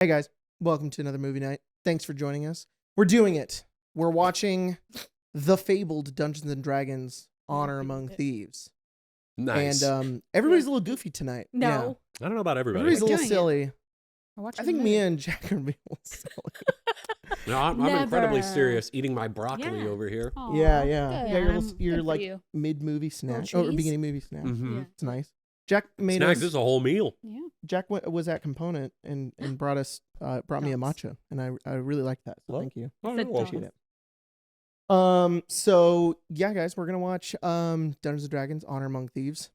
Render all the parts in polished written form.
Hey guys, welcome to another movie night. Thanks for joining us. We're doing it. We're watching the fabled Dungeons and Dragons Honor Among Thieves. Nice. And everybody's a little goofy tonight. No. I don't know about everybody. Everybody's a little doing it. silly. We're I think Mia and Jack are being a little silly. No, I'm incredibly Never. serious eating my broccoli Yeah. over here. Aw, Yeah. good. You're Good for like you. mid-movie snack. Little Or cheese? beginning movie snack. Mm-hmm. Yeah. It's nice. Jack made Snacks us. is a whole meal. Yeah. Jack was at Component and brought me a matcha, and I really liked that. So Well, thank you. Oh, Said well, Appreciate it. So yeah, guys, we're gonna watch Dungeons and Dragons Honor Among Thieves.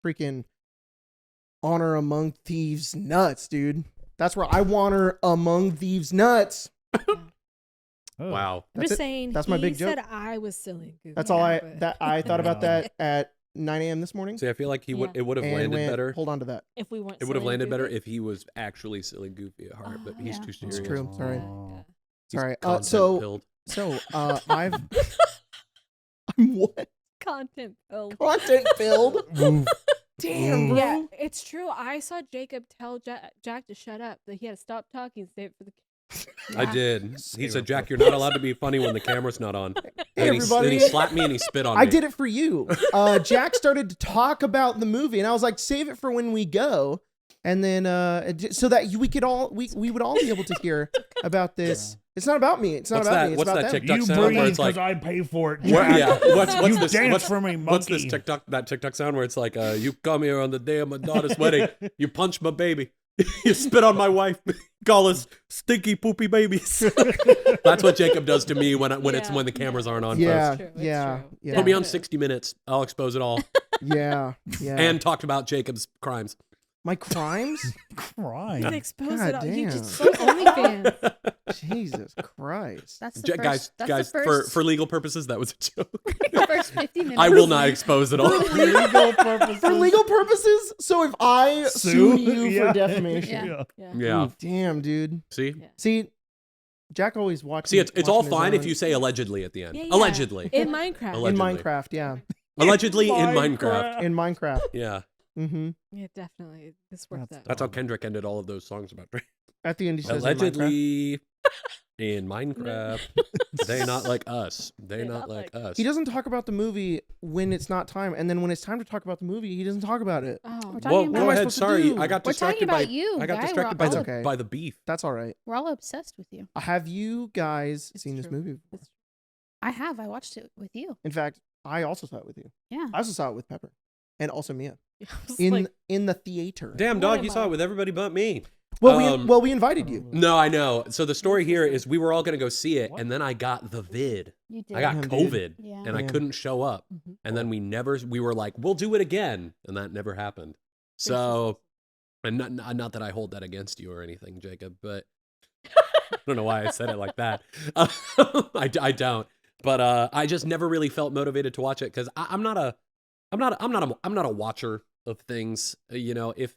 Freaking Honor Among Thieves nuts, dude. That's where I want her among thieves nuts. Oh. Wow. I'm That's just it. saying. That's my big He said joke. I was silly. Goofy. That's all but I thought about that at 9 a.m. this morning. See, I feel like it would have and landed went, better. Hold on to that. If we weren't, It would have silly landed better goofy. if he was actually silly goofy at heart, but he's Yeah. too serious. It's true. Sorry. Yeah. He's Sorry. content-pilled. I've I'm what? Content filled. Content filled. Oof. Damn, bro. Yeah, it's true. I saw Jacob tell Jack to shut up. That he had to stop talking. Save it for the. I Yeah. did. He said, "Jack, you're not allowed to be funny when the camera's not on." And he everybody. slapped me and he spit on me. I did it for you. Jack started to talk about the movie, and I was like, "Save it for when we go," and then so that we would all be able to hear about this. It's not about me. It's not What's about that? me. It's What's about that them. TikTok You sound where breathe it's like, because I pay for it. what, Jack. yeah, what's You this? dance for me, monkey. What's this TikTok sound where it's like, you come here on the day of my daughter's wedding, you punch my baby, you spit on my wife, call us stinky poopy babies. That's what Jacob does to me when the cameras aren't on. Yeah, True, it's yeah, true. yeah. Put me on Definitely. 60 Minutes. I'll expose it all. Yeah, yeah. And talked about Jacob's crimes. my crimes? You Crying. can expose God it all. You damn. just so OnlyFans. Jesus Christ. That's the Guys, first, for legal purposes, that was a joke. the first 50 minutes. I will not expose it all. Legal purposes. For legal purposes? So if I sue you Yeah. for defamation. Yeah. Yeah. Yeah. Ooh, damn, dude. See? Yeah. See, Jack always watches. See, it's all fine if you say allegedly at the end. Yeah, yeah. Allegedly. In Minecraft. in Allegedly. Minecraft, yeah. Allegedly in Minecraft. In Minecraft. Yeah. Mm-hmm. Yeah, definitely. This worked out. That's how Kendrick ended all of those songs about Drake. At the end, he says in Minecraft. Allegedly in Minecraft. They not like us. They not like us. He doesn't talk about the movie when it's not time, and then when it's time to talk about the movie, he doesn't talk about it. Oh, We're Well, talking What go am I about, ahead. supposed to Sorry, do? I got we're distracted talking by about you. I got guy. distracted We're by all, the okay. by the beef. That's all right. We're all obsessed with you. Have you guys It's seen this true. movie? It's true. I have. I watched it with you. In fact, I also saw it with you. Yeah. I also saw it with Pepper, and also Mia I was in like, in the theater. Damn What dog, am you saw I? it with everybody but me. Well, we invited you. No, I know. So the story here is we were all gonna go see it, What? and then I got the vid. You did. I got Damn, dude. COVID, Yeah. and I Yeah. couldn't show up. Mhm. And then we were like, we'll do it again, and that never happened. So, and not that I hold that against you or anything, Jacob, but I don't know why I said it like that. I don't, but I just never really felt motivated to watch it because I'm not a watcher of things. You know, if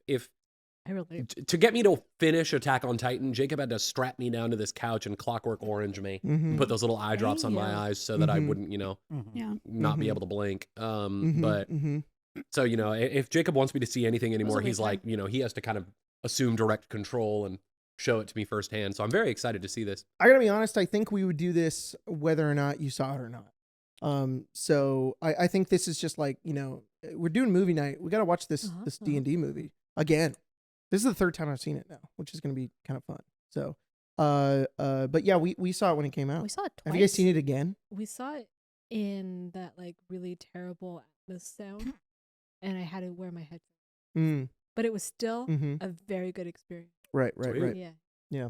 I relate. to get me to finish Attack on Titan, Jacob had to strap me down to this couch and Clockwork Orange me, Mhm. put those little eye drops on my Damn. eyes so that I Mhm. wouldn't, you know, Yeah. not be Mhm. able to blink. Mhm, But mhm. so, you know, if Jacob wants me to see anything anymore, a he's weird like, you know, he has to kind of assume direct control and show it to me firsthand. So I'm very excited to see this. I gotta be honest. I think we would do this whether or not you saw it or not. So I think this is just like, you know, we're doing movie night. We gotta watch this Uh-huh. D&D movie again. This is the third time I've seen it now, which is gonna be kind of fun. So, but yeah, we saw it when it came out. We saw it twice. Have you guys seen it again? We saw it in that like really terrible Atmos sound, and I had to wear my headphones. Mm, But it was still hmm a very good experience. Right, Sweet. Yeah.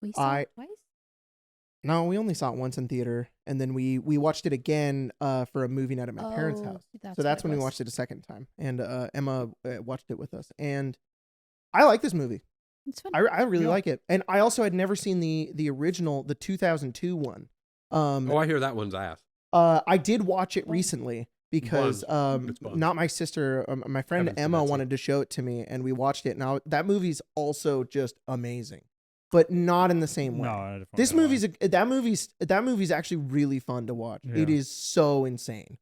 We saw I- it twice? No, we only saw it once in theater, and then we watched it again for a movie night at my parents' Oh, house. That's So that's what when we was. watched it a second time, and Emma watched it with us, and I like this movie. It's fun. I really Yeah. like it, and I also had never seen the original, the 2002 one. Oh, I hear that one's ass. I did watch it recently because It's fun. not my sister, my friend Haven't seen Emma that, so- wanted to show it to me, and we watched it. Now that movie's also just amazing, but not in the same way. No, in a different This kind of movie's way. that movie's actually really fun to watch. It Yeah. is so insane.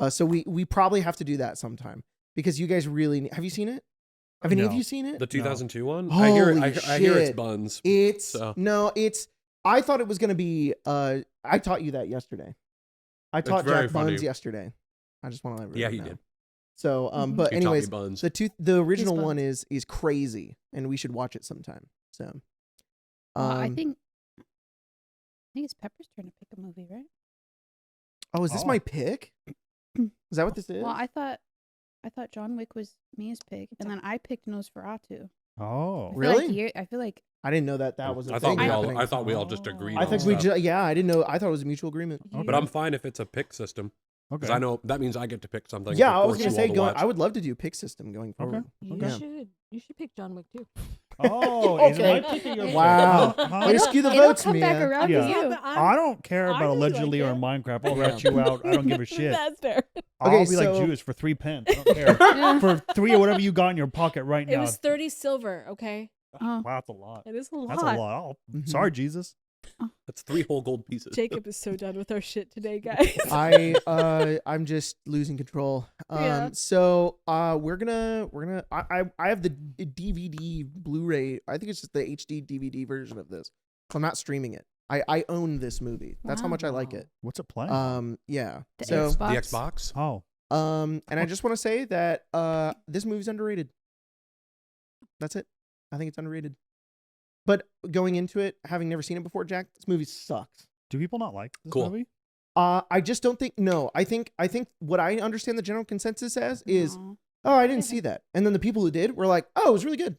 So we probably have to do that sometime because you guys really have you seen it? Have any of No. you seen it? The 2002 one? Holy I hear it's shit. buns. It's So. no, it's. I thought it was gonna be. I taught you that yesterday. I taught very Jack buns funny. yesterday. I just want to let Yeah, everyone he know. did. So, Mhm. but You taught me anyways, buns. the original Buns. one is crazy, and we should watch it sometime. So, I think it's Pepper's turn to pick a movie, right? Oh, is this Oh. my pick? Is that what this is? Well, I thought John Wick was Mia's pick, and then I picked Nosferatu. Oh. I feel Really? I feel like I didn't know that was a I thing thought happening. we all just agreed. I on think we stuff. yeah, I didn't know. I thought it was a mutual agreement. you, But I'm fine if it's a pick system because Okay. I know that means I get to pick something. Yeah, to I was force gonna you say all to going. watch. I would love to do pick system going forward. You Yeah. should pick John Wick too. Oh, is Okay. my pick or your pick? Wow. Huh? Way to skew the it'll votes, come back Mia. around Yeah. to you. I don't care I about really allegedly like or it. Minecraft. I'll Yeah. rat you out. I don't give a shit. That's fair. I'll Okay, be like so- Jewish for 3 pence. I don't care. Yeah. For 3 or whatever you got in your pocket right It now. was 30 silver. Okay, Oh. Wow, that's a lot. it is a lot. That's a lot. Oh, Mhm. Sorry, Jesus. That's 3 whole gold pieces. Jacob is so done with our shit today, guys. I'm just losing control. Yeah. So we're gonna I have the DVD Blu-ray. I think it's just the HD DVD version of this. So I'm not streaming it. I own this movie. That's how much I like it. What's it playing? Yeah. The So The Xbox. oh. and I just want to say that this movie's underrated. That's it. I think it's underrated. But going into it, having never seen it before, Jack, this movie sucks. Do people not like this Cool. movie? I just don't think. No, I think what I understand the general consensus as is, No. oh, I didn't see that, and then the people who did were like, oh, it was really good,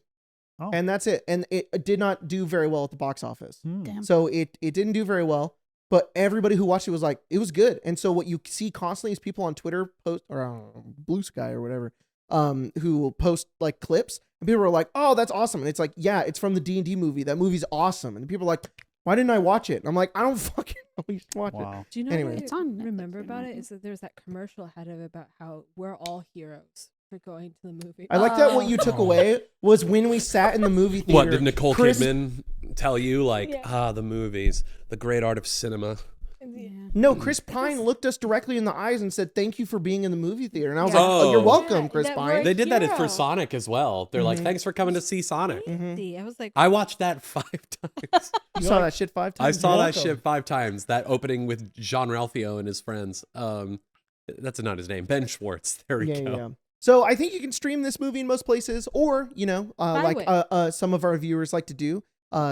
Oh. and that's it. And it did not do very well at the box office, Hmm. Damn. so it didn't do very well. But everybody who watched it was like, it was good. And so what you see constantly is people on Twitter post or Blue Sky or whatever, who will post like clips, and people are like, oh, that's awesome. And it's like, yeah, it's from the D&D movie. That movie's awesome. And people are like, why didn't I watch it? And I'm like, I don't fucking know. You should watch it. Wow. Do you know Anyway. what It's I on Netflix remember right now, about I it? think. Is that there's that commercial ahead of it about how we're all heroes for going to the movie. I like that what you took Oh. away was when we sat in the movie theater. What did Nicole Chris- Kidman tell you? Like, Yeah. the movies, the great art of cinema. Yeah. No, Chris Pine looked us directly in the eyes and said, "Thank you for being in the movie theater." And I was Yeah. like, "Oh, you're Oh. welcome, Yeah, Chris that Pine." They did that hero. for Sonic as well. They're like, Mhm. thanks for coming to see Sonic. Crazy. I was like, I watched that 5 times. You saw that shit 5 I times. saw that welcome. shit 5 times. That opening with Jean Ralphio and his friends. That's not his name. Ben Schwartz. There we Yeah, go. yeah. So I think you can stream this movie in most places, or like some of our viewers like to do.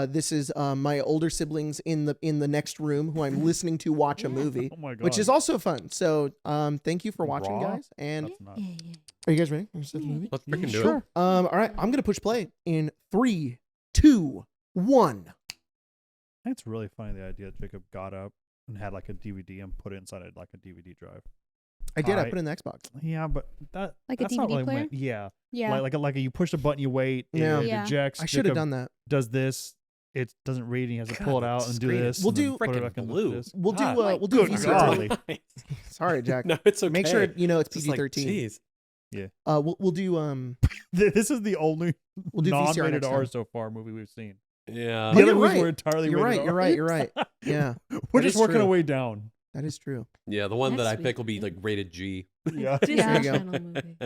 This is my older siblings in the next room who I'm listening to watch a movie, Oh my god. which is also fun. So thank you for watching, Raw? guys. And That's not. are you guys ready? Want to start the movie? Let's freaking do Sure. it. All right, I'm gonna push play in 3, 2, 1. I think it's really funny the idea that Jacob got up and had like a DVD and put it inside of like a DVD drive. I did. I Alright. put it in the Xbox. Yeah, but Like a that's not DVD really player? yeah. Yeah. Like you push the button, you wait, Yeah. it Yeah. ejects. I should have Jacob done that. Does this? It doesn't read, and he has to pull it God, out that's and do great. this. We'll and then do put it frickin' back in the blue. disc. We'll do God. we'll do Good VCR. golly. Sorry, Jack. No, it's okay. Make sure it's Just like, PG-13. geez. We'll do This is the only we'll do VCR non-rated next R time. so far movie we've seen. Yeah. Oh, The other you're movies right. were entirely You're rated right. R. You're right. Yeah, We're That just is working true. our way down. that is true. Yeah, the one that That's I sweet. pick will be like rated G. Yeah. Disney There you go. Channel movie.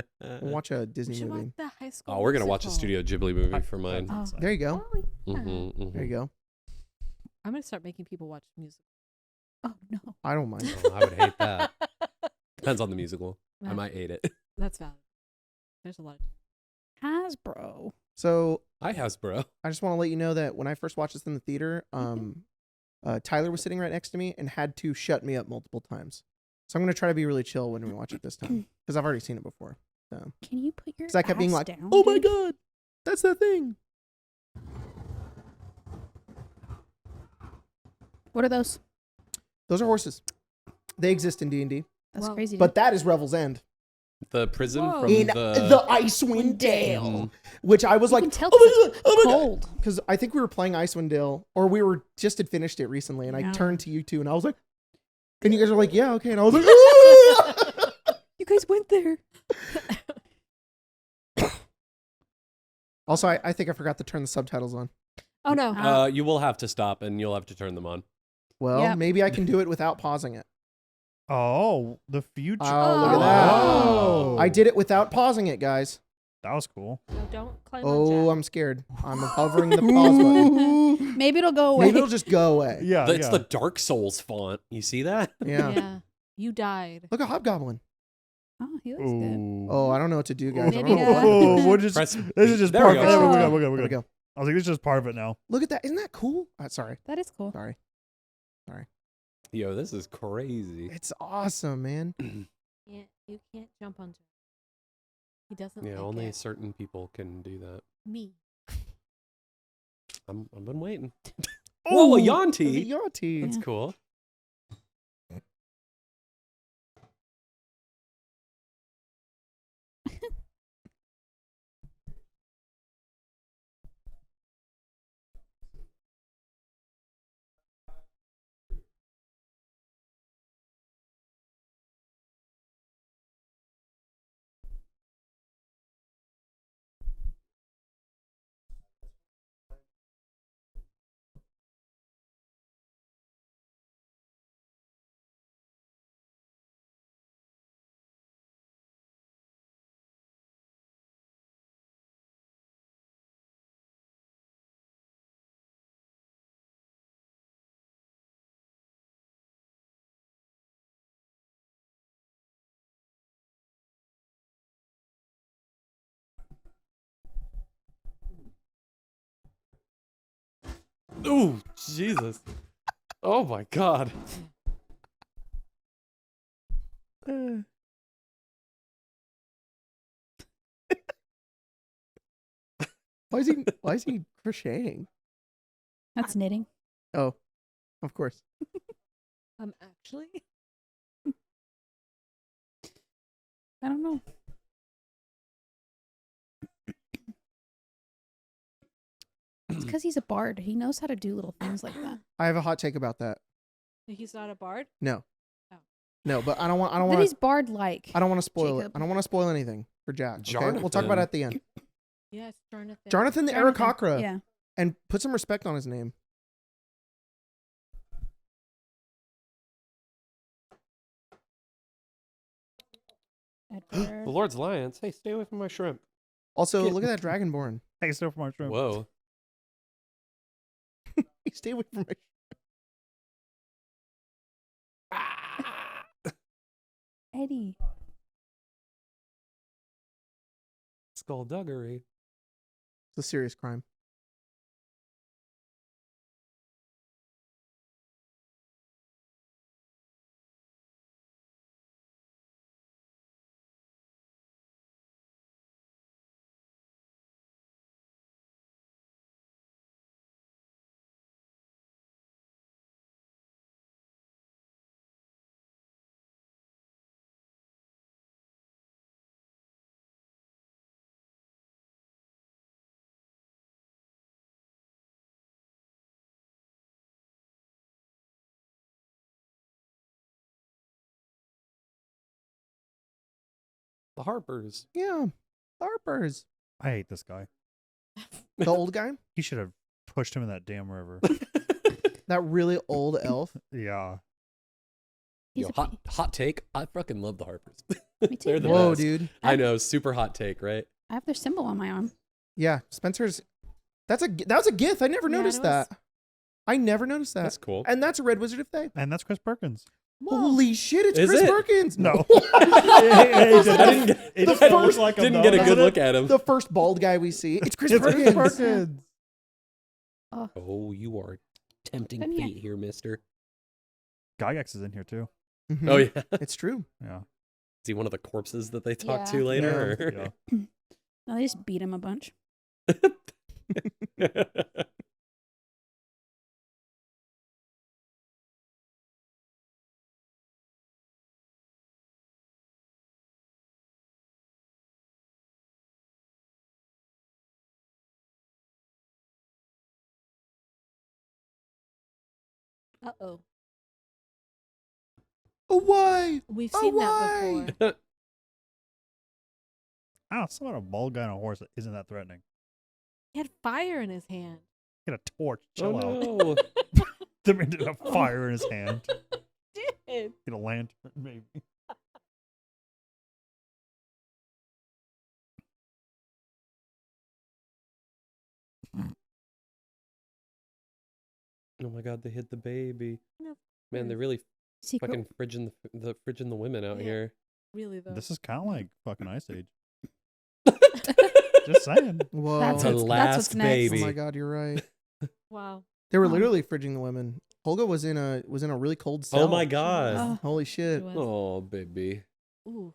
We'll watch a We Disney should movie. watch the High School. Oh, we're gonna watch a Musical. Studio Ghibli movie for mine. Oh. There you go. Oh, yeah. Mhm, There you mhm. go. I'm gonna start making people watch music. Oh no. I don't mind. Oh, I would hate that. Depends on the musical. I Wow, might hate it. That's valid. There's a lot. Hasbro. So Hi, Hasbro. I just want to let you know that when I first watched this in the theater, Tyler was sitting right next to me and had to shut me up multiple times. So I'm gonna try to be really chill when we watch it this time because I've already seen it before. So Can you put your 'Cause I kept being ass like, down, oh my dude? god, that's that thing. What are those? Those are horses. They exist in D&D, That's Well, crazy. but that is Revel's End The prison Whoa. from in the. the Icewind Dale, Mhm. which I was You like, can tell oh 'cause my god, oh my god. cold. Because I think we were playing Icewind Dale, or we were just had finished it recently, and I Yeah. turned to you two, and I was like, and you guys are like, yeah, okay, and I was like, "Ah!" You guys went there. Also, I think I forgot to turn the subtitles on. Oh no. You will have to stop and you'll have to turn them on. Well, Yep. maybe I can do it without pausing it. Oh, the future. Oh, look at that. Oh. I did it without pausing it, guys. That was cool. No, don't climb on Oh, Jack. I'm scared. I'm hovering the pause button. Ooh, maybe it'll go away. Maybe it'll just go away. Yeah, It's yeah. the Dark Souls font. You see that? Yeah. You died. Look at Hobgoblin. Oh, he looks good. Ooh. Oh, I don't know what to do, guys. I don't Maybe know what go- button to push. Oh, this Press- is just There part we of go. it. Oh. We're There good. we go. I was like, this is just part of it now. Look at that. Isn't that cool? Sorry. That is cool. Sorry. Yo, this is crazy. It's awesome, man. You can't jump on Jack. He doesn't Yeah, like only it. certain people can do that. Me. I've been waiting. Oh, a The Yanti. Yanti. That's Yeah. cool. Oh, Jesus. Oh my God. Why is he crocheting? That's knitting. Oh, of course. Actually, I don't know. It's because he's a bard. He knows how to do little things like that. I have a hot take about that. he's not a bard. No. Oh. No, but I don't want But he's bard-like. I don't want to spoil it. Jacob. I don't want to spoil anything for Jack. Okay? We'll talk about it at the end. Yeah, it's Jonathan. Jonathan the Jonathan. Aarakocra. Yeah. And put some respect on his name. Edward. The Lord's Lions. Hey, stay away from my shrimp. Also, Get- look at that Dragonborn. Hey, still from our shrimp. Whoa. Stay away from my. Eddie. Skullduggery. It's a serious crime. The Harpers. Yeah. Harpers. I hate this guy. The old guy? He should have pushed him in that damn river. That really old elf. Yeah. He's Yo, a hot take. I fucking love the Harpers. Me too. They're the Whoa, best. dude. I know, super hot take, right? I have their symbol on my arm. Yeah, Spencer's. That was a gift. I never Yeah, noticed it was- that. I never noticed that. That's cool. And that's a Red Wizard of Thay. And that's Chris Perkins. Holy shit! It's Is Chris it? Perkins. No. I didn't get, It the didn't first- look like him, didn't though, get a doesn't good it? look at him. The first bald guy we see. It's Chris It's Perkins. Chris Perkins. Oh, you are tempting Come here. fate here, mister. Gygax is in here too. Mhm. Oh, yeah. It's true. Yeah. Is he one of the corpses that they talk Yeah. to later? Yeah. No, they just beat him a bunch. or- Uh-oh. Oh, why? We've Oh, seen why? that before. I don't know, something about a bald guy on a horse that isn't that threatening. He had fire in his hand. Get a torch. Chill out. oh, no. The man did a fire in his hand. Did. Get a lantern, maybe. Oh my god, they hit the baby. No, Man, they're really Secret. fucking fridging the women out Yeah. here. really though. This is kind of like fucking Ice Age. Just saying. Whoa. That's The what's last next. Oh baby. my god, you're right. Wow. They were Oh. literally fridging the women. Holga was in a really cold cell. Oh my god. Oh. Holy shit. She was. Oh, baby. Ooh.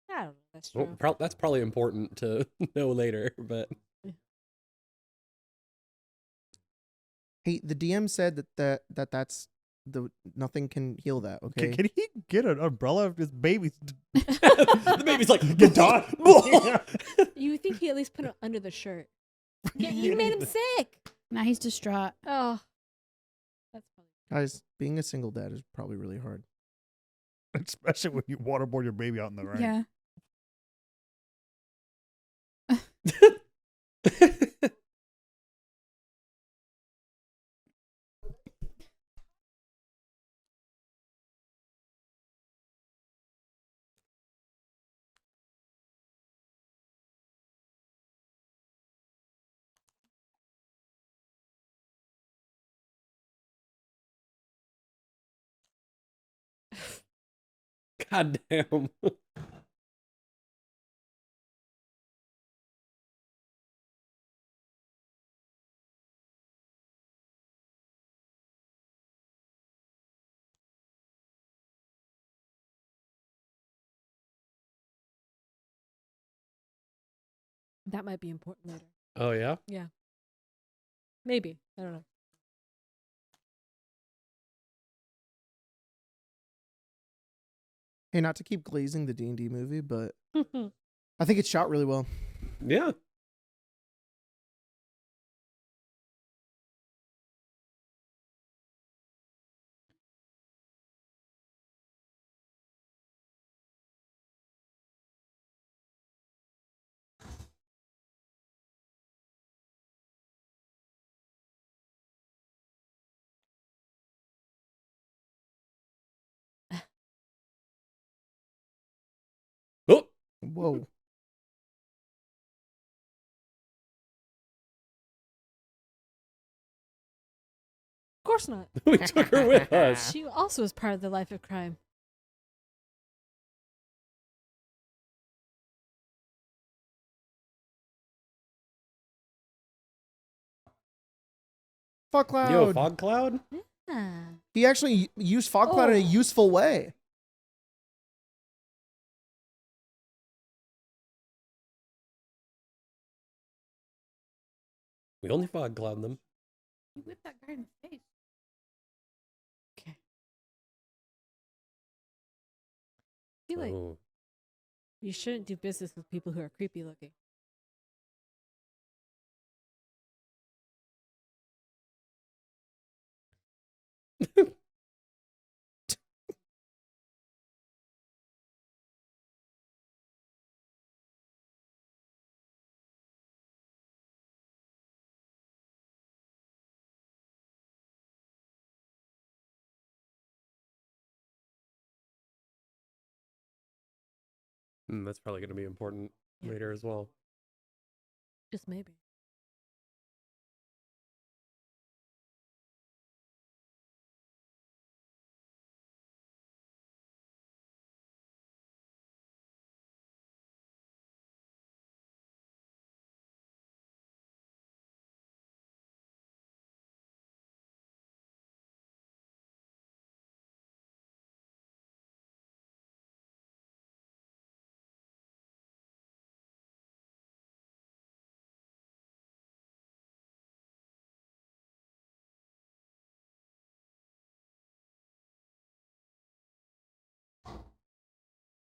I don't know. That's Well, true. that's probably important to know later, but Hey, the DM said that's the nothing can heal that. Okay. Can he get an umbrella if his baby's the baby's like, get done? You think he at least put it under the shirt? Yeah, you made him sick. Now he's distraught. Oh, that's funny. Guys, being a single dad is probably really hard. Especially when you waterboard your baby out in the rain. Yeah. God damn. That might be important later. Oh yeah? Yeah. Maybe. I don't know. Hey, not to keep glazing the D&D movie, but I think it's shot really well. Yeah. Oh, Whoa. Of course not. we took her with us. She also is part of the life of crime. Fog cloud. Yo, fog cloud? Ah. He actually used fog cloud in a Oh. useful way. We only fog cloud them. You whipped that guy in the face. Okay. I feel like Oh. you shouldn't do business with people who are creepy looking. That's probably going to be important Yeah. later as well. Just maybe.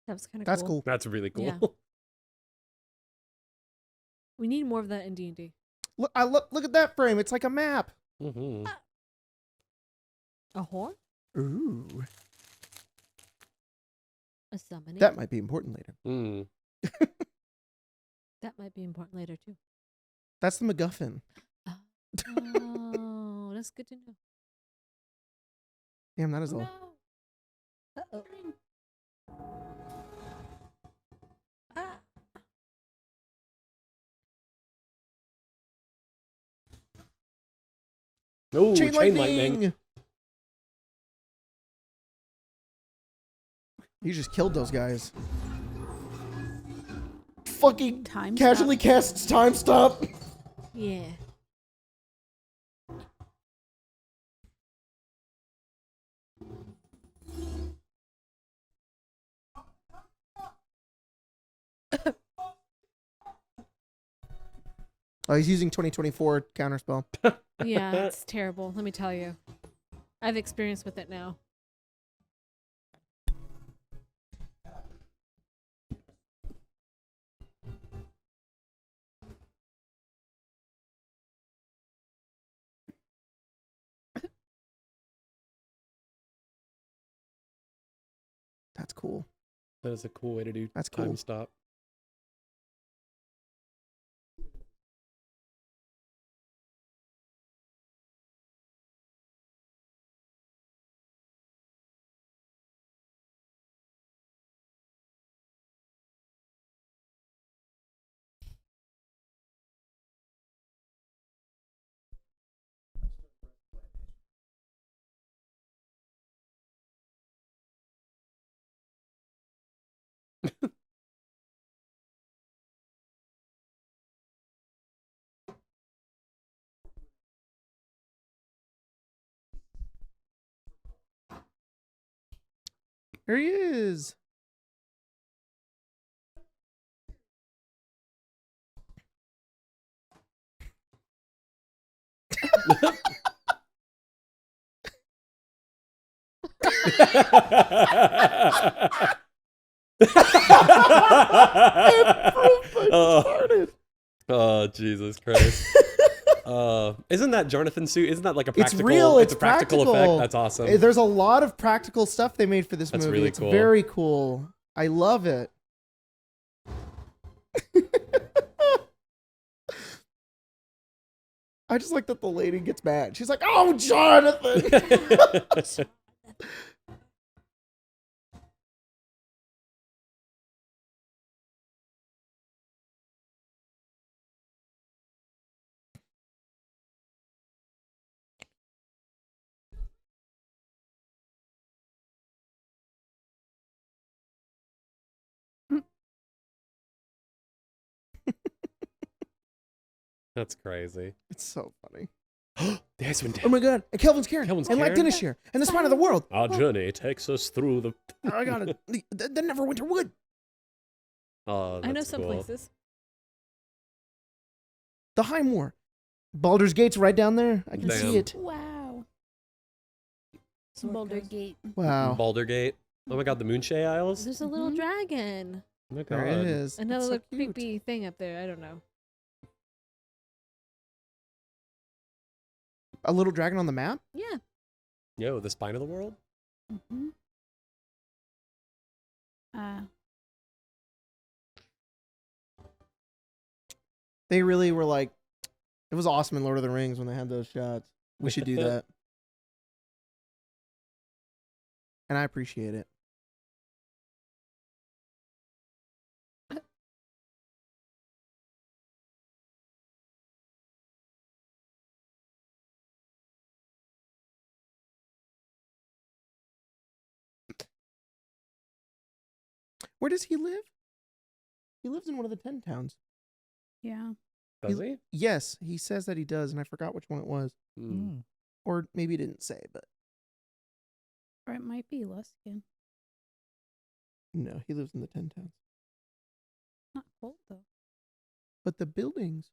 That was kind of That's cool. That's really cool. Yeah. We need more of that in D&D. Look at that frame. It's like a map. hmm A horn? Ooh. A summoning? That might be important later. Mm. That might be important later too. That's the MacGuffin. Oh, that's good to know. Damn, that is all. Uh-oh. Oh, Chain chain lightning. lightning. He just killed those guys. Fucking Time casually stop. casts time stop. Yeah. Oh, he's using 2024 counterspell. Yeah, it's terrible. Let me tell you. I've experience with it now. That's cool. That is a cool way to do That's time cool. stop. There he is. Oh, Jesus Christ. Isn't that Jonathan suit? Isn't that like a It's practical? real. It's a practical effect. practical. That's awesome. There's a lot of practical stuff they made for this That's movie. really It's cool. very cool. I love it. I just like that the lady gets mad. She's like, "Oh, Jonathan!" That's crazy. It's so funny. The Icewind Dale. Oh my god! And Kelvin's Cairn. Kelvin's and Light Cairn? Dinishir. And the Spine of the World. Our journey takes us through the. I got it. The Neverwinter Wood. Oh, I know that's some cool. places. The High Moor. Baldur's Gate's right down there. I can Damn. see it. Wow. Sword Boulder Coast. Gate. Wow. Baldur's Gate. Oh my God, the Moonshae Isles. There's a little Mhm. dragon. Oh my There God. it is. That's Another so cute. creepy thing up there. I don't know. A little dragon on the map? Yeah. Yo, the spine of the world. Mm-hmm. They really were like, it was awesome in Lord of the Rings when they had those shots. We should do that. And I appreciate it. Where does he live? He lives in one of the 10 towns. Yeah. Does he? Yes, he says that he does, and I forgot which one it was. Hmm. Or maybe he didn't say, but Or it might be Luskin. no, he lives in the 10 towns. Not cold though. But the buildings.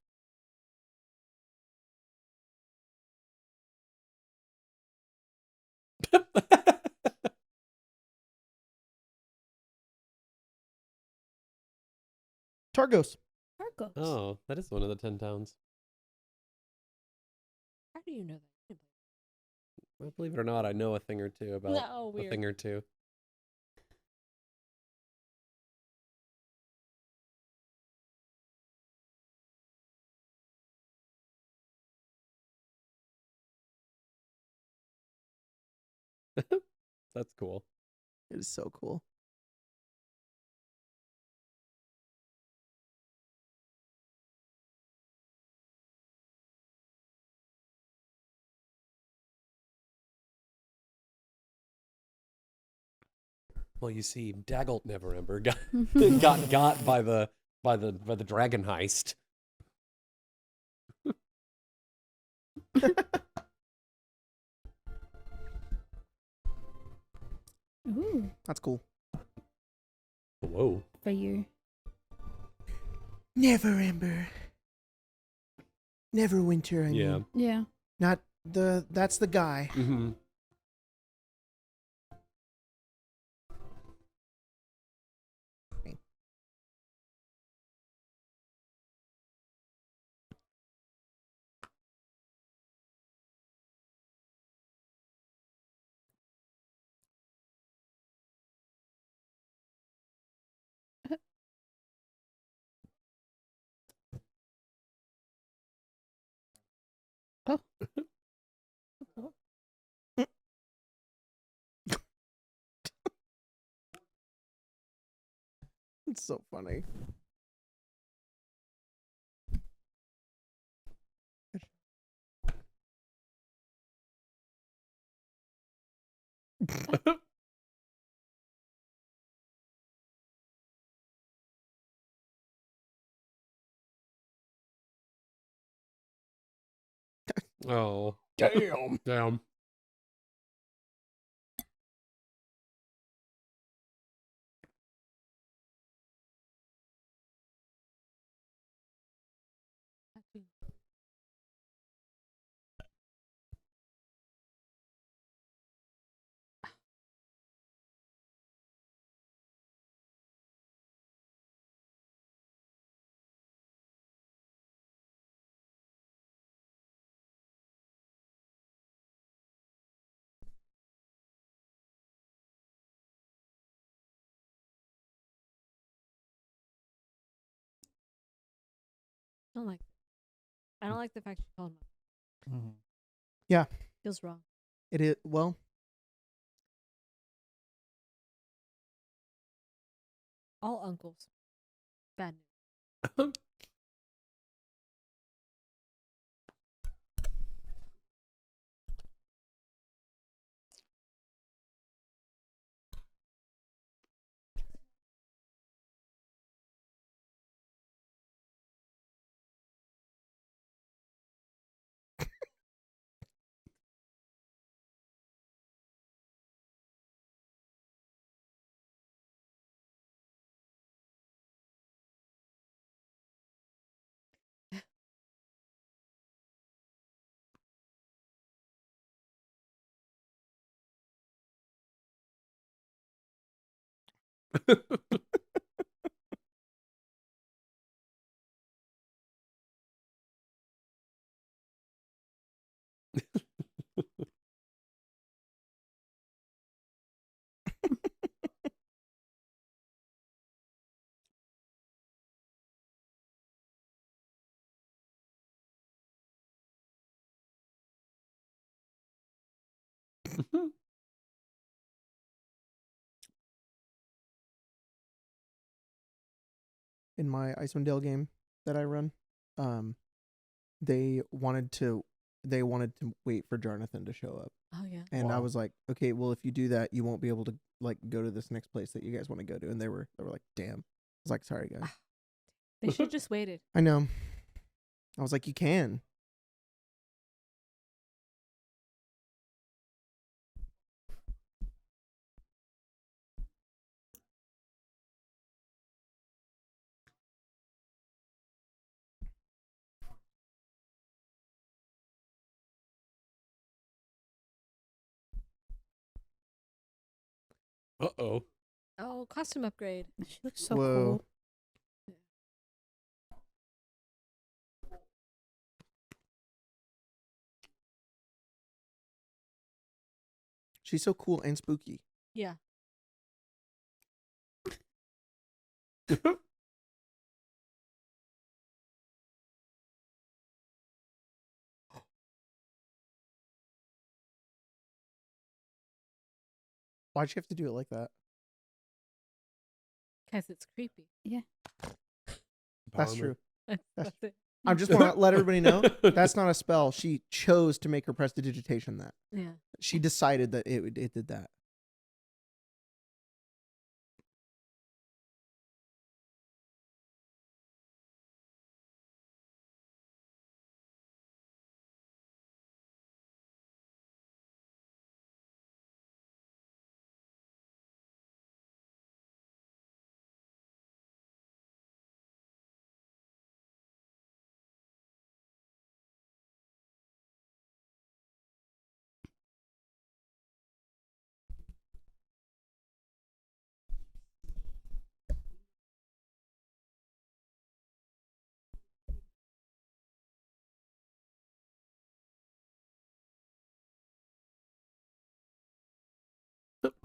Targos. Argos. Oh, that is one of the 10 towns. How do you know that? Well, believe it or not, I know a thing or two about No, a weird. thing or two. That's cool. It is so cool. Well, you see, Daggelt Neverember got by the dragon heist. Ooh, That's cool. Whoa. for you. Neverember. Neverwinter, I Yeah. mean. Yeah. Not that's the guy. Mm-hmm. Oh. It's so funny. Oh. Damn. Damn. I don't like. I don't like the fact she called him. Mhm. Feels wrong. It is well. All uncles. Bad news. In my Icewind Dale game that I run, they wanted to wait for Jonathan to show up. Oh yeah. And I Wow. was like, okay, well, if you do that, you won't be able to like go to this next place that you guys want to go to. And they were like, damn. I was like, sorry guys. They should just waited. I know. I was like, you can. Uh-oh. Oh, costume upgrade. She looks so Whoa. cool. She's so cool and spooky. Yeah. Why'd you have to do it like that? Because it's creepy. That's Palmer. true. That's That's- it. I just want to let everybody know that's not a spell. She chose to make her prestidigitation that. Yeah. She decided that it did that.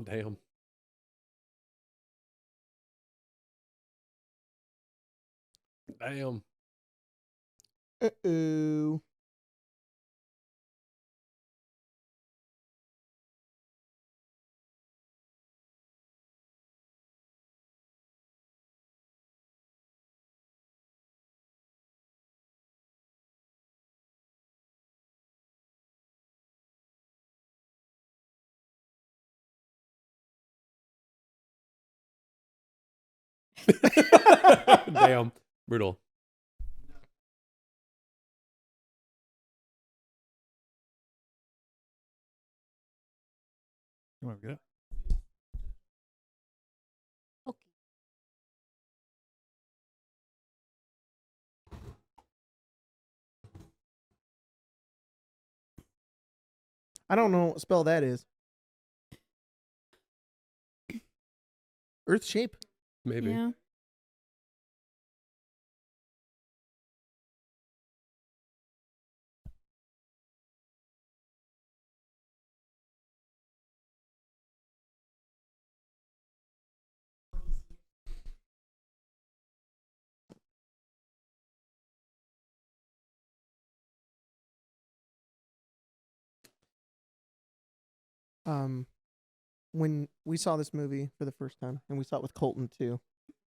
Damn. Damn. Uh-oh. Damn. Brutal. You want to get it? Okay. I don't know what spell that is. Earth shape? Maybe. Yeah. When we saw this movie for the first time, and we saw it with Colton too.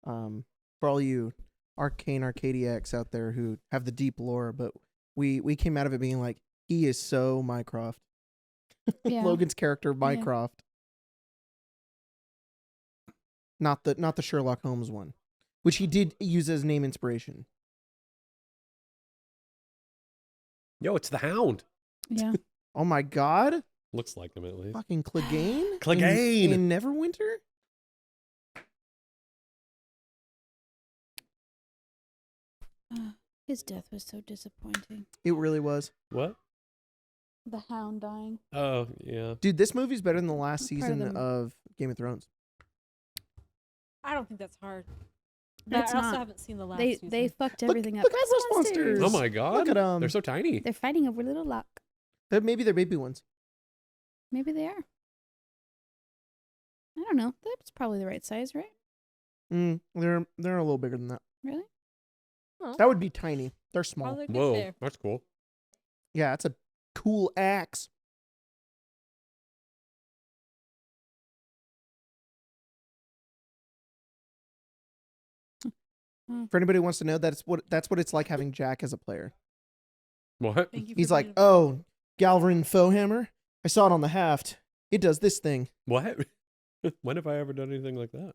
For all you arcane Arcadiacs out there who have the deep lore, but we came out of it being like, he is so Mycroft. Yeah. Logan's character, Mycroft. Not the Sherlock Holmes one, which he did use as name inspiration. Yo, it's the Hound. Yeah. Oh my god. Looks like him at least. Fucking Clegane? Clegane! In Neverwinter? His death was so disappointing. It really was. What? The Hound dying. Oh, yeah. Dude, this movie's better than the last I'm proud of season them. of Game of Thrones. I don't think that's hard. It's I also not. haven't seen the last They season. they fucked Look- everything up. look at those monsters. Oh my god. Look at 'em. They're so tiny. They're fighting over little luck. Maybe they're baby ones. Maybe they are. I don't know. That's probably the right size, right? They're a little bigger than that. Really? That would be tiny. They're small. Probably good Whoa, there. that's cool. Yeah, it's a cool axe. For anybody who wants to know, that's what it's like having Jack as a player. What? Thank you for He's like, bringing it up. oh, Galvarin Foehammer. I saw it on the Haft. It does this thing. What? When have I ever done anything like that?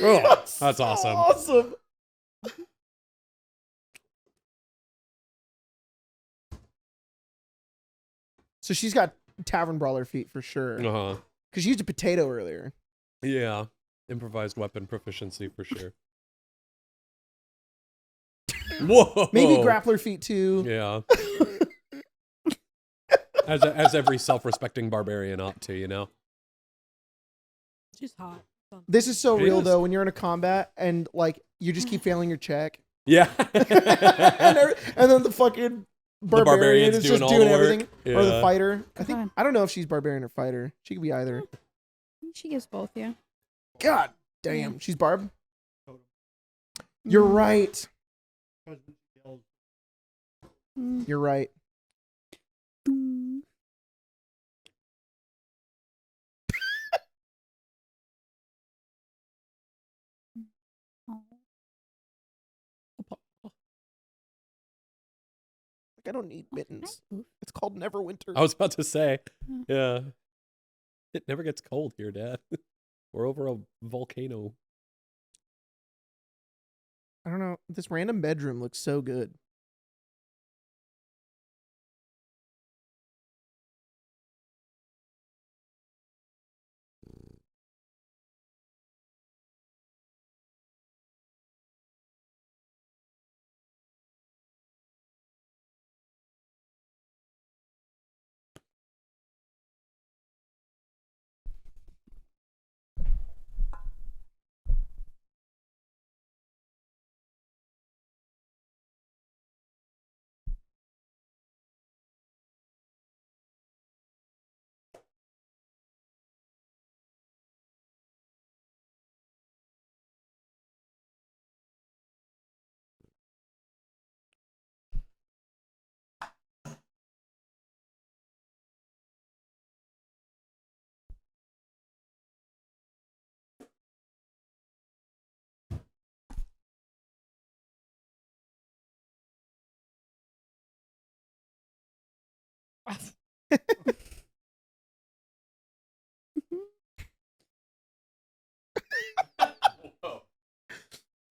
Oh, that's awesome. Awesome. So she's got tavern brawler feet for sure. Uh-huh. Because she used a potato earlier. Yeah. Improvised weapon proficiency for sure. Whoa. Maybe grappler feet too. Yeah. As every self-respecting barbarian ought to, you know? She's hot. This is so It real is. though when you're in a combat and like you just keep failing your check. Yeah. and then the fucking barbarian barbarian's is doing just all doing the work. everything. Or the Yeah. fighter. God. I don't know if she's barbarian or fighter. She could be either. She gives both, yeah. God damn. She's Barb. Mm. You're right. Mm. You're right. Mm. Oh. Like I don't need mittens. Oof. It's called Neverwinter. I was about to say. Mm. Yeah. It never gets cold here, Dad. We're over a volcano. I don't know. This random bedroom looks so good.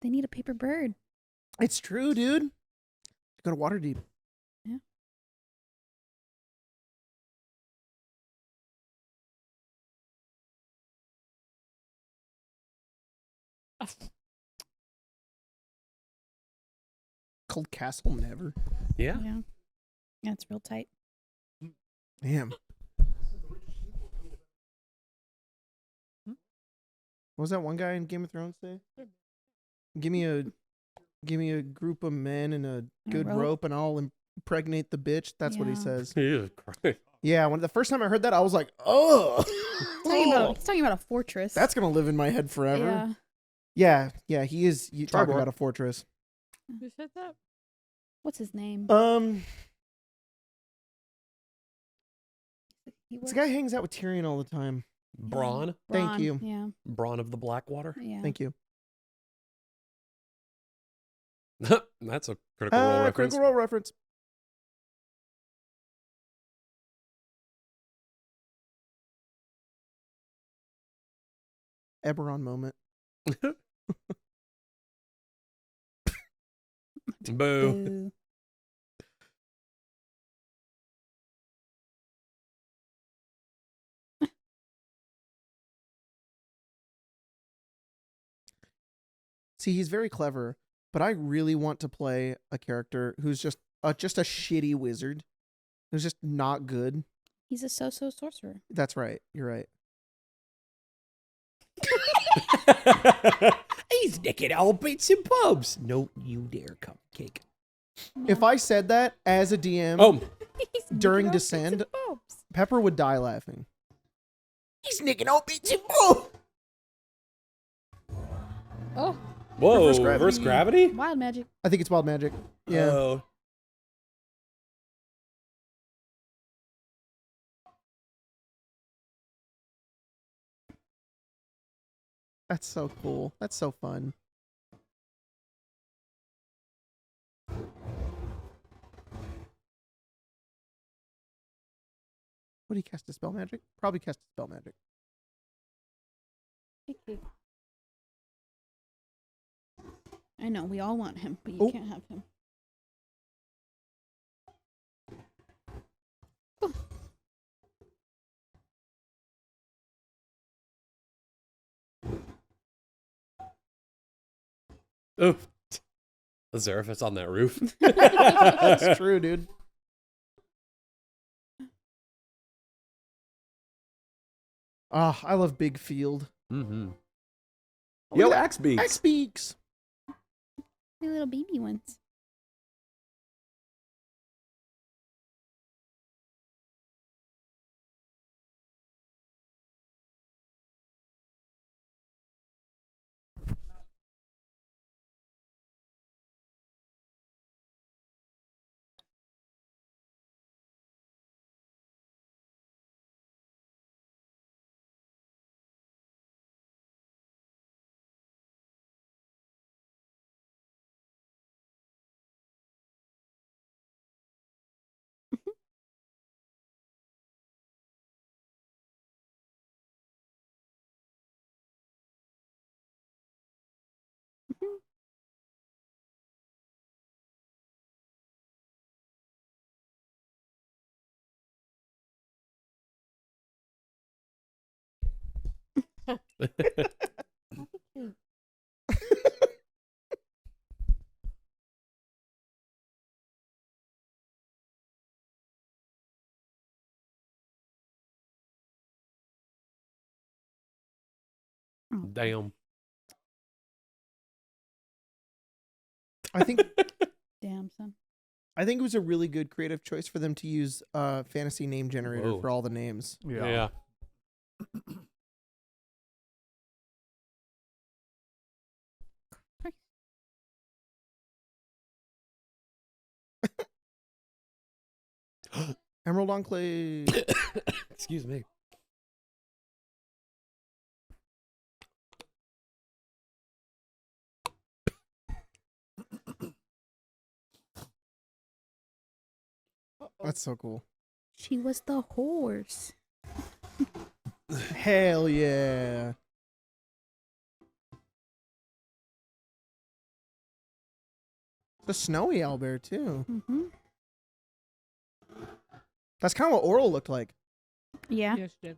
They need a paper bird. It's true, dude. Go to Waterdeep. Yeah. Called Castle Never. Yeah. Yeah. That's real tight. Damn. What was that one guy in Game of Thrones say? Give me a group of men and a good rope? rope, and I'll impregnate the bitch. That's what he Yeah. says. Jesus Christ. Yeah, when the first time I heard that, I was like, oh, He's talking about a fortress. that's gonna live in my head forever. Yeah. Yeah, he is. You talking Tribor. about a fortress? Who said that? What's his name? He This guy hangs out with Tyrion all the time. Braun. Thank Bronn, you. Yeah. Braun of the Blackwater. Yeah. Thank you. That's a Critical Role reference. Critical Role reference. Eberron moment. Boo. Boo. See, he's very clever, but I really want to play a character who's just a shitty wizard, who's just not good. He's a so-so sorcerer. That's right. You're right. He's nicking all bits and bobs. No, you dare, cupcake. If I said that as a DM Oh, He's during nicking all bits Descend, and bobs. Pepper would die laughing. he's nicking all bits and bobs. Oh, Whoa, Reverse gravity. reverse gravity? wild magic. I think it's wild magic. Yeah. Oh. That's so cool. That's so fun. Would he cast a spell magic? Probably cast a spell magic. I know, we all want him, but you Oh. can't have him. Oh. Azeraphis on that roof. That's true, dude. Ah, I love Big Field. Mm-hmm. Look Yo, at that. Axe Beaks. Axe Beaks. The little baby ones. Damn. I think Damn, son. I think it was a really good creative choice for them to use fantasy name generator Whoa. for all the names. Yeah. Emerald Enclave. Excuse me. That's so cool. She was the horse. Hell yeah. The snowy owlbear too. Mm-hmm. That's kind of what Oral looked like. Yeah. Yes, she did.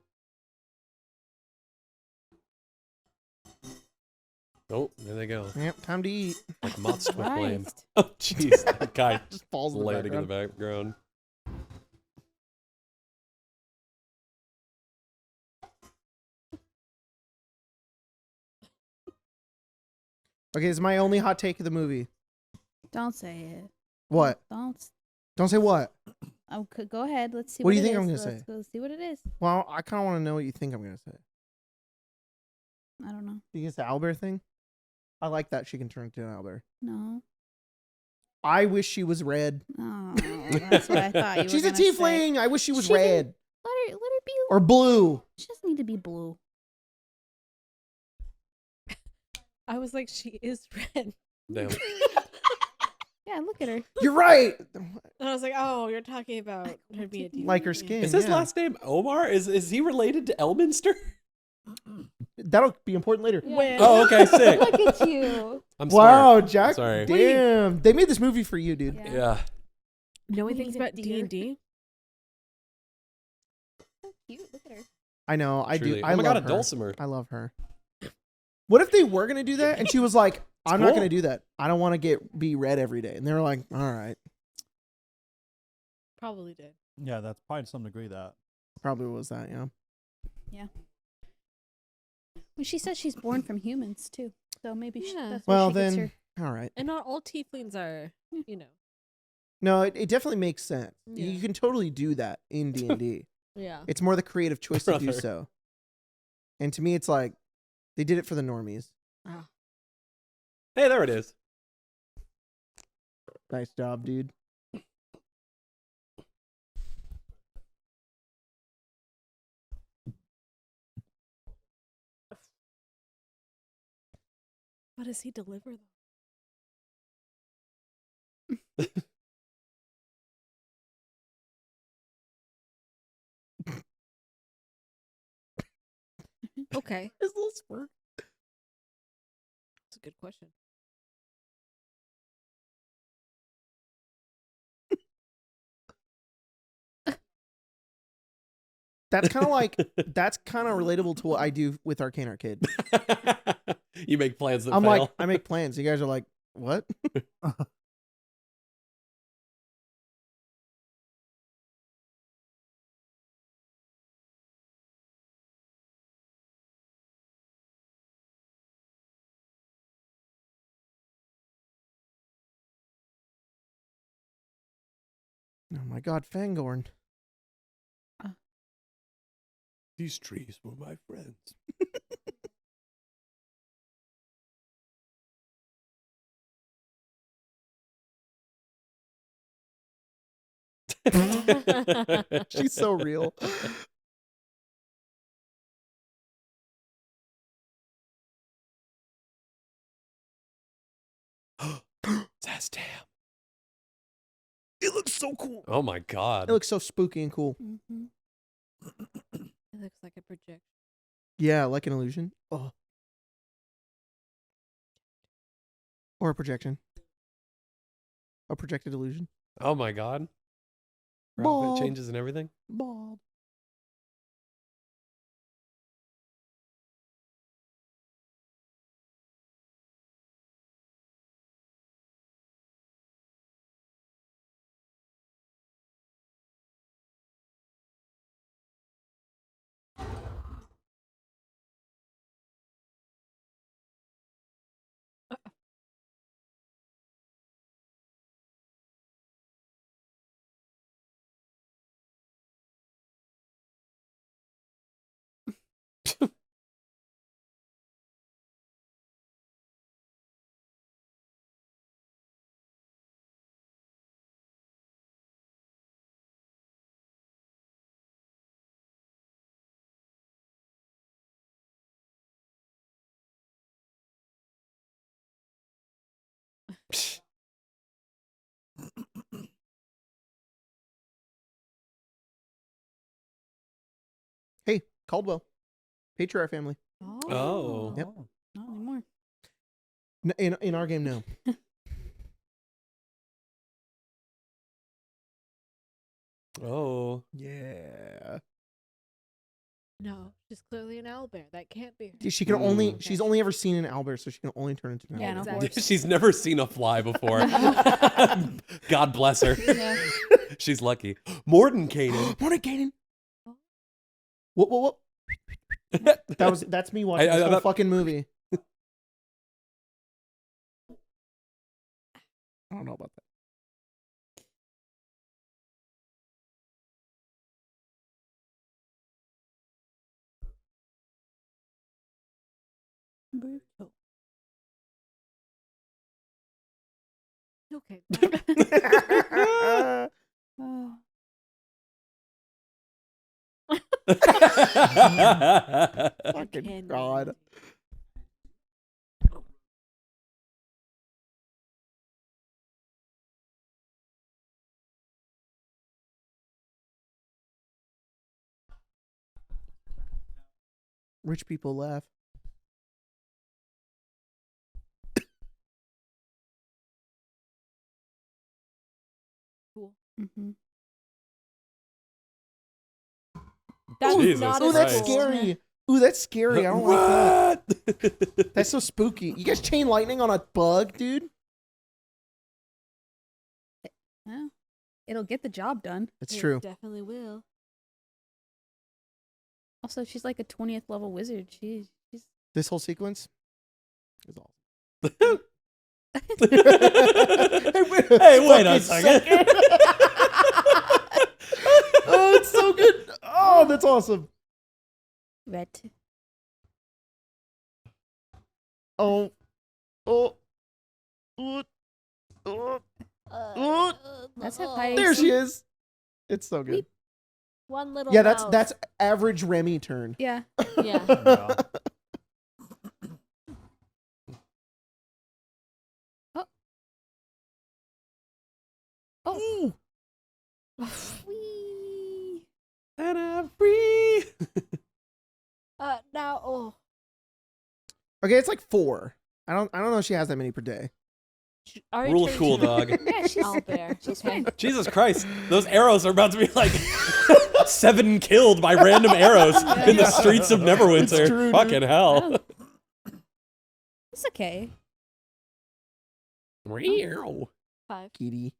Oh, there they go. Yep, time to eat. Like moths to a flame. Christ. Oh, jeez. That guy Just falls in the landing in background. the background. Okay, this is my only hot take of the movie. Don't say it. What? Don't. Don't say what? Go ahead. Let's see. What do you it think I'm is. gonna Let's say? go see what it is. Well, I kind of want to know what you think I'm gonna say. I don't know. You guess the owlbear thing? I like that she can turn into an owlbear. No. I wish she was red. Oh, that's what I thought you were She's a gonna say. tiefling. I wish she was She didn't- red Let her be. or blue. She doesn't need to be blue. I was like, she is red. Damn. Yeah, look at her. You're right. And I was like, oh, you're talking about her being a demon. Like her Yeah. skin. Is his yeah. last name Omar? Is he related to Elminster? That'll be important later. When? Oh, okay, sick. Look at you. I'm Wow, smart. Jack. Sorry. Damn. They made this movie for you, dude. Yeah. Yeah. Knowing He's things a about deer. D&D? So cute. Look at her. I know. I Truly. do. Oh I my love god, a her. dulcimer. I love her. What if they were gonna do that and she was like, "I'm not cool. gonna do that. I don't want to be red every day." And they were like, "All right." Probably did. Yeah, that's probably to some degree that. Probably was that. Yeah. Well, she says she's born from humans too, so maybe Yeah. that's Well, where she then, gets her. all right. And not all tieflings are, you know. No, it definitely makes sense. Yeah. You can totally do that in D&D. Yeah. It's more the creative choice to do Brother. so. And to me, it's like they did it for the normies. Ah. Hey, there it is. Nice job, dude. What does he deliver, though? Okay. His little spur. That's a good question. That's kind of like that's kind of relatable to what I do with Arcane Arcade. You make plans that I'm fail. like, I make plans. You guys are like, what? Oh my god, Fangorn. These trees were my friends. She's so real. Zastam. It looks so cool. Oh my god. It looks so spooky and cool. Mm-hmm. It looks like a projection. Yeah, like an illusion. Oh. Or a projection. A projected illusion. Oh my god. Bob. Outfit changes and everything. Bob. Hey, Caldwell. Patriarch family. Oh. Yep. Not anymore. In our game, no. Oh. Yeah. No, she's clearly an owlbear. That can't be her. She can only. Mm. She's only ever seen an owlbear, so she can only turn into an Yeah, owlbear. no Exactly. horse. She's never seen a fly before. God bless her. Yeah. She's lucky. Mordenkainen. Mordenkainen. Oh. What? That's me watching this whole fucking movie. I don't know about that. Brutal. Okay. Oh. Fucking Can God. you- Rich people laugh. Cool. Mm-hmm. That's Jesus not Oh, as that's Christ. cool. scary. Ooh, that's scary. I don't like that. What? That's so spooky. You guys chain lightning on a bug, dude? Well, it'll get the job done. That's It true. Definitely will. Also, she's like a 20th level wizard. She's This whole sequence is awesome. Hey, wait a second. Oh, it's so good. Oh, that's awesome. red. Oh. Oh. Oh. That's how high. There she is. It's so good. One little. Yeah, mouse. that's average Remy turn. Yeah. Yeah. Yeah. Oh. Ooh. Whee! And I'm free. Now. Oh. Okay, it's like 4. I don't know if she has that many per day. Are you Rule of trained cool, to- dog. Yeah, she's Owlbear. she's Okay. fine. Jesus Christ. Those arrows are about to be like 7 killed by random arrows in the streets of Neverwinter. It's true, dude. Fucking hell. It's okay. Meow. 5. Kitty.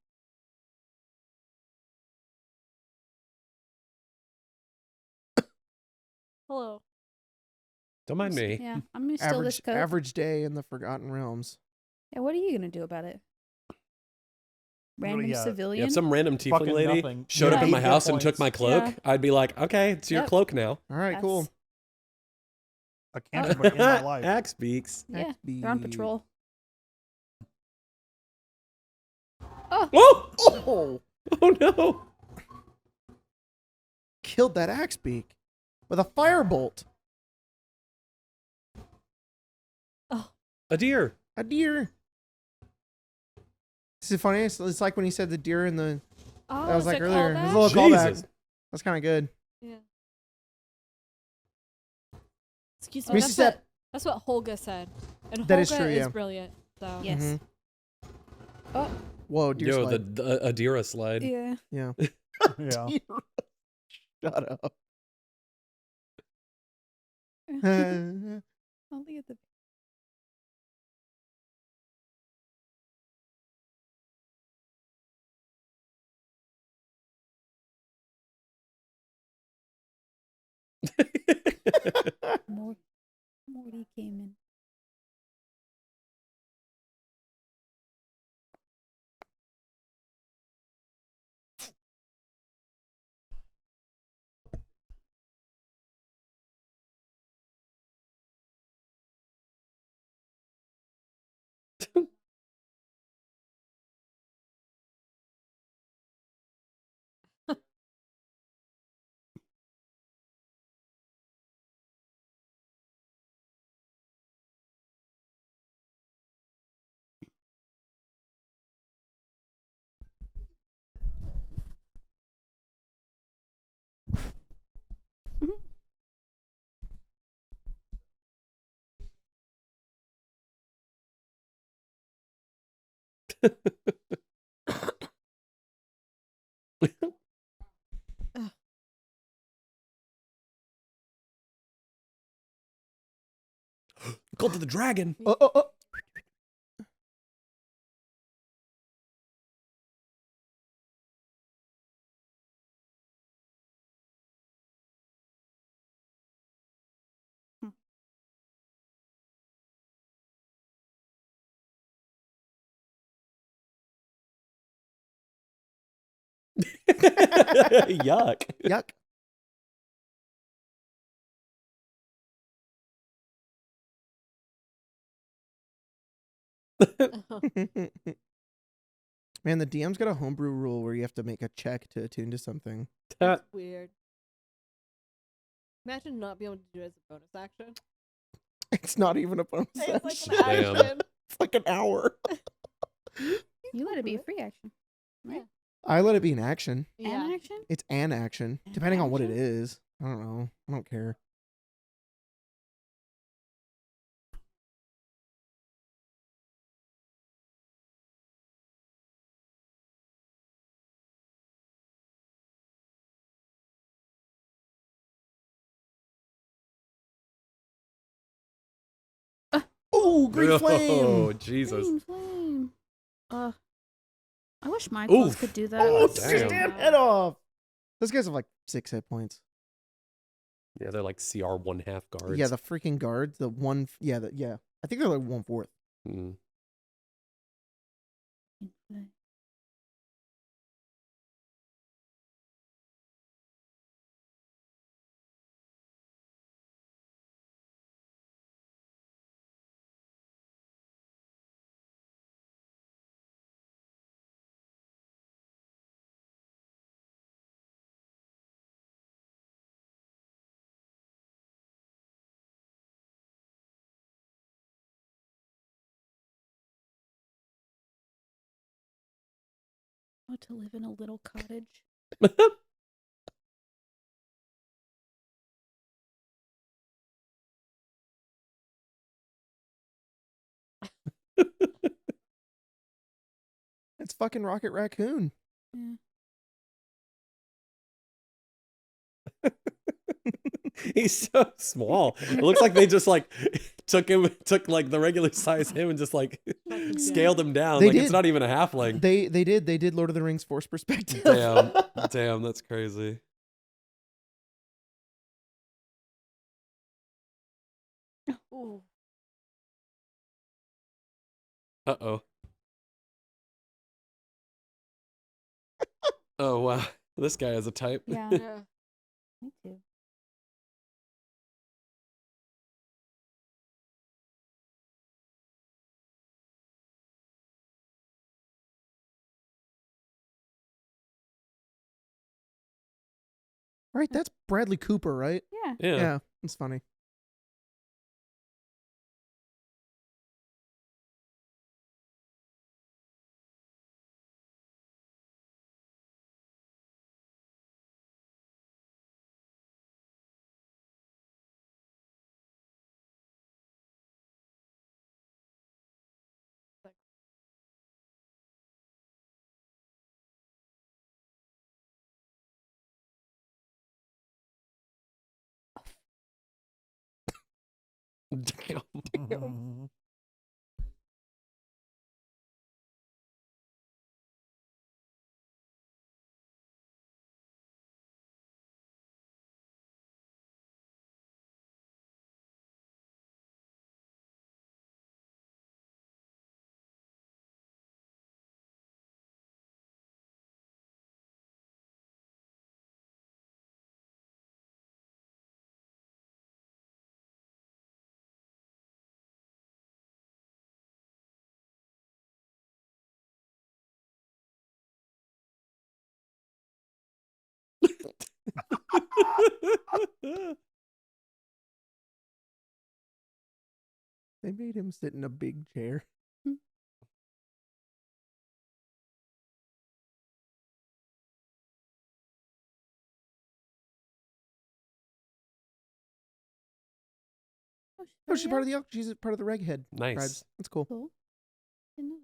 Hello. Don't mind me. Yeah, I'm gonna steal this coat. Average day in the Forgotten Realms. Yeah, what are you gonna do about it? Random yeah. civilian. If some random tiefling Fucking lady nothing. showed Yeah. up at my Eight hit house and took points. my cloak, Yeah. I'd be like, okay, it's your Yep. cloak now. All right, cool. I can't remember in my life. Axe beaks. Yeah, XB. they're on patrol. Oh, Oh! Oh, Oh no! killed that axe beak with a firebolt. A deer. A deer. This is funny. It's like when he said the deer in the. Oh, That was is like it earlier. callback? It was a little callback. Jesus. That's kind of good. Yeah. Excuse Missy me. That's said- that's what Holga said. And That Holga is true, yeah. brilliant. So. yes. Mhm. Oh, Whoa, deer Yo, slide. the Adira slide. yeah. Yeah. Yeah. Shut up. I'll look at the. Morty came in. Cult of the Dragon. Oh, oh, oh. Yuck. Yuck. Man, the DM's got a homebrew rule where you have to make a check to attune to something. That's weird. Imagine not being able to do it as a bonus action. It's not even a bonus It's like action. an Damn. action. It's like an hour. You let it be a free action. Right? I let it be an action. Yeah. An action? It's an action, An depending on what it action? is. I don't know. I don't care. Oh, green flame! Oh, Jesus. Green flame. I wish my clothes Oof. could do that. Oh, Damn. his damn head off! Those guys have like 6 hit points. Yeah, they're like CR 1/2 guards. Yeah, the freaking guards. The one. Yeah, yeah. I think they're like 1/4. Mm. Oh, to live in a little cottage. It's fucking Rocket Raccoon. Yeah. He's so small. It looks like they just like took like the regular size him and just like scaled him down. They Like it's did. not even a halfling. They did Lord of the Rings Force Perspective. Damn, that's crazy. Ooh. Uh-oh. Oh wow. This guy has a type. Yeah. Yeah. Me too. Right, that's Bradley Cooper, right? Yeah. Yeah. Yeah, it's funny. Damn. They made him sit in a big chair. Oh, she's part of the elk. She's part of the Reghead Nice. tribes. That's cool. Cool. Didn't know.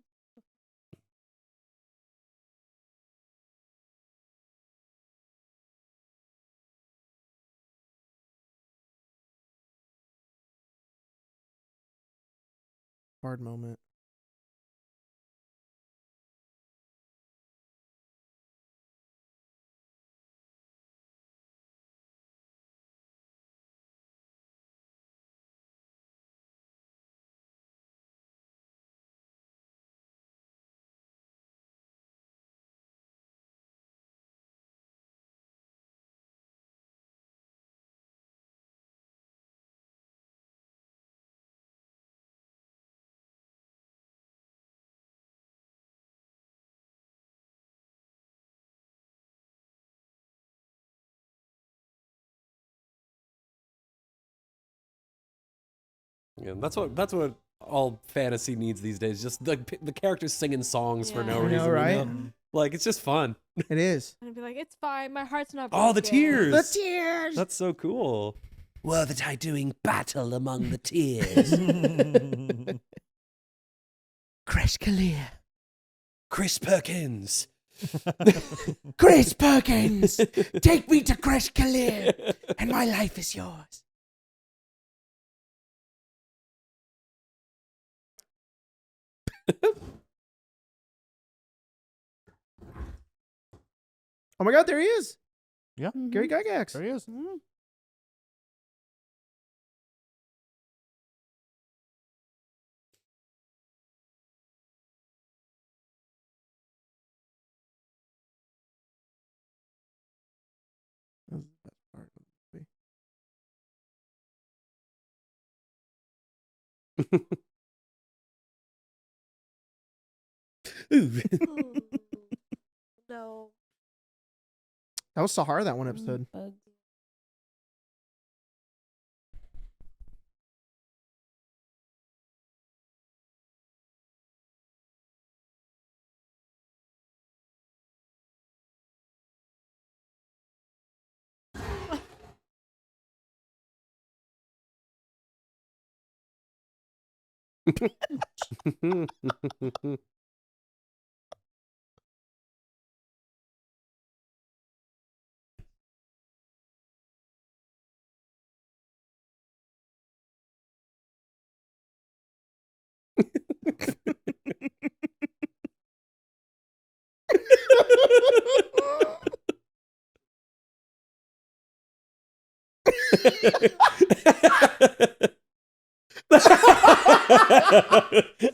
Hard moment. Yeah, that's what all fantasy needs these days. Just the characters singing songs for Yeah. no I know, reason. right? Like it's just fun. It is. And I'd be like, it's fine. My heart's not. Oh, the broken." tears. The tears. That's so cool. Were that I doing battle among the tears? Crash Kalia. Chris Perkins. Chris Perkins. Take me to Crash Kalia, and my life is yours. Oh my God, there he is. Yeah. Gary Gygax. There he is. That was the best part of the movie. Ooh. No. That was Sahara, that one episode. Bugs.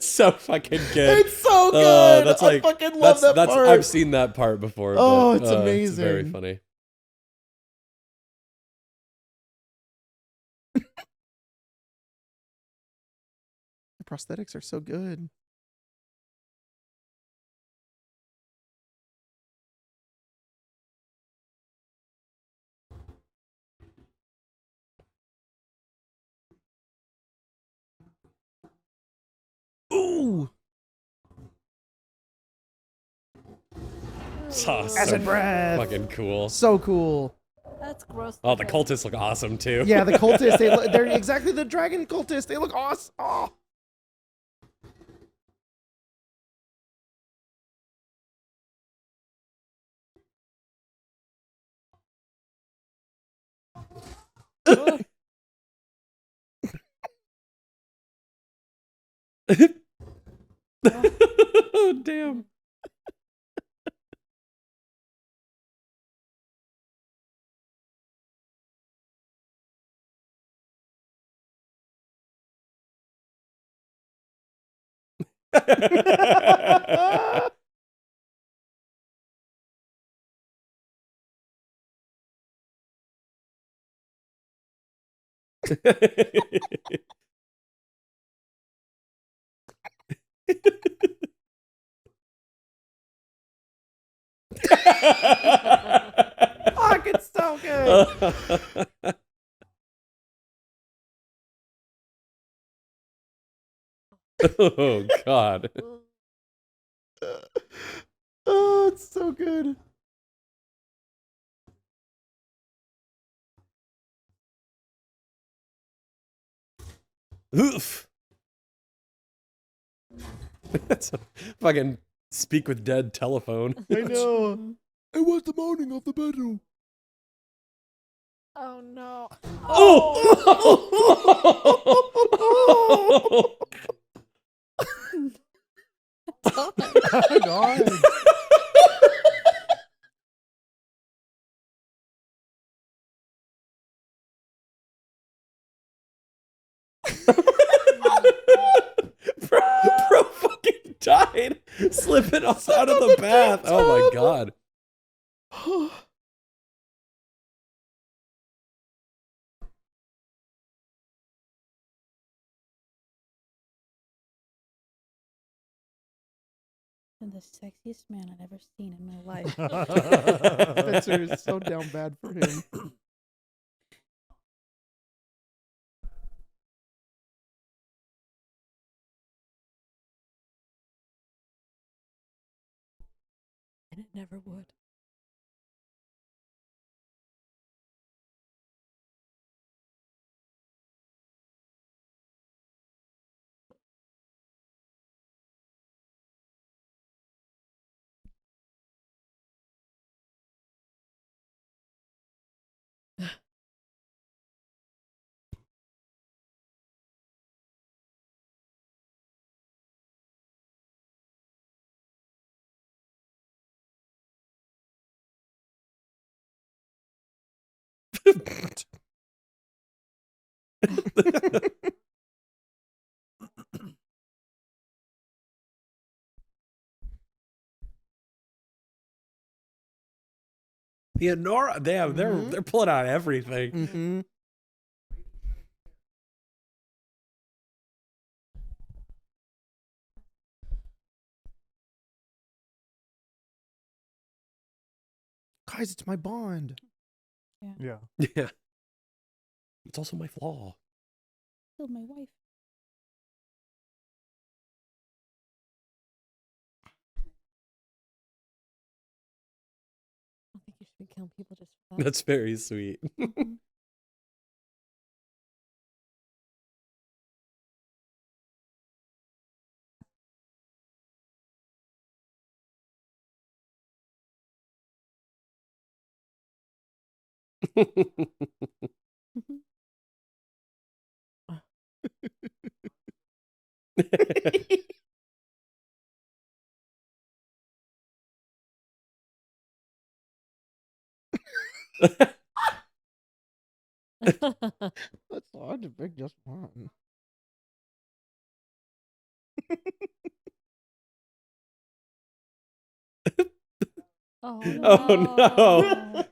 So fucking good. It's so good. That's I like fucking love that part. I've seen that part before. Oh, but, it's It's very amazing. funny. The prosthetics are so good. Ooh. Acid breath. Fucking cool. So cool. That's gross. Oh, the looking. cultists look awesome too. Yeah, the cultists, they're exactly the dragon cultists. They look awesome. Oh. Oh, damn. Fuck, it's so good. Oh God. Oh, it's so good. Oof. That's a fucking speak with dead telephone. I know. It was the morning of the battle. Oh no. Oh! god. Oh god. bro fucking died slipping us out of the bath. Oh my god. And the sexiest man I've ever seen in my life. Spencer is so down bad for him. And it never would. The Honora, they're pulling out everything. Mm-hmm. Guys, it's my bond. Yeah. Yeah. It's also my flaw. Killed my wife. I don't think you should be killing people just for that. That's very sweet. That's hard to pick just one. Oh, Oh, no.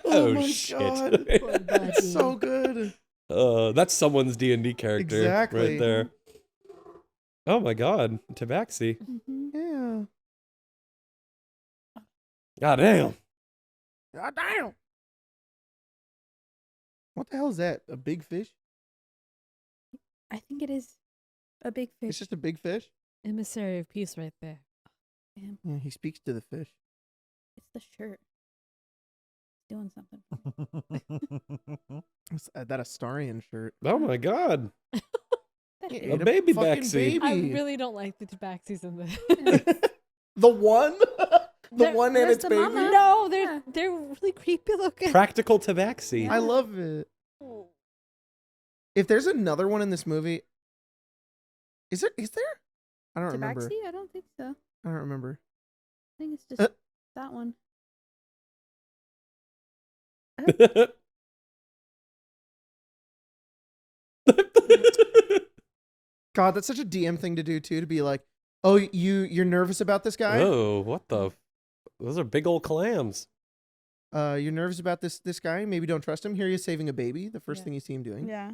Oh, my shit. god. Poor That's so buddy. good. That's someone's D&D character Exactly. right there. Oh my god, Tabaxi. Mm-hmm. Yeah. God damn. God damn. What the hell is that? A big fish? I think it is a big fish. It's just a big fish? Emissary of peace right there. Damn, Yeah, he speaks to the fish. it's the shirt. It's doing something. Is that a Starian shirt? Oh my god. That He shirt. ate A baby fucking Bexy. I baby. really don't like the tabaxis in this. The one? The one and where's its the baby? mama? No, Yeah. they're really creepy looking. Practical Tabaxi. I love it. If there's another one in this movie, is there? I don't remember. Tabaxi? I don't think so. I don't remember. I think it's just that one. God, that's such a DM thing to do too. To be like, oh, you're nervous about this guy. Oh, what the? Those are big old clams. You're nervous about this guy. Maybe don't trust him. Here he is saving a baby. The first Yeah. thing you see him doing. Yeah.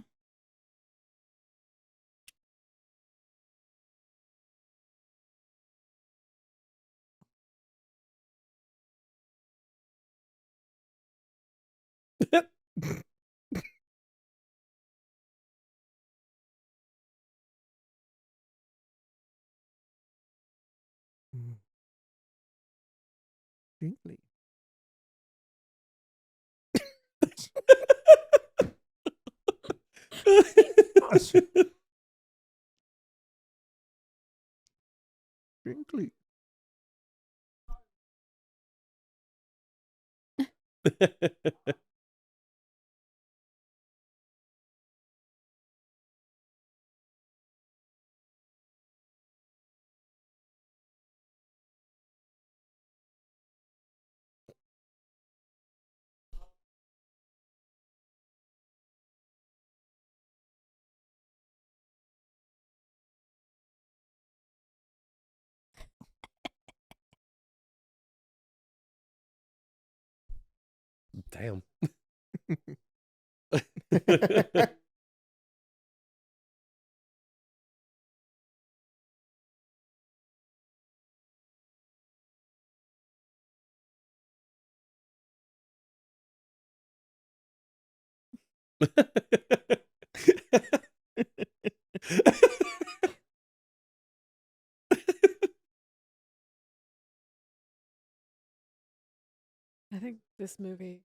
Mm. Drinkly. Drinkly. Damn. I think this movie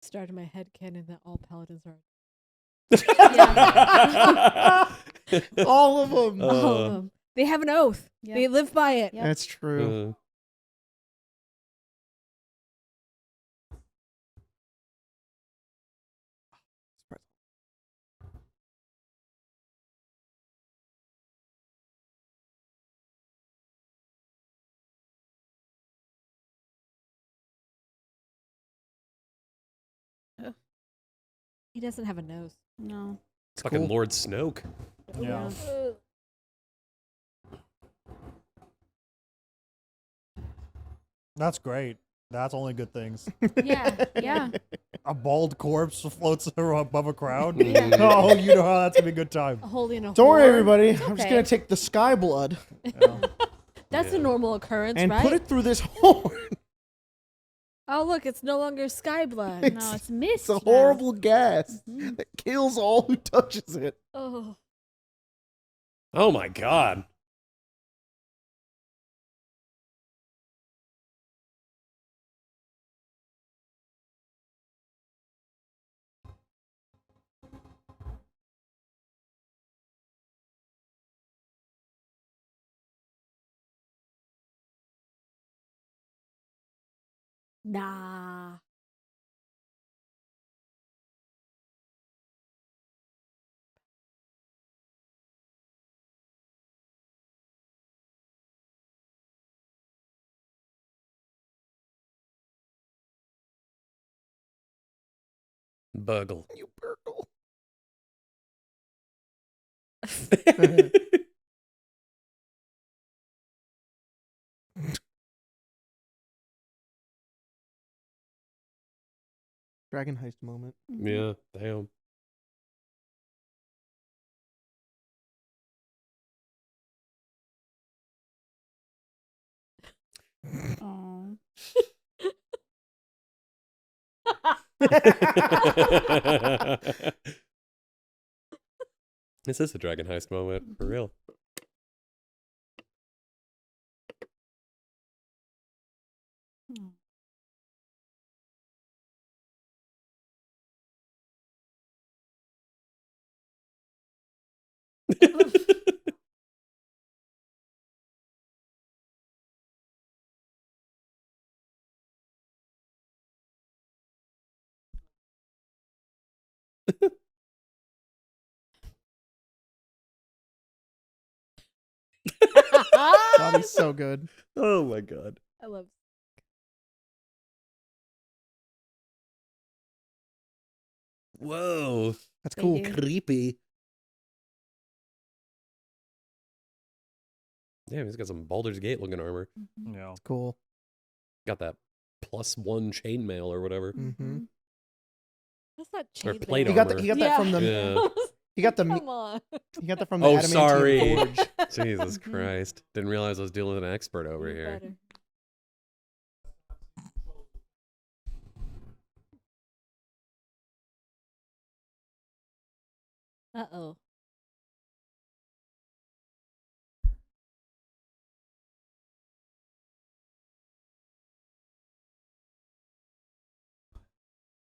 started my headcanon that all paladins are. All of them. All of them. They have an oath. Yep. They live by it. Yep. That's true. He doesn't have a nose. No. It's fucking cool. Lord Snoke. Yeah. That's great. That's only good things. Yeah. Yeah. A bald corpse floats above a crowd. Yeah. Oh, you know how that's gonna be a good time. A holy and a Don't worry, whore. everybody. It's I'm just okay. gonna take the sky blood Yeah. That's a Yeah. normal occurrence, and right? put it through this horn. Oh, look, it's no longer sky blood. No, it's mist. It's a now. horrible gas Mhm. that kills all who touches it. Oh. Oh my god. Nah. Burgle. You burgle. Dragon heist moment. Mhm. Yeah, damn. Aw. This is a dragon heist moment, for real. Oh. God, he's so good. Oh my god. I love. Whoa. That's They cool. do. Creepy. Damn, he's got some Baldur's Gate looking armor. Mhm. Yeah. That's cool. Got that +1 chainmail or whatever. Mm-hmm. That's not Or chain plate He mail. got armor. he got that from the Yeah. he got the Come on. he got that from the Oh, Adamantium sorry. Forge. Jesus Mhm. Christ. Didn't realize I was dealing with an expert over You here. better. Uh-oh.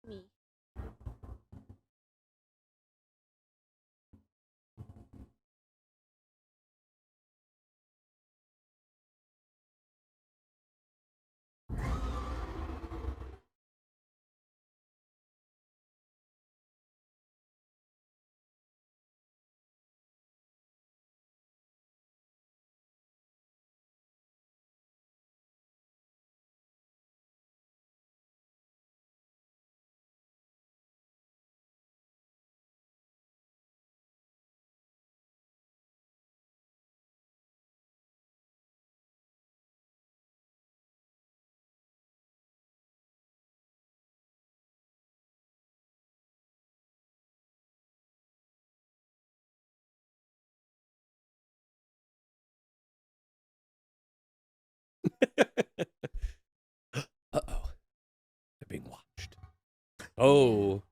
Me. Uh-oh. They're being watched. Oh.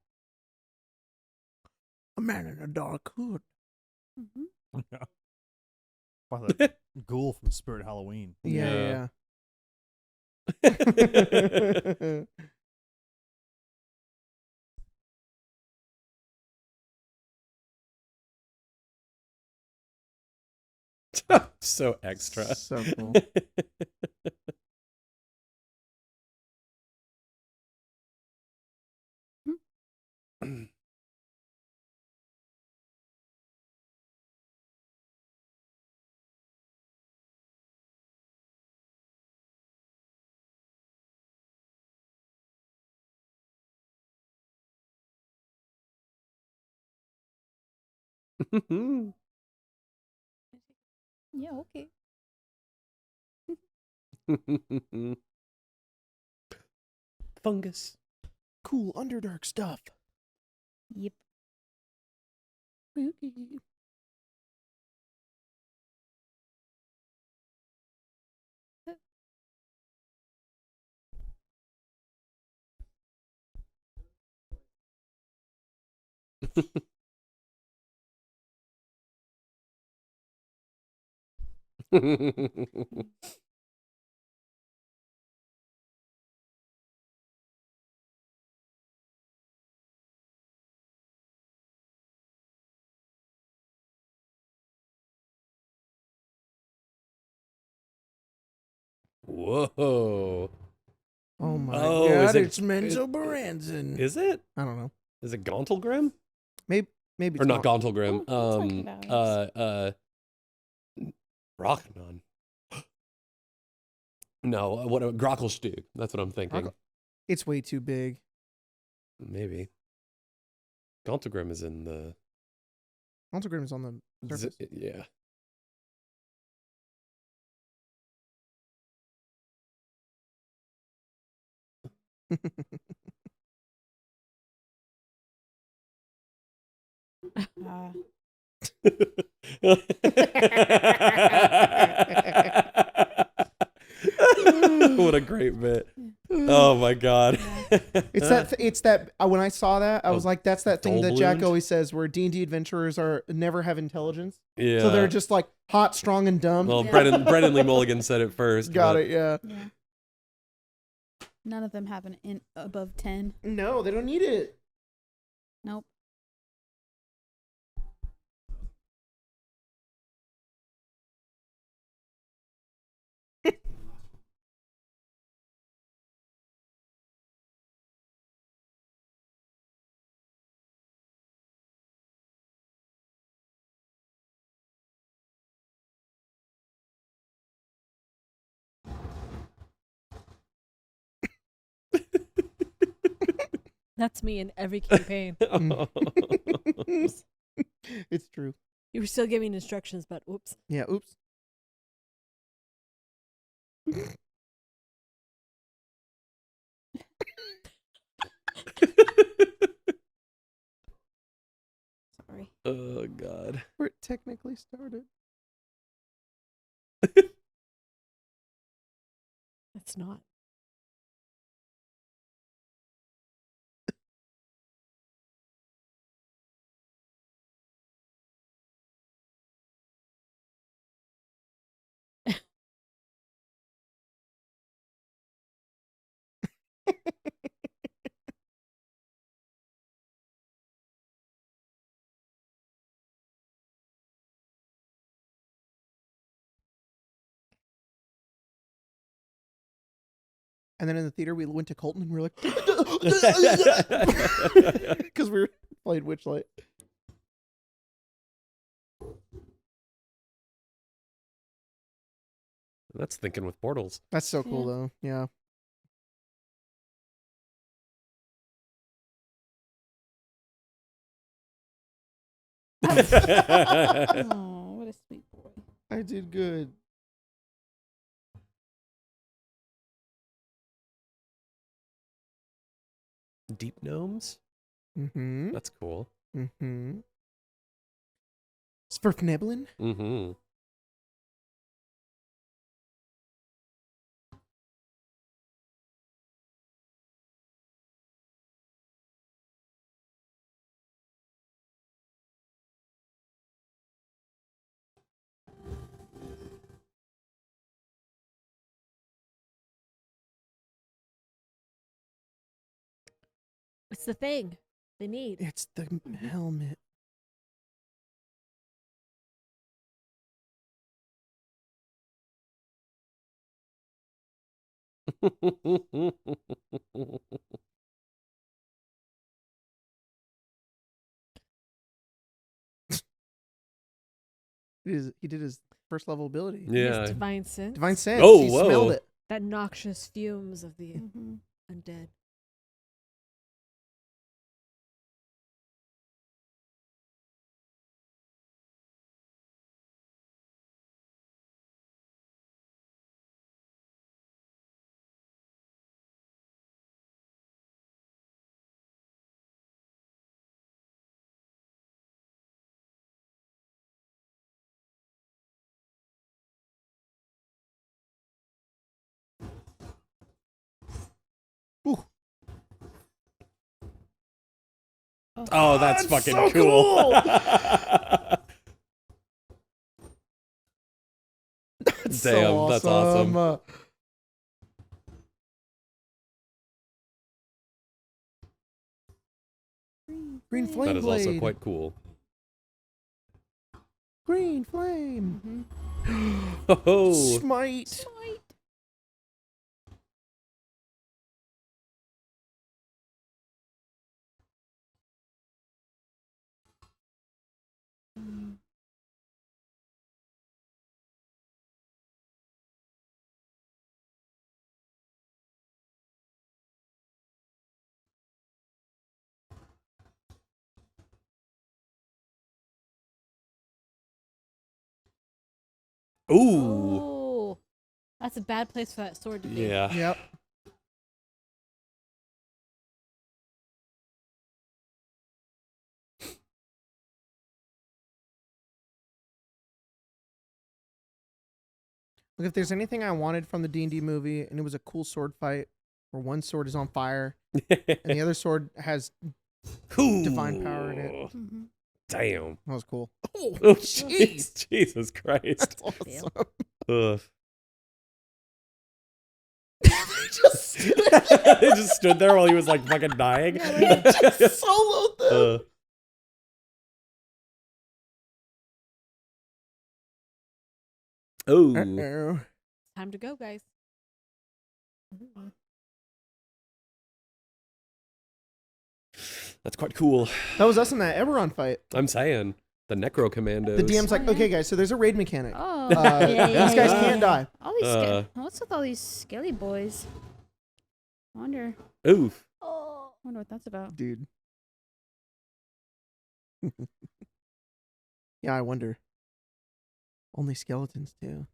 A man in a dark hood. Mm-hmm. Yeah. Wow, that ghoul from Spirit Halloween. Yeah. So extra. So cool. Yeah, okay. Fungus. Cool Underdark stuff. Yep. Spooky. Whoa. Oh my Oh, god, is it- it's Menzo Baranzin. Is it? I don't know. Is it Gauntlgrim? Maybe Or it's not Gauntlgrim. Oh, it's talking about Rachnan. No, what Grocklstug. That's what I'm thinking. It's way too big. Maybe. Gauntlgrim is in the Monstergrim is on the surface. yeah. What a great bit. Oh my god. It's that when I saw that, I was Oh, like, that's that thing that Jack Dolblund? always says where D&D adventurers never have intelligence. Yeah. So they're just like hot, strong, and dumb. Well, Brennan Lee Mulligan said it first. Got but- it, yeah. Yeah. None of them have an above 10. No, they don't need it. Nope. That's me in every campaign. It's true. You were still giving instructions, but whoops. Yeah, oops. Sorry. Oh god. Where it technically started. It's not. And then in the theater, we went to Colton and we were like, because we were playing Witchlight. That's thinking with portals. That's so cool, Yeah. though. Yeah. Oh, what a sweet boy. I did good. Deep gnomes? Mm-hmm. That's cool. Mm-hmm. Svirfneblin? Mm-hmm. It's the thing they need. It's the helmet. He did his first level ability. Yeah. His divine sense. Divine sense. Oh, he whoa. smelled it. That noxious fumes of the Mm-hmm. undead. Ooh. Oh, that's That's fucking so cool. That's so Damn, that's awesome. Green flame That is also blade. quite cool. Green flame. Oh, Smite. Smite. ooh, Oh, that's a bad place for that sword to be. yeah. Yep. Look, if there's anything I wanted from the D&D movie, and it was a cool sword fight where one sword is on fire and the other sword has divine power in it. Mm-hmm. Damn. That was cool. Oh, jeez. jeez. Jesus Christ. That's awesome. Ugh. Just They just stood there while he was like fucking dying. just soloed them. Oh, Uh-oh. Time to go, guys. that's quite cool. That was us in that Eberron fight. I'm saying the Necro Commandos. The DM's like, Oh, yeah. okay, guys, so there's a raid mechanic. Oh, These guys can't die. All these what's with all these skelly boys? I wonder Oof. what that's about. Dude. Yeah, I wonder. Only skeletons, too.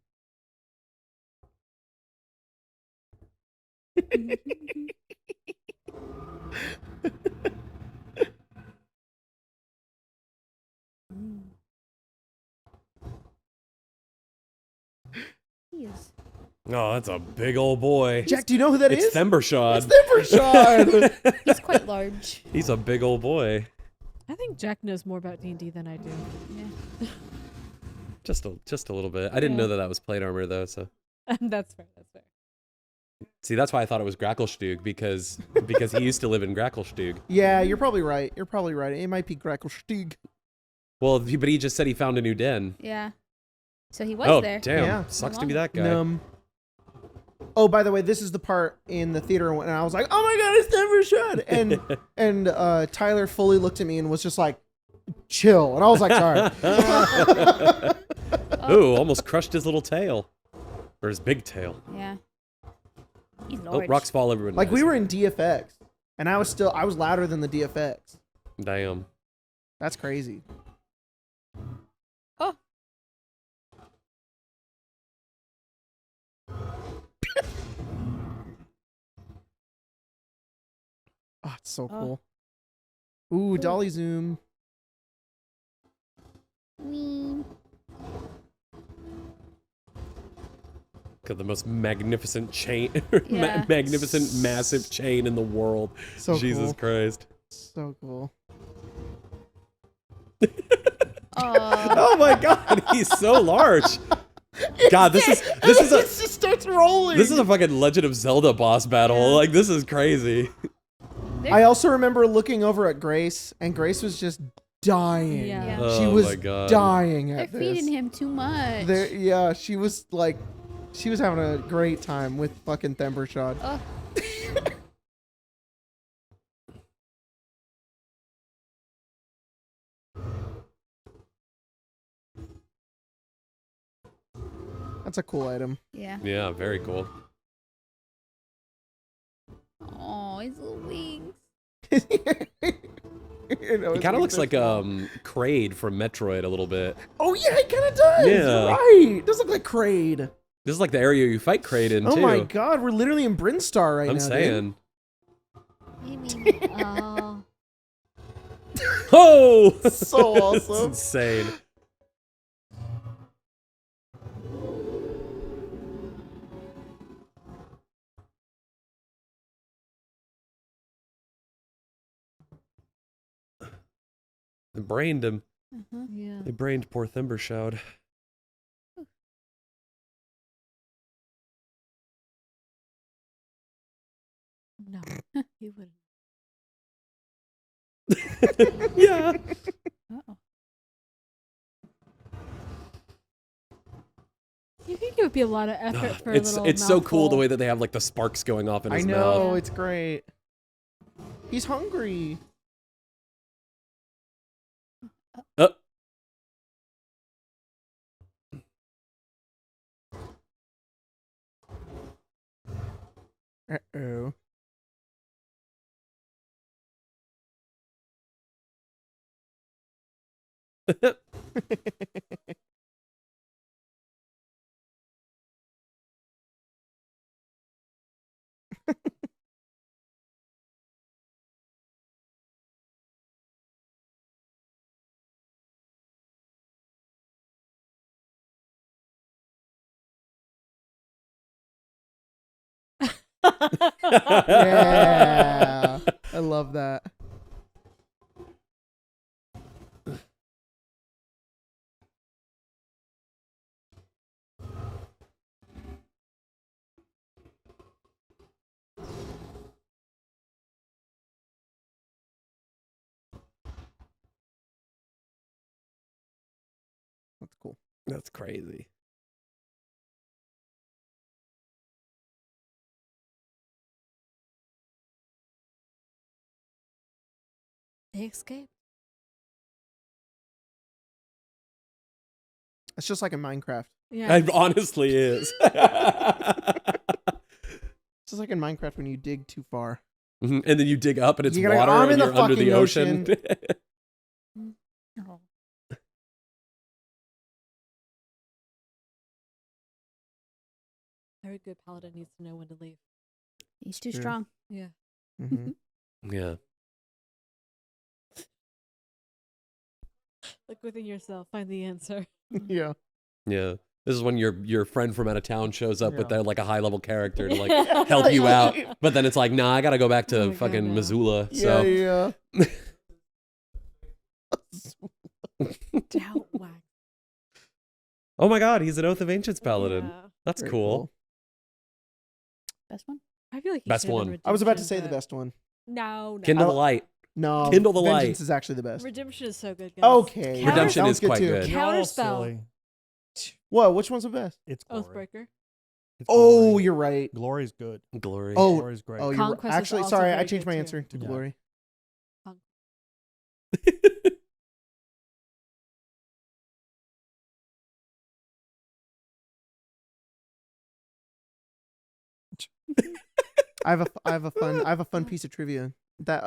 He is. Oh, that's a big old boy. Jack, do you know who that It's is? Thembershad. It's Thembershad. He's quite large. He's a big old boy. I think Jack knows more about D&D than I do. Yeah. Just a little bit. I didn't know that was plate armor though. So That's fair. That's fair. see, that's why I thought it was Gracklstug because he used to live in Gracklstug. Yeah, you're probably right. You're probably right. It might be Gracklstug. Well, but he just said he found a new den. Yeah. So he was Oh, there. damn! Yeah. Sucks How to be long? that guy. Oh, by the way, this is the part in the theater when I was like, "Oh my god, it's Thembershad!" And Tyler fully looked at me and was just like, "Chill," and I was like, "Sorry." Ooh, almost crushed his little tail, or his big tail. Yeah. He's Oh, large. rocks fall. Everyone. Like dies. we were in DFX, and I was louder than the DFX. Damn. That's crazy. Oh. Oh, it's so Oh. cool. Ooh, dolly zoom. Wee. Got the most magnificent chain, Yeah. magnificent massive chain in the world. So Jesus cool. Christ. So cool. Oh my God, he's so large. God, this is It just starts rolling. this is a fucking Legend of Zelda boss battle. Yeah. Like this is crazy. I also remember looking over at Grace, and Grace was just dying. Yeah. She Oh was my God. dying They're at this. feeding him too much. Yeah, she was like, she was having a great time with fucking Thembershot. Ugh. That's a cool item. Yeah. Yeah, very cool. Oh, his little wings. You know, He his kind of wings looks are like small. Kraid from Metroid a little bit. Oh yeah, he kind of does. Yeah. You're right. Does look like Kraid. This is like the area you fight Kraid in Oh too. my god, we're literally in Brinstar right I'm now. saying. Oh. Oh, So It's awesome. insane. They brained him. Uh-huh. Yeah. They brained poor Thimbershoud. No, he wouldn't. Yeah. Uh-oh. You think it would be a lot of effort for a It's little so cool the mouthful. way that they have like the sparks going off in I his know, mouth. it's great. He's hungry. Uh-oh. Yeah. I love that. That's cool. That's crazy. They escaped. It's just like in Minecraft. Yeah. It honestly is. It's just like in Minecraft when you dig too far. Mhm. And then you dig up and it's You gotta go, water "I'm in and the you're under the fucking ocean. Oh. Very good paladin needs to know when to leave. He's too True. strong. Yeah. Mm-hmm. Yeah. Look within yourself. Find the answer. Yeah. Yeah. This is when your friend from out of town shows up with Yeah. their like a high level character to like help you out. But then it's like, nah, I gotta go back Oh to my God, fucking no. Missoula. Yeah, So yeah. Doubt wax. oh my god, he's an Oath of Ancients paladin. Yeah. That's Very cool. Best one? I feel like he Best should've been one. I was about to Redemption, say the but- best one. No, no. Kindle Oh. the light. No. Kindle the Vengeance light. is actually the best. Redemption is so good, guys. Okay. Redemption Sounds is quite too. good. You're all Counterspell. silly. Whoa, which one's the best? It's glory. Oathbreaker. It's Oh, glory. you're right. Glory's good. Glory. Oh, Glory's great. Oh, you're Conquest is actually also sorry. I very changed good my too. answer to Yeah. Glory. I have a fun piece of trivia that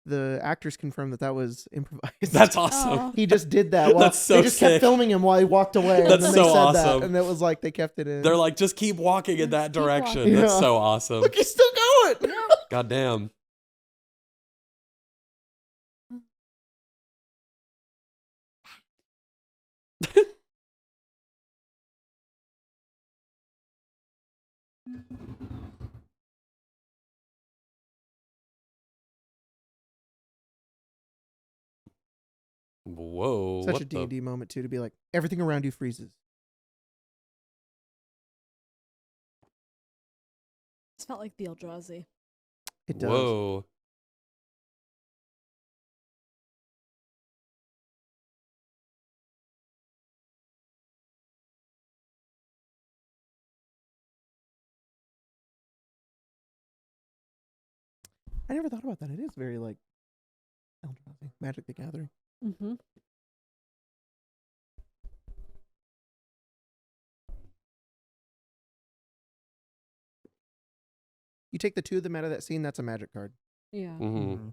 the actors confirmed that was improvised. That's awesome. Oh. He just did that. While, That's so they just kept sick. filming him while he walked away, and That's then so they said awesome. that, and it was like they kept it in. They're like, just keep walking in that Keep direction. walking. That's Yeah. so awesome. look, he's still going. God damn. Whoa. Such what a the- D&D moment too, to be like everything around you freezes. It felt like the Eldrazi. It does. Whoa. I never thought about that. It is very like Animal Crossing, Magic the Gathering. Mm-hmm. You take the 2 of them out of that scene, that's a Magic card. Yeah. Mm-hmm.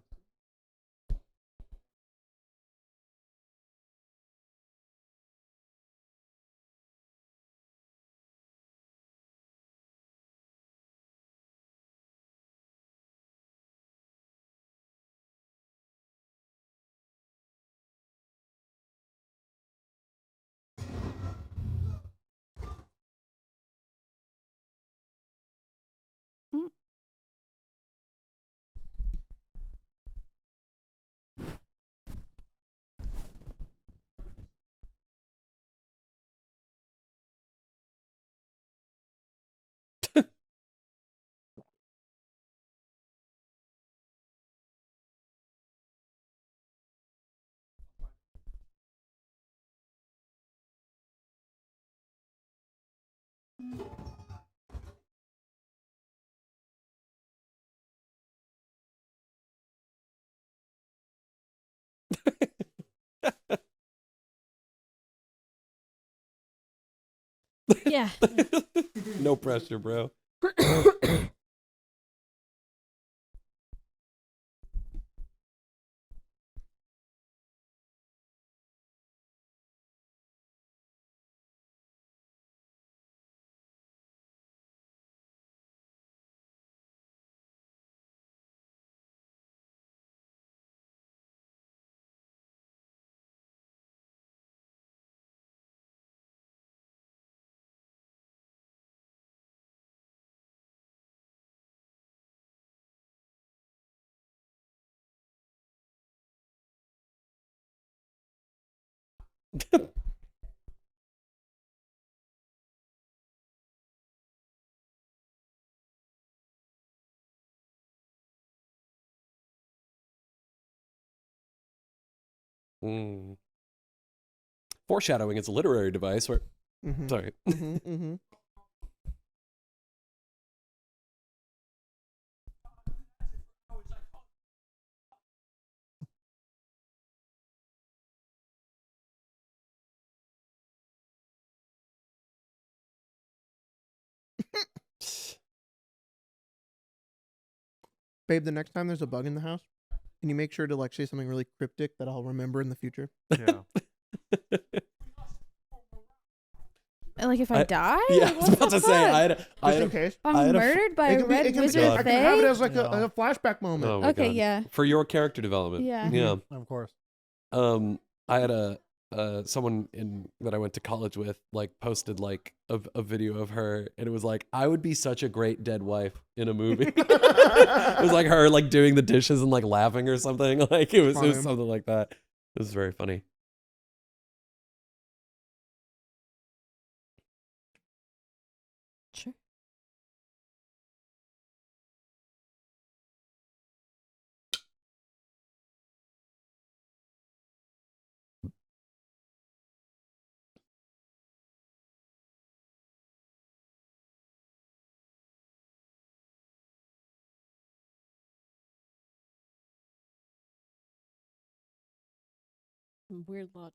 Yeah. No pressure, bro. Mm. Foreshadowing is a literary device where Mm-hmm. sorry. Mm-hmm. Mm-hmm. Babe, the next time there's a bug in the house, can you make sure to like say something really cryptic that I'll remember in the future? Yeah. Like if I die? Yeah, I Like, was what about the to say fuck? I Just had in a, case. I'm I had a f- murdered by a red I wizard can have it fae? as like Yeah. a flashback moment. oh my Okay, God. yeah. For your character development. Yeah. Yeah. Of course. I had a someone in that I went to college with like posted like a video of her, and it was like, I would be such a great dead wife in a movie. It was like her like doing the dishes and like laughing or something. Like it was Funny. something like that. It was very funny. Sure. Weird logic.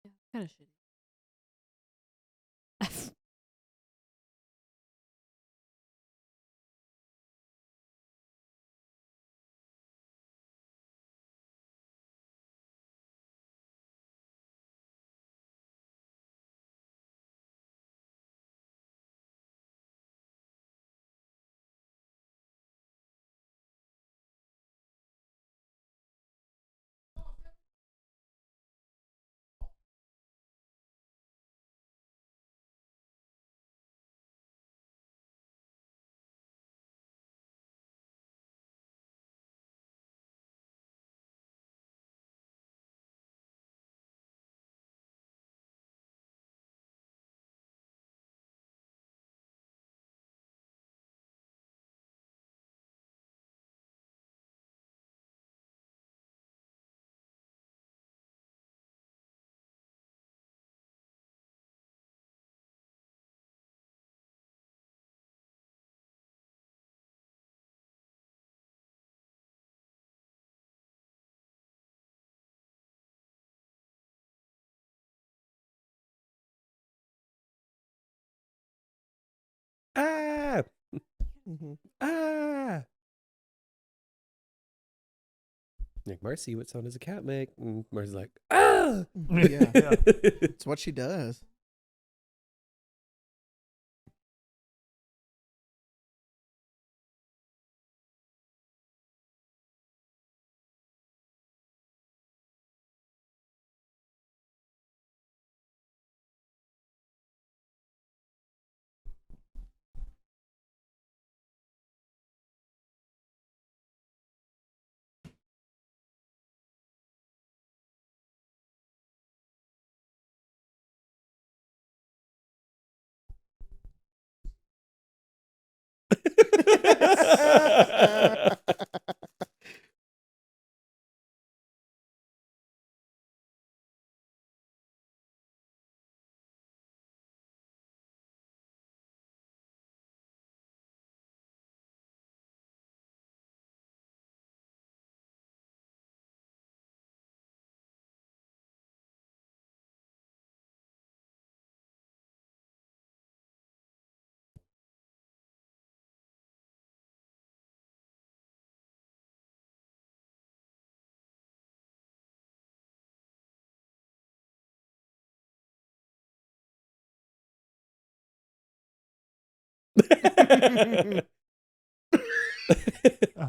Yeah, kind of shitty. Mhm. Ah. Like, Marcy, what sound does a cat make? And Marcy's like, ah. Yeah. Yeah. It's what she does.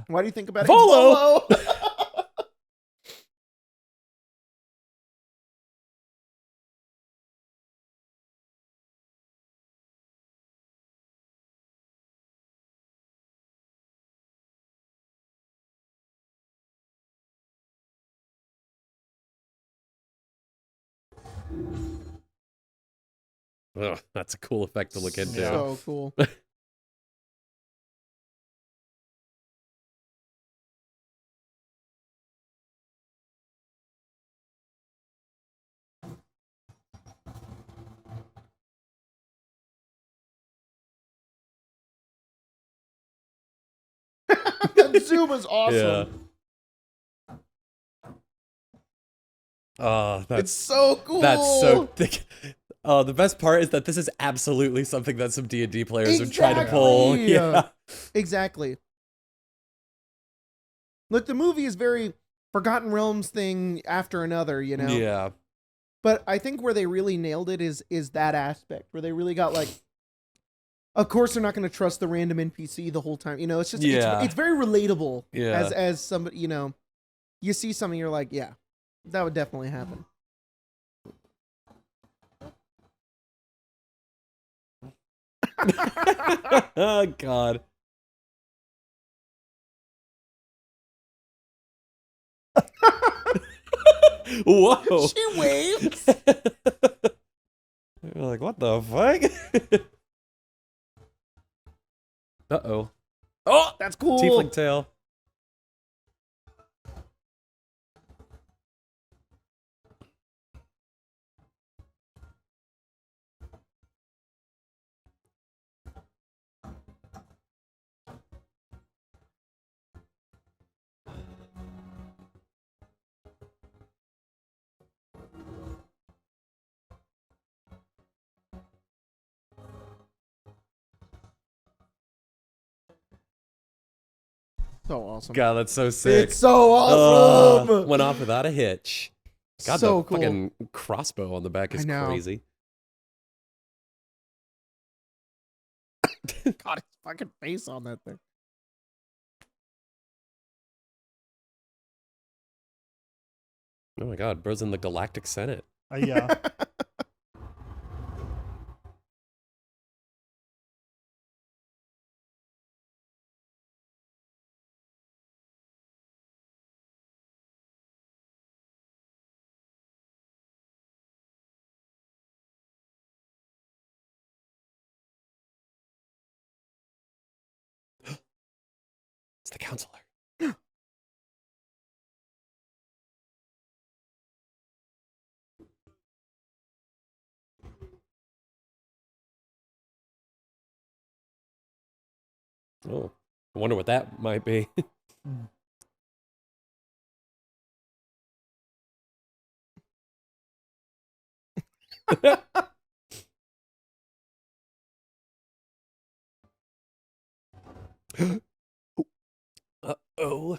Why do you think about it? Volo! Volo! Oh, that's a cool effect to look into. Yeah. So cool. That zoom is awesome. Oh, It's so cool. That's so thick. Oh, the best part is that this is absolutely something that some D&D players would try to pull. Exactly. Yeah. Exactly. Look, the movie is very Forgotten Realms thing after another, you know? Yeah. But I think where they really nailed it is that aspect where they really got like, of course they're not going to trust the random NPC the whole time. You know, it's just Yeah. it's very relatable. Yeah. As somebody, you know, you see something, you're like, yeah, that would definitely happen. Oh, God. Whoa. She waves. You're like, what the fuck? Uh-oh. Oh, That's cool. tiefling tail. So awesome. God, that's so sick. It's so awesome. Went off without a hitch. God, so the cool. fucking crossbow on the back is I know. crazy. God, his fucking face on that thing. Oh my God, bro's in the Galactic Senate. Yeah. It's the counselor. Oh, I wonder what that might be. Uh-oh.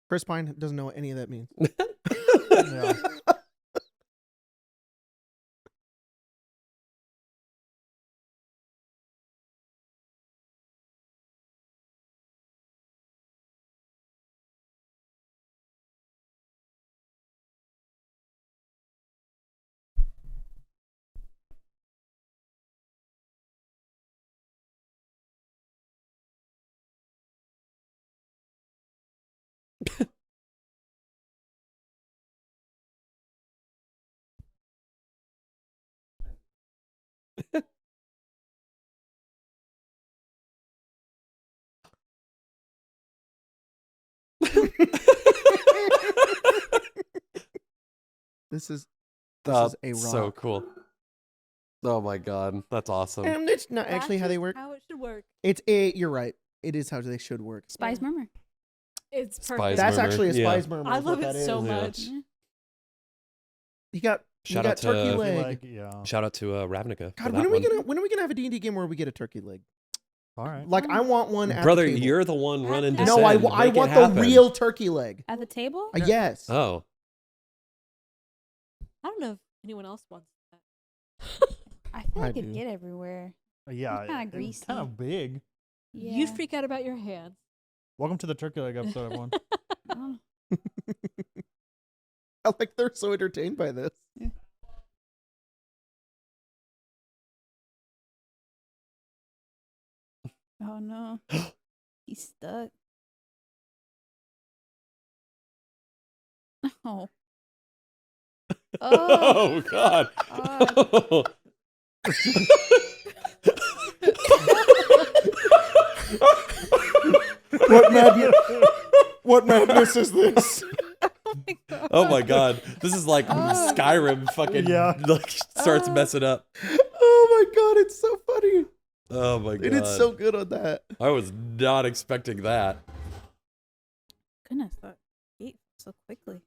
Chris Pine doesn't know what any of that means. Yeah. This is That's a so rock. cool. Oh my god, that's awesome. And it's not actually how they work. How it should work. You're right. It is how they should work. Spies Yeah. Murmur. It's Spies perfect. That's Murmur, actually a yeah. Spies Murmur. I is what love it that so is. Yeah. much. Yeah. You got Shout out to- turkey I feel leg. Like, yeah. Shout out to Ravnica. for God, that when are we one. gonna have a D&D game where we get a turkey leg? All right. Like I want one. At Brother, the table. you're the one running No, Descend. No, I Make it want the happen. real turkey leg. At the table? Yes. Oh. I don't know if anyone else wants that. I feel I like it'd do. get everywhere. Yeah. It's kinda It's greasy. kind of big. Yeah. You'd freak out about your hands. Welcome to the turkey leg episode, everyone. Oh, I like they're so entertained by this. oh no. He's stuck. Oh. Oh, Oh. god. God. What madness is this? Oh my god. This is like Oh. Skyrim fucking Yeah. like starts Oh. messing up. Oh my god, it's so funny. Oh my god. And it's so good on that. I was not expecting that. Goodness, that ate so quickly.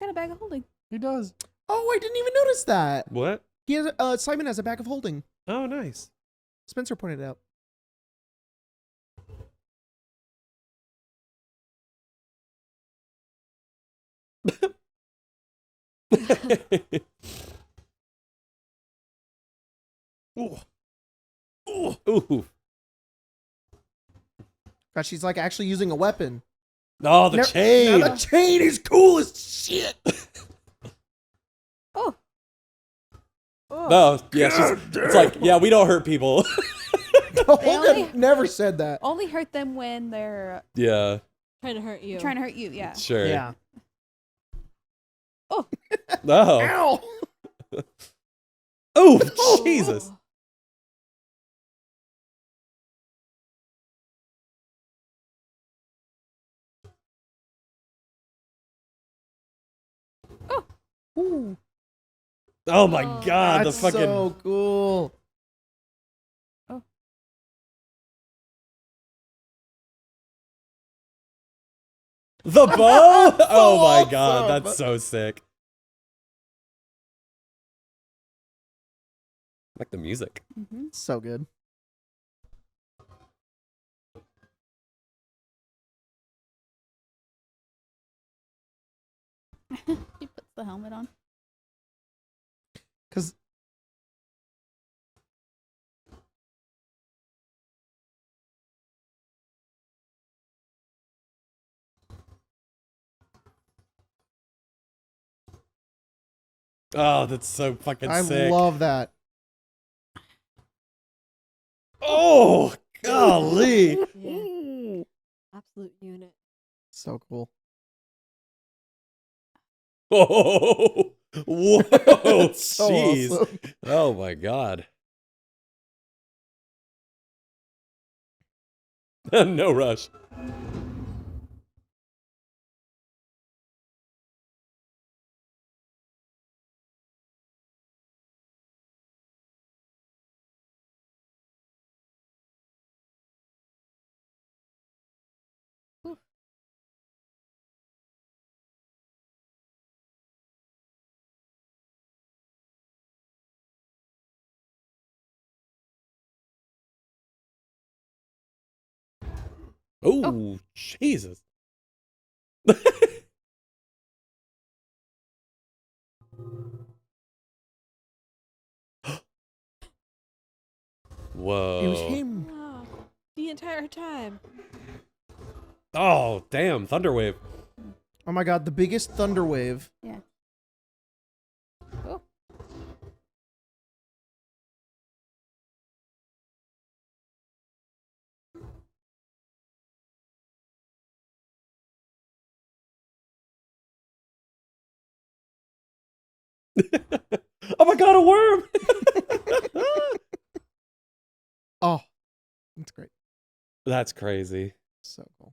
Got a bag of holding. He does. Oh, I didn't even notice that. What? He has Simon has a bag of holding. Oh, nice. Spencer pointed it out. Ooh. Ooh. Ooh. God, she's like actually using a weapon. Oh, the Now- chain. Now the chain is cool as shit. Oh. Oh. No, yeah, it's like, yeah, we don't hurt people. Hogan never said that. Only hurt them when they're Yeah, Trying to hurt you. trying to hurt you. Yeah. sure. Yeah. No. Ow. Oh, Jesus. Oh. Ooh, Oh my Oh, god, that's the fucking so cool. the bow. Oh my god, awesome. that's so sick. I like the music. Mm-hmm. So good. She puts the helmet on. Because Oh, that's so fucking I sick. love that. Oh, golly. Yeah. Absolute unit. So cool. Oh, whoa, That's so jeez. awesome. Oh my god. No rush. Oh, Jesus. Whoa. It was him. Wow. The entire time. Oh, damn. Thunderwave. Oh my god, the biggest thunder wave. Yeah. Oh. Oh my god, a worm. Oh, that's great. That's crazy. So cool.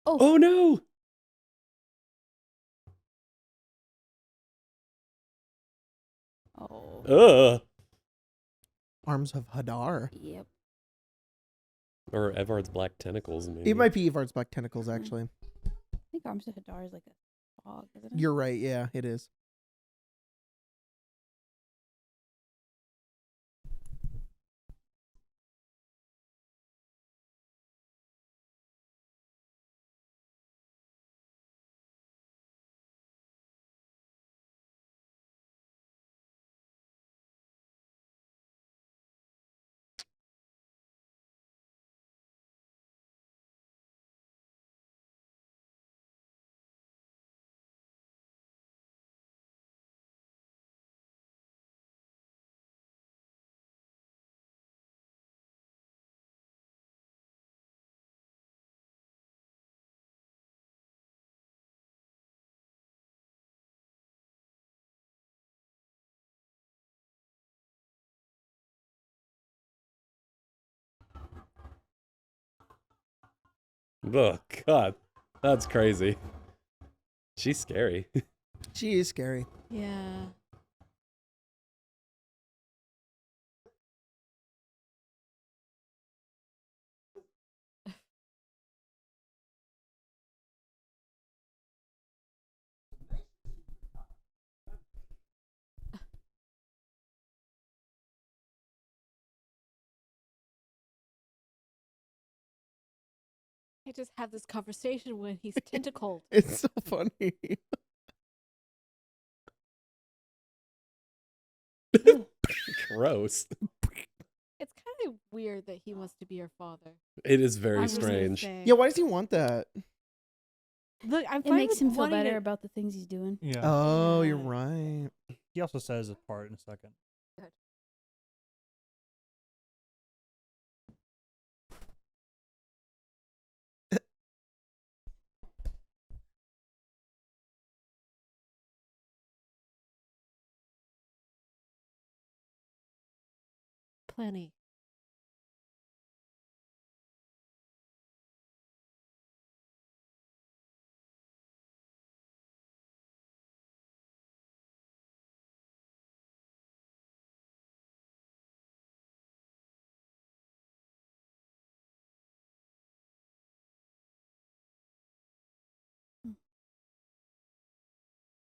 Oh no. Oh. Ugh. Arms of Hadar. Yep. Or Evard's black tentacles, maybe. It might be Evard's black tentacles, actually. I think Arms of Hadar is like a fog, isn't it? You're right. Yeah, it is. Oh god. That's crazy. She's scary. She is scary. Yeah. I just have this conversation when he's tentacled. It's so funny. Gross. It's kind of weird that he wants to be your father. It is I very was gonna strange. say. Yeah, why does he want that? Look, I'm It fine makes with him feel wanting better to- about the things he's doing. Yeah. Oh, you're Yeah. right. He also says his part in a second. Plenty.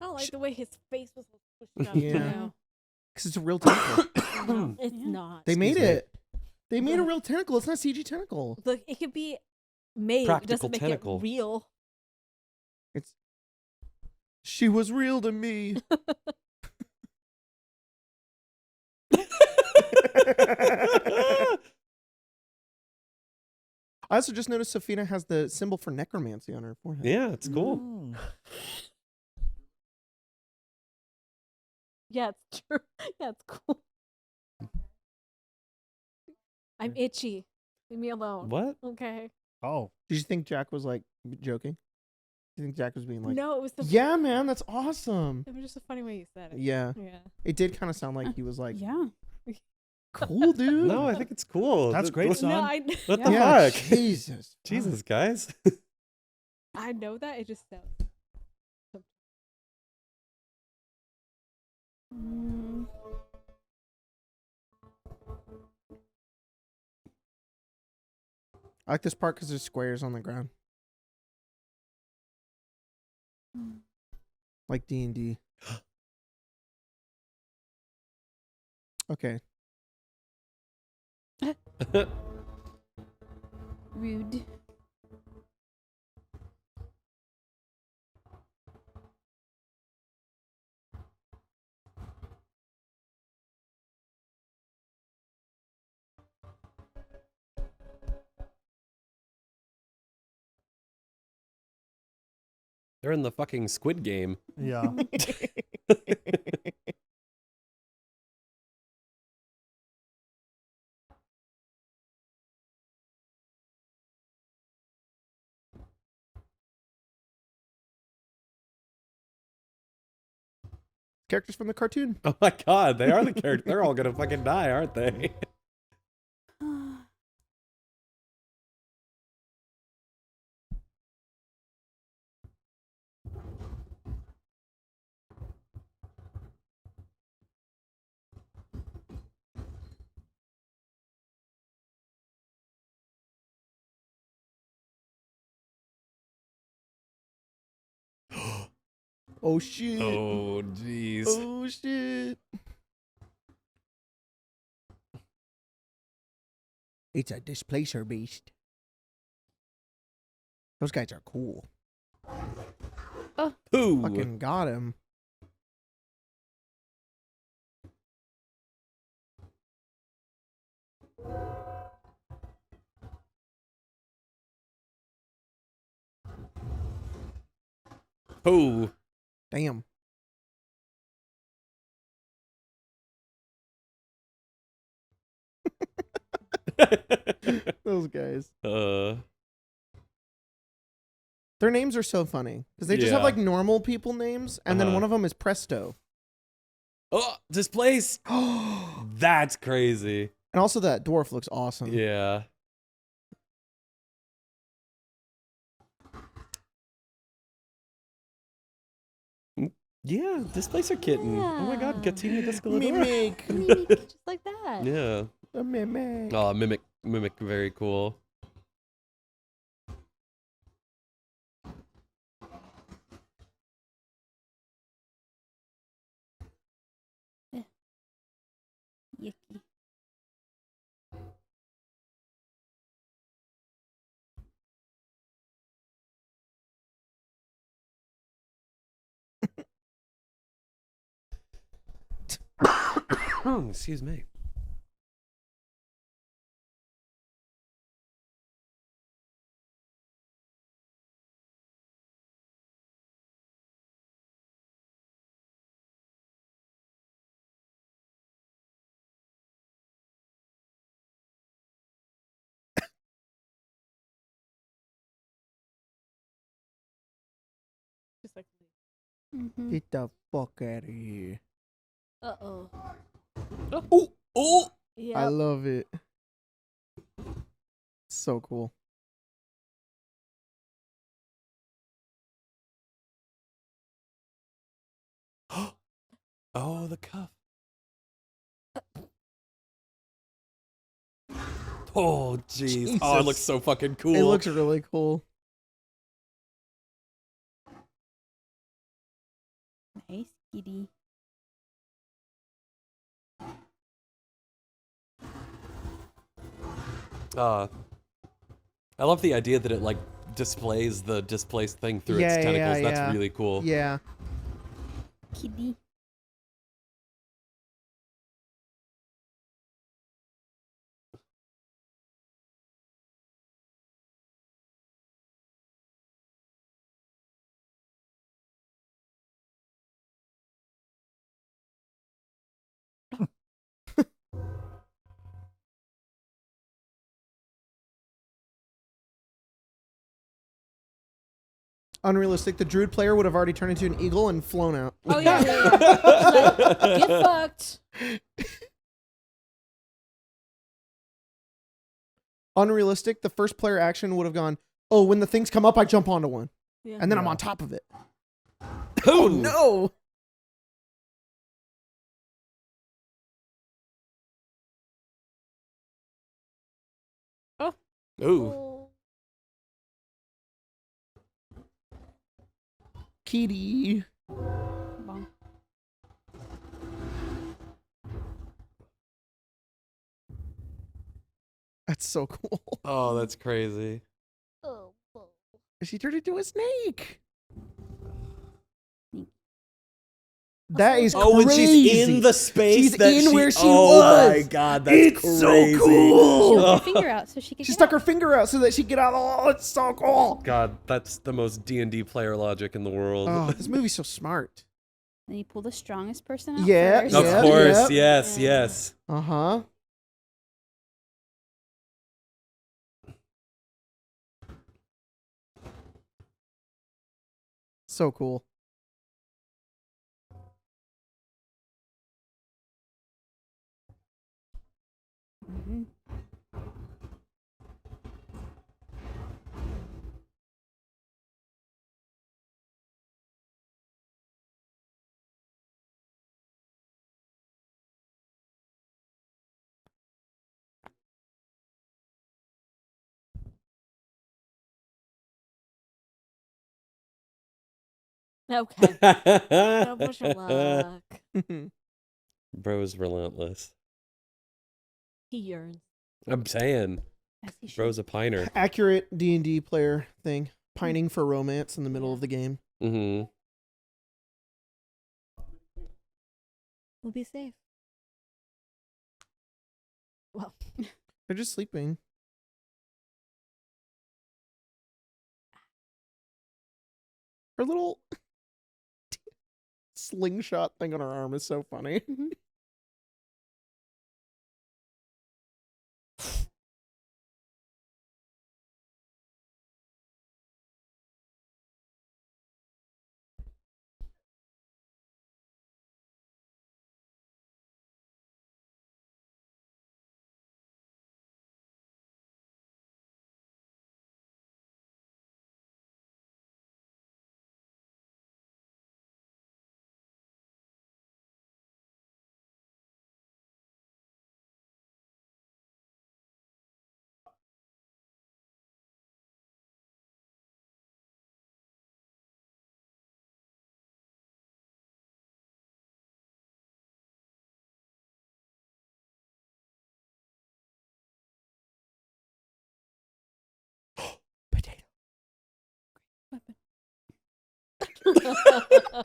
I don't like the way his face was pushed up. Yeah. Yeah. Because it's a real tentacle. No, it's Yeah. not. They made Excuse me. it. They made a real tentacle. It's not CG tentacle. Look, it could be made. It Practical doesn't make tentacle. it real. It's. She was real to me. I also just noticed Safina has the symbol for necromancy on her forehead. Yeah, it's cool. Mm. Yeah, it's true. Yeah, it's cool. I'm itchy. Leave me alone. What? Okay. Oh, Did you think Jack was like joking? Do you think Jack was being like, no, it was the. yeah, man, that's awesome. It was just a funny way you said it. Yeah. Yeah. It did kind of sound like he was like, Yeah. cool, dude. No, I think it's cool. That's great, son. No, I. What the Yeah, fuck? Jesus. Jesus, guys. I know that. It just sounds. Mm. I like this part because there's squares on the ground. Like D&D. Okay. Rude. They're in the fucking Squid Game. yeah. Characters from the cartoon. Oh my god, they are the characters. They're all gonna fucking die, aren't they? Oh, shit. Oh, jeez. Oh, shit. It's a displacer beast. Those guys are cool. Ooh. Fucking got him. Ooh. Damn. Those guys. Their names are so funny because they just have Yeah. like normal people names, and then Uh-huh. one of them is Presto. Oh, displace. And That's crazy. also that dwarf looks awesome. Yeah. Yeah, Displacer Kitten. Oh my god, Yeah. Gatina Discoladora. Mimic. Mimic, just like that. Yeah. A mimic. Oh, Mimic, very cool. Yicky. Excuse me. Just like. Mm-hmm. Get the fuck out of here. Uh-oh. Oh, oh. Yeah. I love it. So cool. Oh, the cuff. Oh, jeez. Oh, it Jesus. looks so fucking cool. It looks really cool. Kitty. I love the idea that it like displays the displaced thing through Yeah, its tentacles. yeah, That's yeah. really cool. Yeah. Kitty. Unrealistic. The druid player would have already turned into an eagle and flown out. Oh yeah, Like, get fucked. Unrealistic. The first player action would have gone, oh, when the things come up, I jump onto one. Yeah. And then I'm Yeah. on top of it. Oh No. Ooh. Kitty. Bonk. That's so cool. Oh, that's crazy. She turned into a snake. Snake. That is Oh, when crazy. she's in the space She's that in where she oh my was. god, that's It's crazy. so cool. She Oh. stuck her finger out so she could She get stuck out. her finger out so that she could get out. Oh, it's so cool. God, that's the most D&D player logic in the world. Oh, this movie's so smart. Then you pull the strongest person out Yeah, first. Of yeah, course, yeah. yes, Yeah. yes. Uh-huh. So cool. Mhm. Okay. No push your luck. Bro's relentless. He yearns. I'm saying, As he should. Bro's a piner. Accurate D&D player thing. Pining for romance in the middle of the game. Mm-hmm. We'll be safe. Well, They're just sleeping. Her little slingshot thing on her arm is so funny. Mhm. Potato.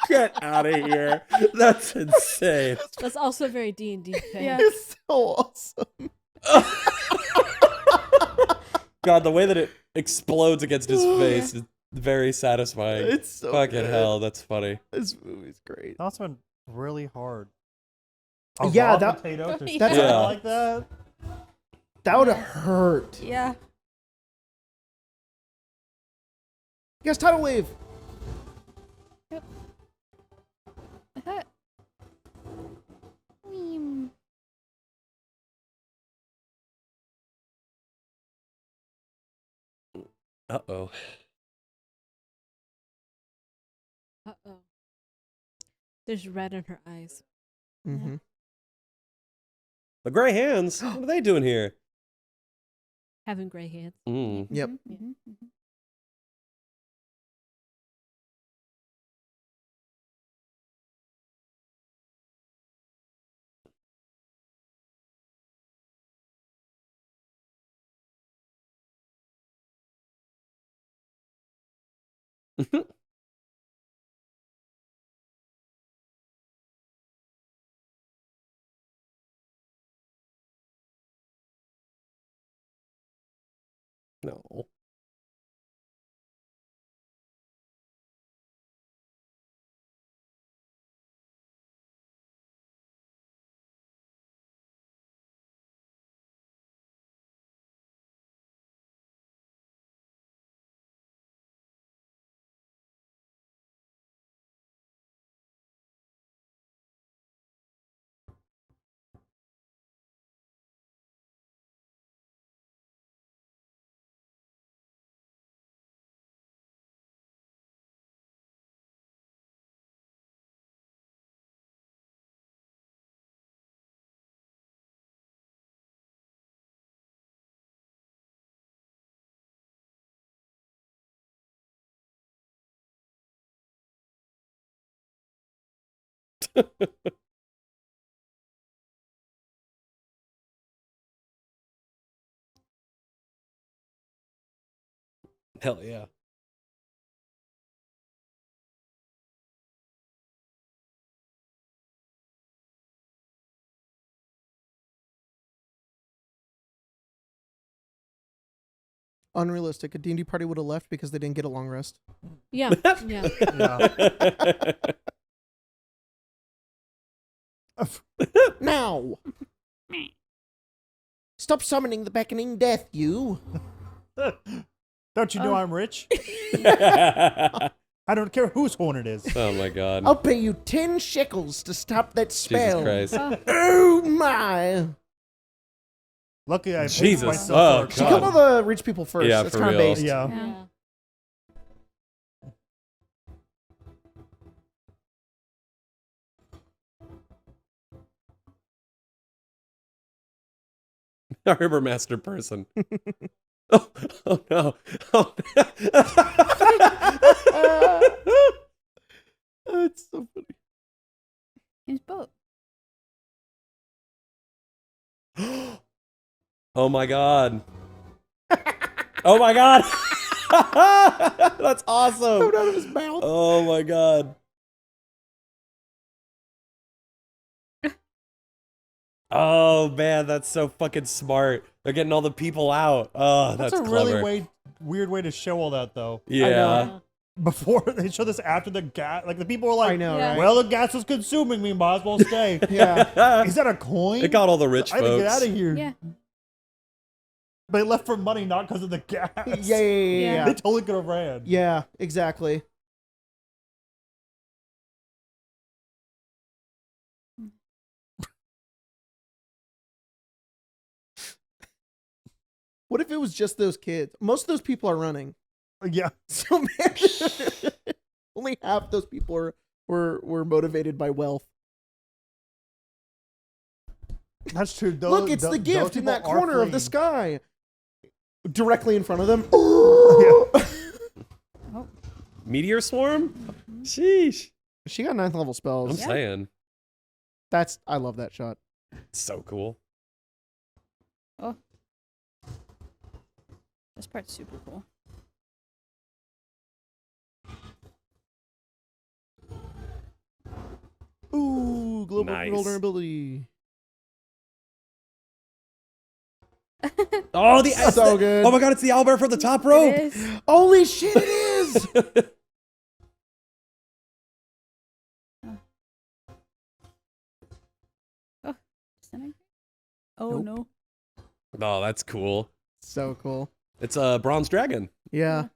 Get out of here. That's insane. that's also a very D&D thing. Yeah. It's so awesome. God, the way that it explodes against his face is very satisfying. It's so Fucking good. hell, that's funny. This movie's great. That must have been really hard. Yeah, raw that- potato to That's- stab Yeah. like that. That would have hurt. You Yeah. guys, tidal wave. I thought. Weem. Uh-oh. Uh-oh. There's red in her eyes. Mm-hmm. The gray hands, what are they doing here? Having gray hands. Mm. Yep. Mhm, mhm, mhm. No. Hell yeah. Unrealistic. A D&D party would have left because they didn't get a long rest. Yeah. Yeah. Now! Stop summoning the beckoning death, you! Don't you know I'm rich? Oh I don't care whose horn it is. my god. I'll pay you 10 shekels to stop that spell. Jesus Christ. Oh my! Lucky I paid Jesus. myself Oh, for a See, God. come all the rich people first. Yeah, That's for kind of real. based. Yeah. Yeah. Harbor master person. Oh no. Oh. It's so funny. His boat. Oh my god. Oh my god. That's awesome. Coming out of his mouth. Oh my god. Oh man, that's so fucking smart. They're getting all the people out. Oh, that's a clever. really weird way to show all that, though. Yeah. Before they show this after the gas, like the people were like, I know, Yeah. right? "Well, the gas was consuming me. Might as well stay." Yeah. Is that a coin? It got all the rich I had to folks. get out of here. Yeah. They left for money, not because of the gas. Yeah, yeah. They totally could have ran. Yeah, exactly. What if it was just those kids? Most of those people are running. Yeah. So man, only half those people were motivated by wealth. That's true. Those, Look, it's the those gift in people that are corner of the fleeing. sky. Directly in front of them. Meteor swarm? Sheesh. She got 9th level I'm spells. saying. I love that shot. It's so cool. This part's super cool. Ooh, global Nice. vulnerability. Oh, the So good. Oh my god, it's the owlbear from the top rope. It is. Holy shit, it is! Disintegrate? Oh Nope. no. Oh, that's cool. So cool. It's a bronze dragon. Yeah.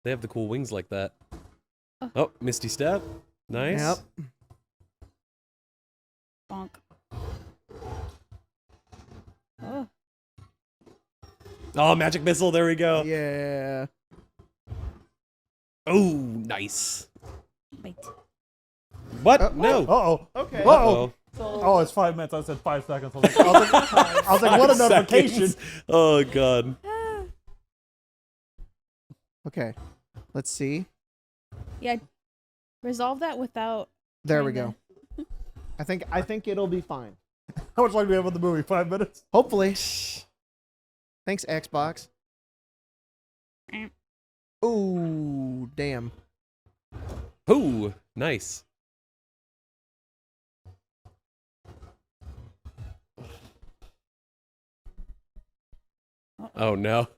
They have the cool wings like that. Oh. Oh, Misty Step. Nice. Yep. Bonk. Oh. Oh, magic missile. There we go. Yeah. Oh, nice. Wait. What? No. Uh-oh. Okay. Whoa. Uh-oh. Oh, it's 5 minutes. I said 5 seconds. I was like, what a 5 notification. seconds. Oh god. Okay. Let's see. Yeah. Resolve that without. There we trying go. I think it'll be fine. How much longer do we have on the movie? 5 minutes? Hopefully. Thanks, Xbox. Oh, damn. Ooh, nice. Oh no.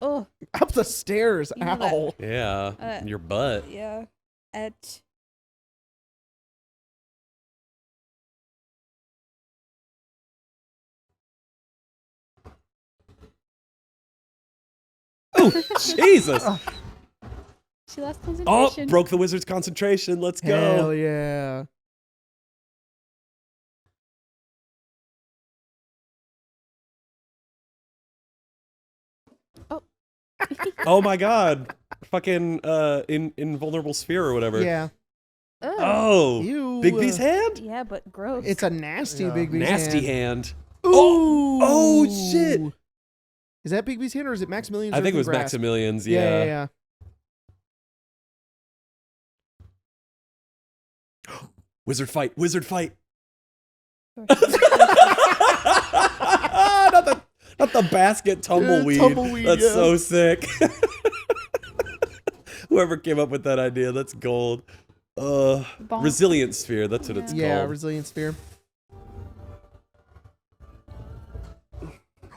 Oh, Up the stairs. You know that- Ow. Yeah, your butt. yeah. At Oh, Jesus. she lost Oh, concentration. broke the wizard's concentration. Let's go. Hell yeah. Oh my god. Fucking invulnerable sphere or whatever. Yeah. Ugh. Oh. Ew. Big B's hand? Yeah, but gross. It's a nasty Yeah. Big B's Nasty hand. hand. Ooh. Oh, shit. Is that Big B's hand or is it Maximilian's? I think it was Earthen Grasp? Maximilian's, Yeah, yeah. yeah. Wizard fight, wizard fight. Sorry. not the basket tumbleweed. tumbleweed, That's yeah. so sick. Whoever came up with that idea, that's gold. Bonk. Resilient sphere, that's what it's Yeah, called. Resilient Sphere.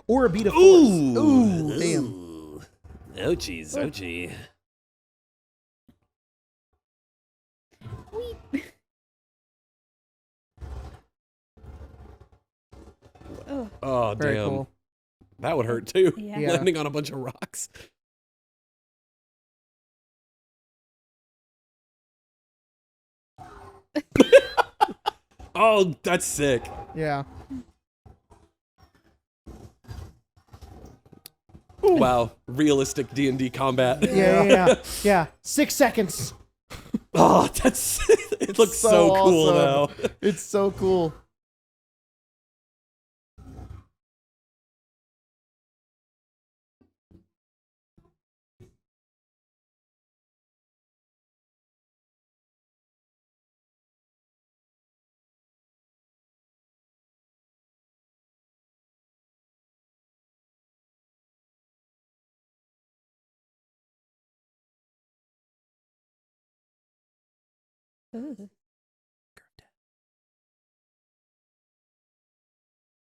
Or a beat of force. Ooh. Ooh, damn. Ooh. Ouchie, ouchie. Ugh. Oh, Very damn. cool. That would hurt too. Yeah. Yeah. Landing on a bunch of rocks. Oh, that's sick. Yeah. Wow, realistic D&D combat. Yeah. 6 seconds. Oh, that's it looks so cool awesome. now. It's so cool.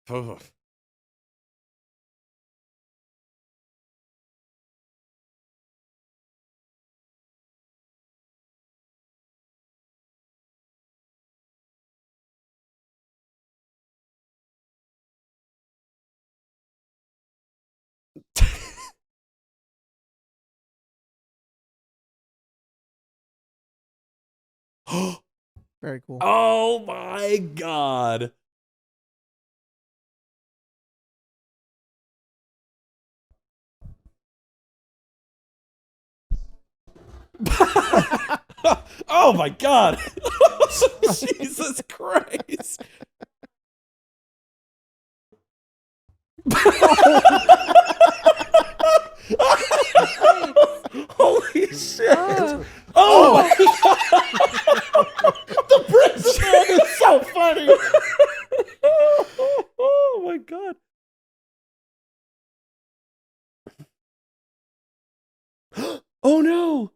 Ugh. Oh. Very cool. Oh my god. Oh my god. Jesus Christ. Holy shit. Oh. Oh my The Prince Man is so funny. Oh my god. Oh no.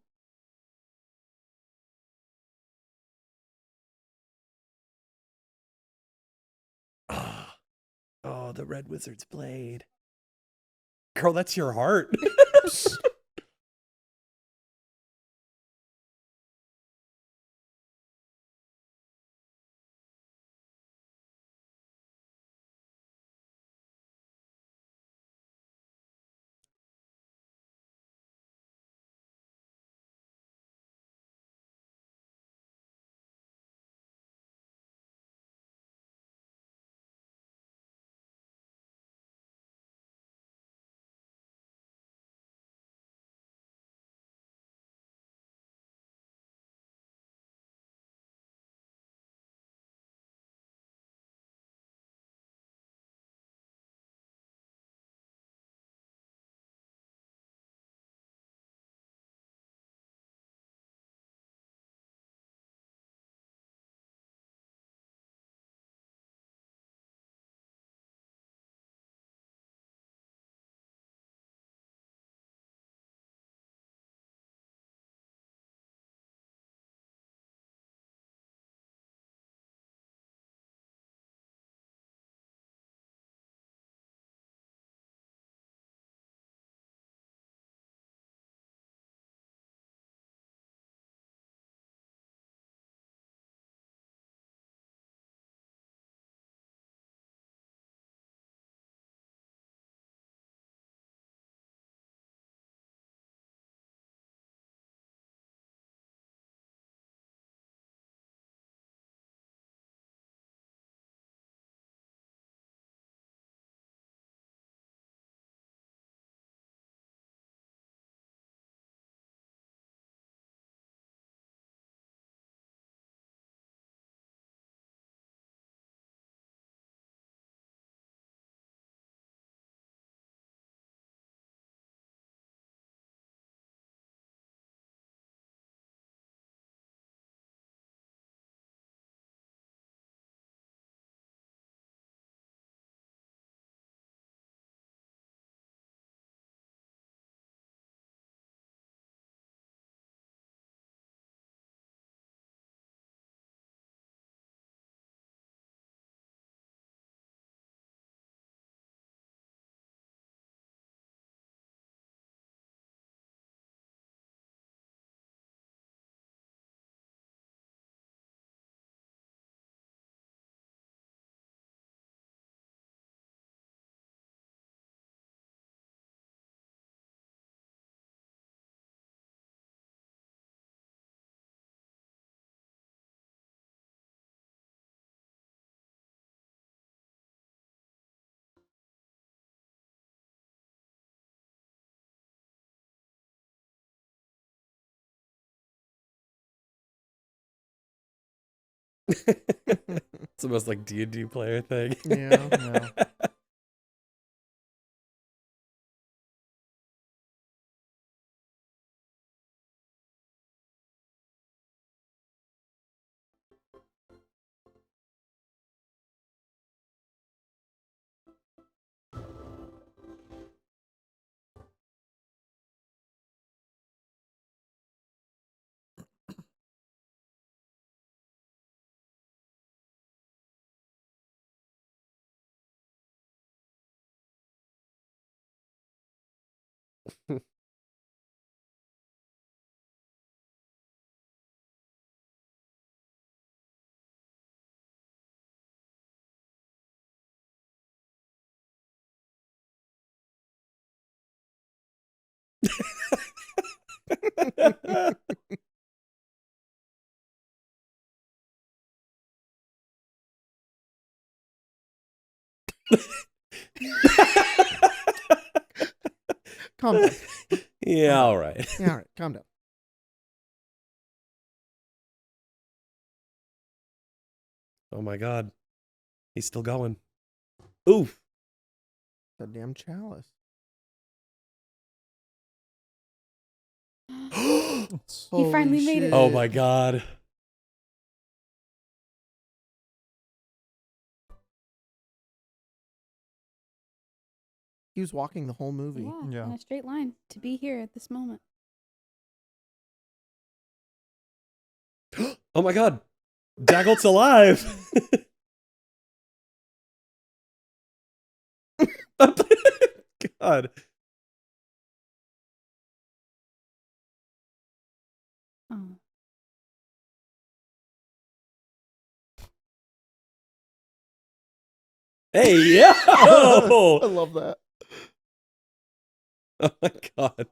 Oh, the Red Wizard's blade. Girl, that's your heart. It's the most like D&D player thing. Yeah. Yeah. Calm down. Yeah, all right. Yeah, all right. Calm down. Oh my god. He's still going. Oof. The damn chalice. He finally made it. Oh my god. He was walking the whole movie. Yeah, Yeah. in a straight line to be here at this moment. Oh my god. Daggle's alive. God. Oh. Hey, yeah. I Oh love that. my god.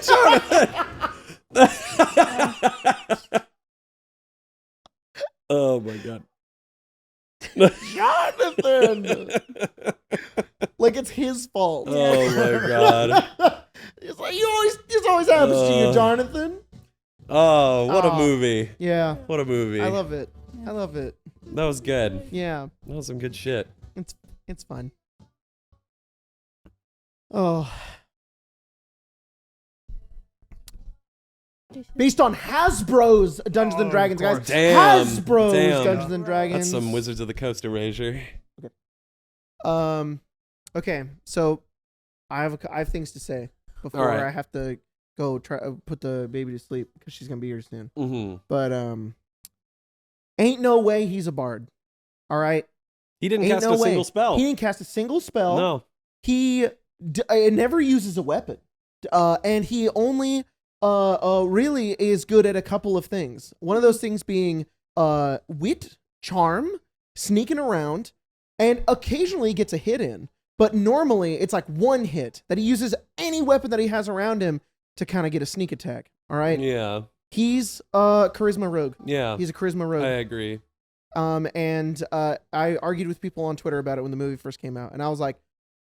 Jonathan! Oh my god. Jonathan! Like it's his fault. Oh my god. It's like this always happens to you, Jonathan. Oh, what a Oh. movie. Yeah. What a movie. I love it. I love it. That was good. Yeah. That was some good shit. It's fun. Oh. Based on Hasbro's Dungeons and Oh, Dragons, of guys. course. Damn. Hasbro's Damn. Dungeons and Dragons. That's some Wizards of the Coast erasure. Okay, so I have things to say before All right. I have to go try put the baby to sleep because she's gonna be here soon. Mm-hmm. But ain't no way he's a bard. All right, He didn't Ain't cast no a way. single spell. He didn't cast a single spell. No. He never uses a weapon, and he only really is good at a couple of things. One of those things being wit, charm, sneaking around, and occasionally gets a hit in. But normally it's like one hit that he uses any weapon that he has around him to kind of get a sneak attack. All right. Yeah. He's a charisma rogue. Yeah. He's a charisma rogue. I agree. And I argued with people on Twitter about it when the movie first came out, and I was like,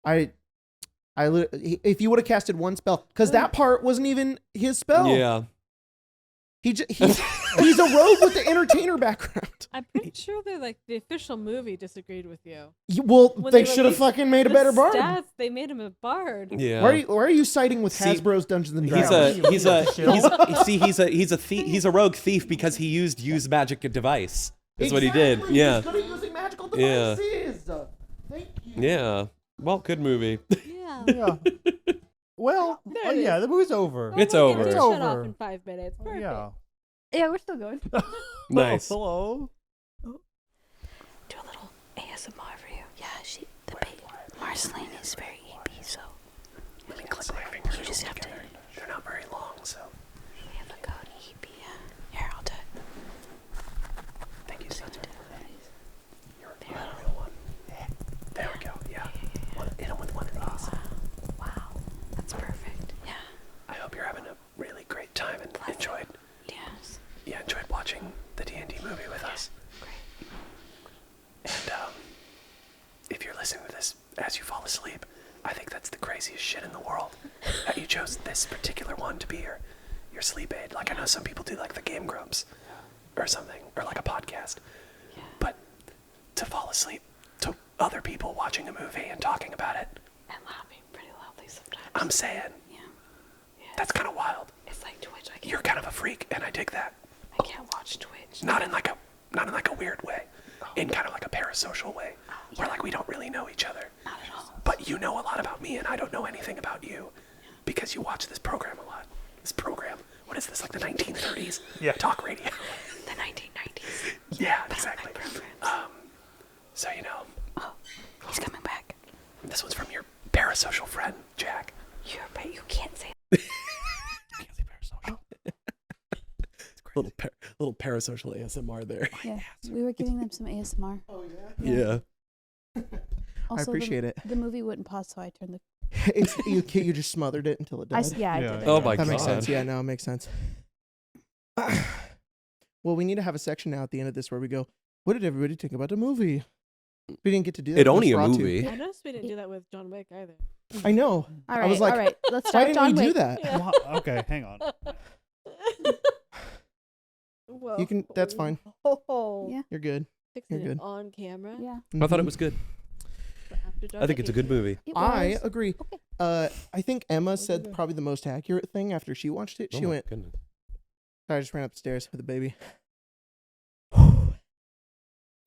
if you would have casted one spell, because that part wasn't even his spell. Yeah. He's a rogue with the entertainer background. I'm pretty sure they're like the official movie disagreed with you. Well, When they they should have released fucking made a The better bard. stats, they made him a bard. Yeah. Why are you siding with See, Hasbro's Dungeons and He's Dragons? a thief. He's a rogue thief because he used magic device. That's what he did. Exactly. Yeah. He's good at using magical Yeah. devices. Thank you. Yeah. Well, good movie. Yeah. Yeah. Well, There it yeah, is. the movie's over. It's we'll get over. it It's shut off over. in 5 minutes. Perfect. Yeah. Yeah, we're still going. Nice. Oh, hello. Do a little ASMR for you. Yeah, Marceline is very hippie, so Let me click my fingers you just have to. together. They're not very long, so We have a code hippie. Here, I'll do it. thank you, Caesar. You're a There. real one. There we go. Yeah. Hit him with one of these. Wow, that's perfect. Yeah. I hope you're having a really great time and enjoyed Yes. watching the D&D movie with us. Great. And if you're listening to this as you fall asleep, I think that's the craziest shit in the world. That you chose this particular one to be your sleep aid. Like, I know some people do like the Game Grumps or something, or like a podcast. Yeah. But to fall asleep to other people watching a movie and talking about it, And laughing pretty loudly sometimes. I'm saying, Yeah. Yeah. that's kind of wild. It's like Twitch. I You're kind of a freak, and I dig that. can't watch Twitch. Not in like a weird way. In kind of like a parasocial way. Where like we don't really know each other. Not at all. But you know a lot about me, and I don't know anything about you. Because you watch this program a lot. This program. What is this, like the 1930s? Yeah. Talk radio. The 1990s. Yeah, That's exactly. my programs. So, you know, Oh, he's coming back. this one's from your parasocial friend, Jack. But you can't say Little parasocial ASMR there. Yeah, we were giving them some ASMR. Oh Yeah. I appreciate it. The movie wouldn't pause, so I turned the. It's you just smothered it until it died. I Yeah, did it. Oh my That god. makes sense. Yeah, no, it makes sense. Well, we need to have a section now at the end of this where we go, what did everybody think about the movie? We didn't get to do that. It with only a Nosferatu. movie. I noticed we didn't do that with John Wick either. I know. All I right, was like, all right. Let's why start didn't John we do Wick. that? Yeah. Okay, hang on. Well, You can. That's fine. Oh, Yeah. You're good. fixing You're it good. on camera. Yeah, I thought it Mhm. was good. for after John I think Wick it's a good issue. movie. it I was. agree. Okay. I think Emma said probably the most accurate thing after she watched it. Oh She my went, goodness. I just ran upstairs with the baby.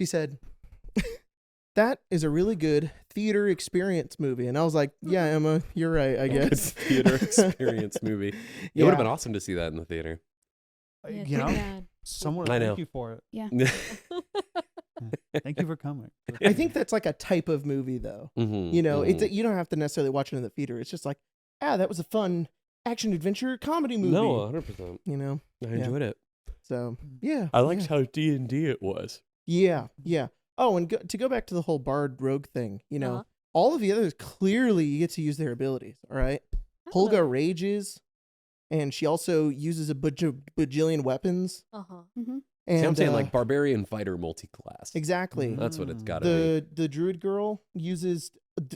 She said, that is a really good theater experience movie. And I was like, yeah, Emma, you're right, I Good guess. theater experience movie. It Yeah. would have been awesome to see that in the theater. Yeah, You too know, bad. someone I know. thank you for it. Yeah. Thank you for coming. I think that's like a type of movie, though. Mhm, You know, mhm. you don't have to necessarily watch it in the theater. It's just like, that was a fun action adventure comedy movie. No, 100%. You know, I enjoyed it. so yeah. I liked yeah. how D&D it was. Yeah, yeah. Oh, and to go back to the whole Bard Rogue thing, you know, Uh-huh. all of the others clearly you get to use their abilities. All right, Holga rages, and she also uses a bajillion weapons. Uh-huh. Mm-hmm. And See, I'm saying like barbarian fighter multi-class. exactly. That's what it's got to be. The druid girl uses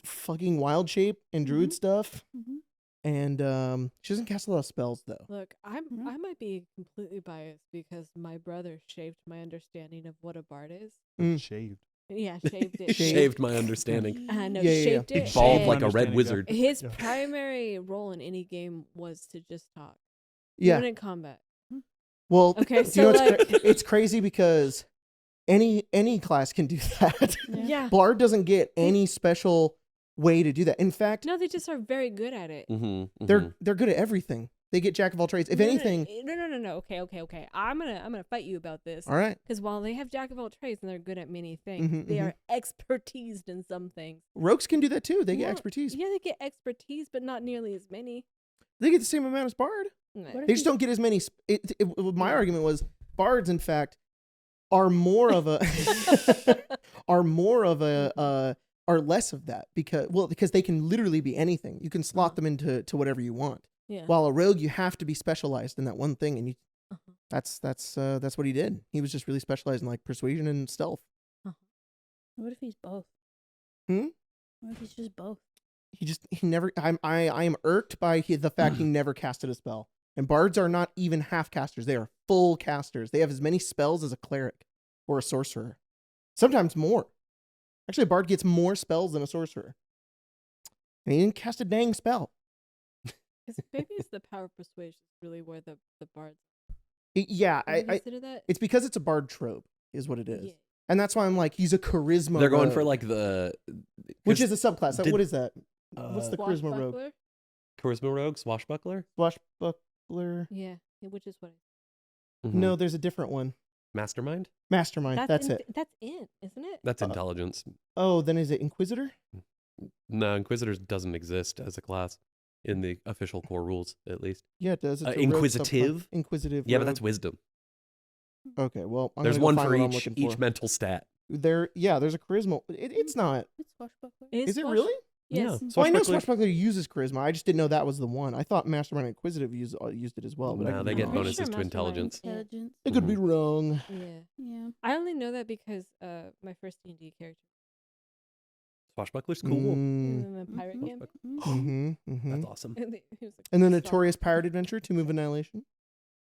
fucking wild shape and druid stuff, Mm-hmm. and she doesn't cast a lot of spells though. Look, Mhm. I might be completely biased because my brother shaped my understanding of what a bard is. Mm. Shaved. Yeah, shaved it. Shaved my understanding. I know, Yeah, yeah, yeah. shaped He it. bald and like a red Understanding, wizard. his Yeah. primary role in any game was to just talk. Yeah. Even in combat. Well, Okay, you know, so, it's, like- it's crazy because any class can do that. Yeah. Bard doesn't get any special way to do that. In fact, No, they just are very good at it. Mm-hmm, they're good at everything. They get jack of all trades. If No, no, anything, no. Okay. I'm gonna fight you about this. all right. Because while they have jack of all trades and they're good at many things, Mhm, they mhm. are expertised in some things. Rogues can do that too. They get Yeah, expertise. Yeah, they get expertise, but not nearly as many. They get the same amount as Bard. Nah. What They just don't get as many. My argument was Bards, in fact, are more of a are less of that because they can literally be anything. You can slot them into whatever you want. Yeah. While a rogue, you have to be specialized in that one thing, and Uh-huh. that's what he did. He was just really specialized in like persuasion and stealth. What if he's both? Hmm? What if he's just both? He never. I am irked by the fact he never casted a spell. And bards are not even half casters; they are full casters. They have as many spells as a cleric or a sorcerer, sometimes more. Actually, a bard gets more spells than a sorcerer, and he didn't cast a dang spell. Because maybe it's the power of persuasion is really where the bards. Yeah, Would you I consider that? it's because it's a bard trope, is what it is, Yeah. and that's why I'm like he's a charisma. They're going for rogue, like the which is a subclass. did- What is that? What's the charisma rogue? Swashbuckler? charisma rogue, swashbuckler, Swashbuckler. Yeah, which is what. Mhm. No, there's a different one. Mastermind. Mastermind. That's it. That's it, isn't it? That's intelligence. Oh, then is it Inquisitor? No, Inquisitors doesn't exist as a class in the official core rules, at least. Yeah, it does. It's a rogue Inquisitive? subclass. Inquisitive. Yeah, but rogue. that's wisdom. Okay. Well, I'm There's gonna go one find for what I'm each looking for. mental stat. There's a charisma. It's not. It's swashbuckler. Is it really? Yes. Yeah. Well, I know Swashbuckler- Swashbuckler uses charisma. I just didn't know that was the one. I thought Mastermind and Inquisitive used it as well. But I No, could they be get wrong. Pretty bonuses sure to Mastermind- intelligence. Yeah. Intelligence. I could be wrong. Yeah. Yeah. I only know that because my first D&D character Swashbuckler's cool. in the pirate camp. Mm-hmm, mm-hmm. That's awesome. And he was like, And the "Stop." Notorious Pirate Adventure, Tomb of Annihilation.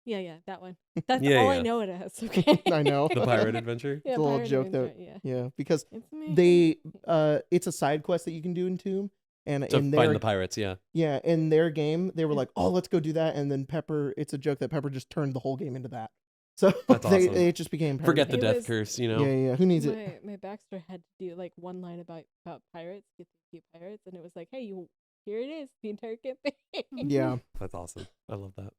Yeah, that one. That's Yeah, all yeah. I know it as. Okay. I know. The Pirate Adventure. Yeah, It's a little Pirate joke, though. Adventure, Yeah. Yeah, because It's me. they it's a side quest that you can do in Tomb, and To in find their the pirates, yeah. yeah in their game they were like, oh, let's go do that, and then Pepper. It's a joke that Pepper just turned the whole game into that. So That's awesome. it just became Forget the It death was- curse, you Yeah, know? yeah. Who needs it? my Baxter had to do like one line about pirates, get the cute pirates, and it was like, hey, here it is, the entire campaign. Yeah. That's awesome. I love that.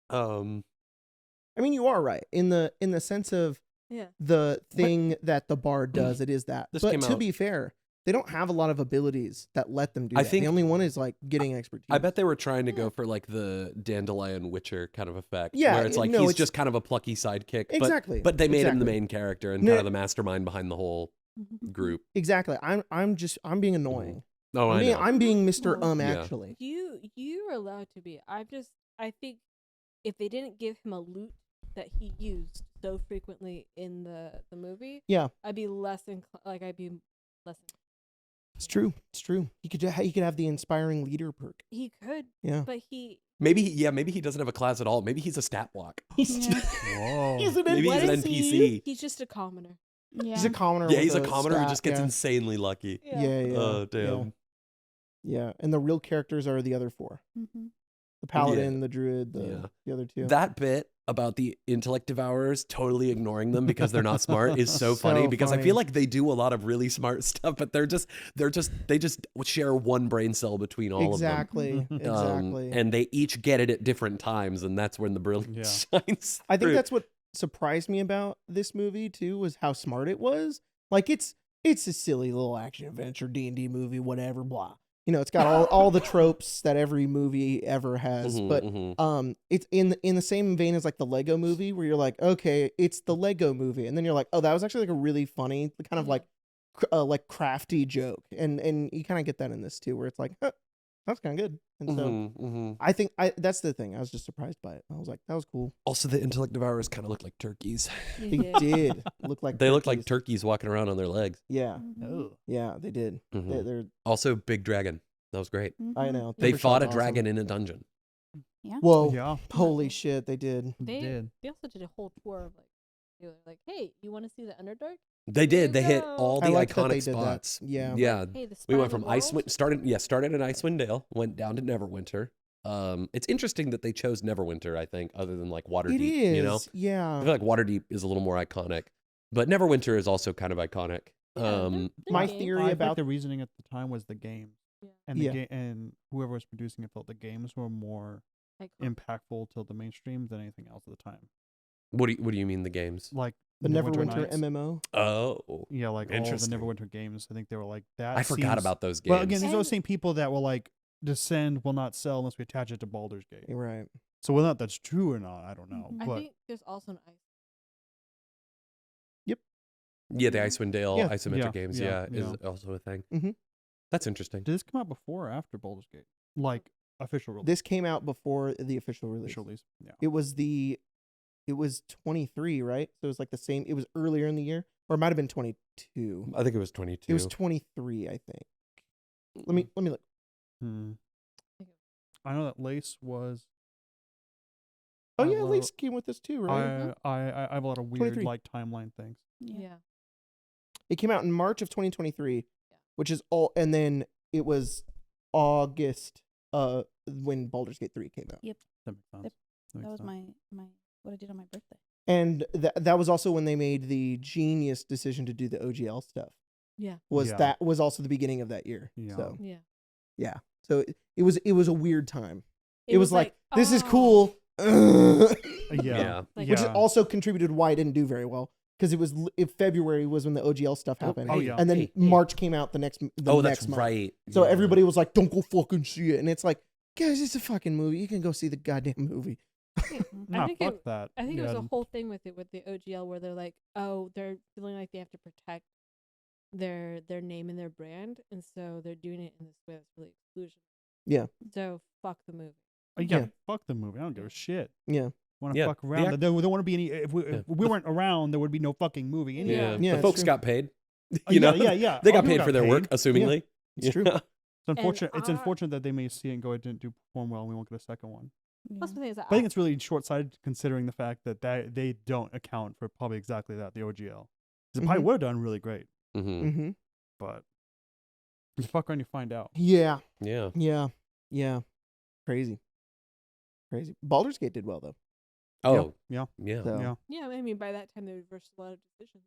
I mean, you are right in the sense of Yeah. the thing that the bard does. It is that. This But came to out- be fair, they don't have a lot of abilities that let them do I that. think- the only one is like getting expertise. I bet they were trying to Yeah. go for like the Dandelion Witcher kind of effect. Yeah, Where it's like no, he's it's- just kind of a plucky sidekick. Exactly. But they made him the Exactly. main character and No- kind of the mastermind behind the whole group. Exactly. I'm being annoying. Oh, I know. I'm being Mr. No. Yeah. Actually. You're allowed to be. I think if they didn't give him a loot that he used so frequently in the movie, Yeah. I'd be less I'd be less. It's true. It's true. He could have the inspiring leader perk. He could, Yeah. but he. Maybe he doesn't have a class at all. Maybe he's a stat block. He's Yeah. Whoa. He's an Maybe What he's an is he? NPC. He's just a commoner. Yeah. He's a commoner. Yeah, with he's a commoner who stat, just gets yeah. insanely lucky. Yeah, yeah. Oh, yeah, damn. Yeah, and the real characters are the other four: Mhm. the paladin, the druid, the other two. That bit about the intellect devourers totally ignoring them because they're not smart is so funny So because I funny. feel like they do a lot of really smart stuff, but they just share one brain cell between all exactly, of them. exactly. And they each get it at different times, and that's when the brilliance shines. I think through. that's what surprised me about this movie too, was how smart it was. Like it's a silly little action adventure D&D movie, whatever, blah. You know, it's got all the tropes that every movie ever has, Mhm, but mhm. it's in the same vein as like the Lego movie, where you're like, okay, it's the Lego movie, and then you're like, oh, that was actually like a really funny kind of like crafty joke, and you kind of get that in this too, where it's like, huh, that's kind of good. And so Mhm, mhm. I think that's the thing. I was just surprised by it. I was like, that was cool. Also, the intellect devourers kind of look like turkeys. He They did look like They look like turkeys. turkeys walking around on their legs. Yeah, Mhm. yeah, they did. Mhm. They're Also, big dragon. That was great. I Mhm. know They Timber fought a Shot's awesome. dragon in a dungeon. Yeah. Whoa, Yeah. holy shit, they did. They did. They also did a whole tour of they were like, hey, you want to see the Underdark? They did. They hit go. all I the liked that iconic they did that. spots. Yeah. Yeah. Hey, the We went Spine from of the World? started in Icewind Dale, went down to Neverwinter. It's interesting that they chose Neverwinter, I think, other than like Waterdeep. It is. You know? I Yeah. feel like Waterdeep is a little more iconic. But Neverwinter is also kind of iconic. Yeah, they're- they're My game. theory I think about the reasoning at the time was the game, Yeah. and the Yeah. and whoever was producing it felt the games were more Iconic. impactful to the mainstream than anything else at the time. what do you mean the games? Like the Neverwinter Nights. MMO. Oh. Yeah, like all the Interesting. Neverwinter games. I think they were like that. I forgot seems- about those games. Well, again, these are And- those same people that will like Descend will not sell unless we attach it to Baldur's Gate. You're right. So whether or not that's true or not, I don't know. Mhm. I But think there's also an ice. yeah, the Icewind Dale Yeah. isometric Yeah, games, yeah, is also a thing. Mhm. That's interesting. did this come out before or after Baldur's Gate? Like official release? This came out before the official release. official release. Yeah. It was 23, right? So it was like the same. It was earlier in the year, or it might have been 22. I think it was 22. It was 23, I think. Let me look. Hmm. I know that Lace was. Oh I yeah, love- Lace came with this too, right? I have a lot of weird 23. like timeline things. Yeah. It came out in March of 2023, Yeah. which is all, and then it was August when Baldur's Gate 3 came out. That makes sense. Yep. That That makes was sense. my what I did on my birthday. And that was also when they made the genius decision to do the OGL stuff. Yeah. Yeah. That was also the beginning of that year. Yeah. So Yeah. yeah. So it was a weird time. It was like this is oh, cool. Yeah. Yeah. Like- Which yeah. also contributed why it didn't do very well. because it was February was when the OGL stuff happened. Oh, yeah. And then Hey. March came out the next That's month. right. So Yeah. everybody was like, "Don't go fucking see it," and it's like, guys, it's a fucking movie. You can go see the goddamn movie. Nah, think fuck it- that. I think it was Yeah. a whole thing with it with the OGL where they're like, oh, they're feeling like they have to protect their name and their brand, and so they're doing it in this way that's really exclusion. Yeah. So fuck the movie. Yeah, Yeah. fuck the movie. I don't give a shit. Yeah, Want to Yeah, fuck the around? act- There wouldn't be any. If Yeah. we weren't around, there would be no fucking movie. Anyway. Yeah. Yeah, The it's folks true. got paid. Oh, You know, yeah. they All got people paid for their work, assumingly. It's true. It's unfortunate. It's I- unfortunate that they may see it and go, it didn't do perform well, and we won't get a second one. Plus the thing is that But I think it's really short-sighted considering the fact that they don't account for probably exactly that, the OGL. 'Cause it probably Mhm. would have done really great, Mm-hmm. Mm-hmm. but you fuck around, you find out. Yeah, Yeah. yeah. Crazy. Baldur's Gate did well though. Oh, Yeah. yeah. So. Yeah. yeah, I mean by that time they reversed a lot of decisions.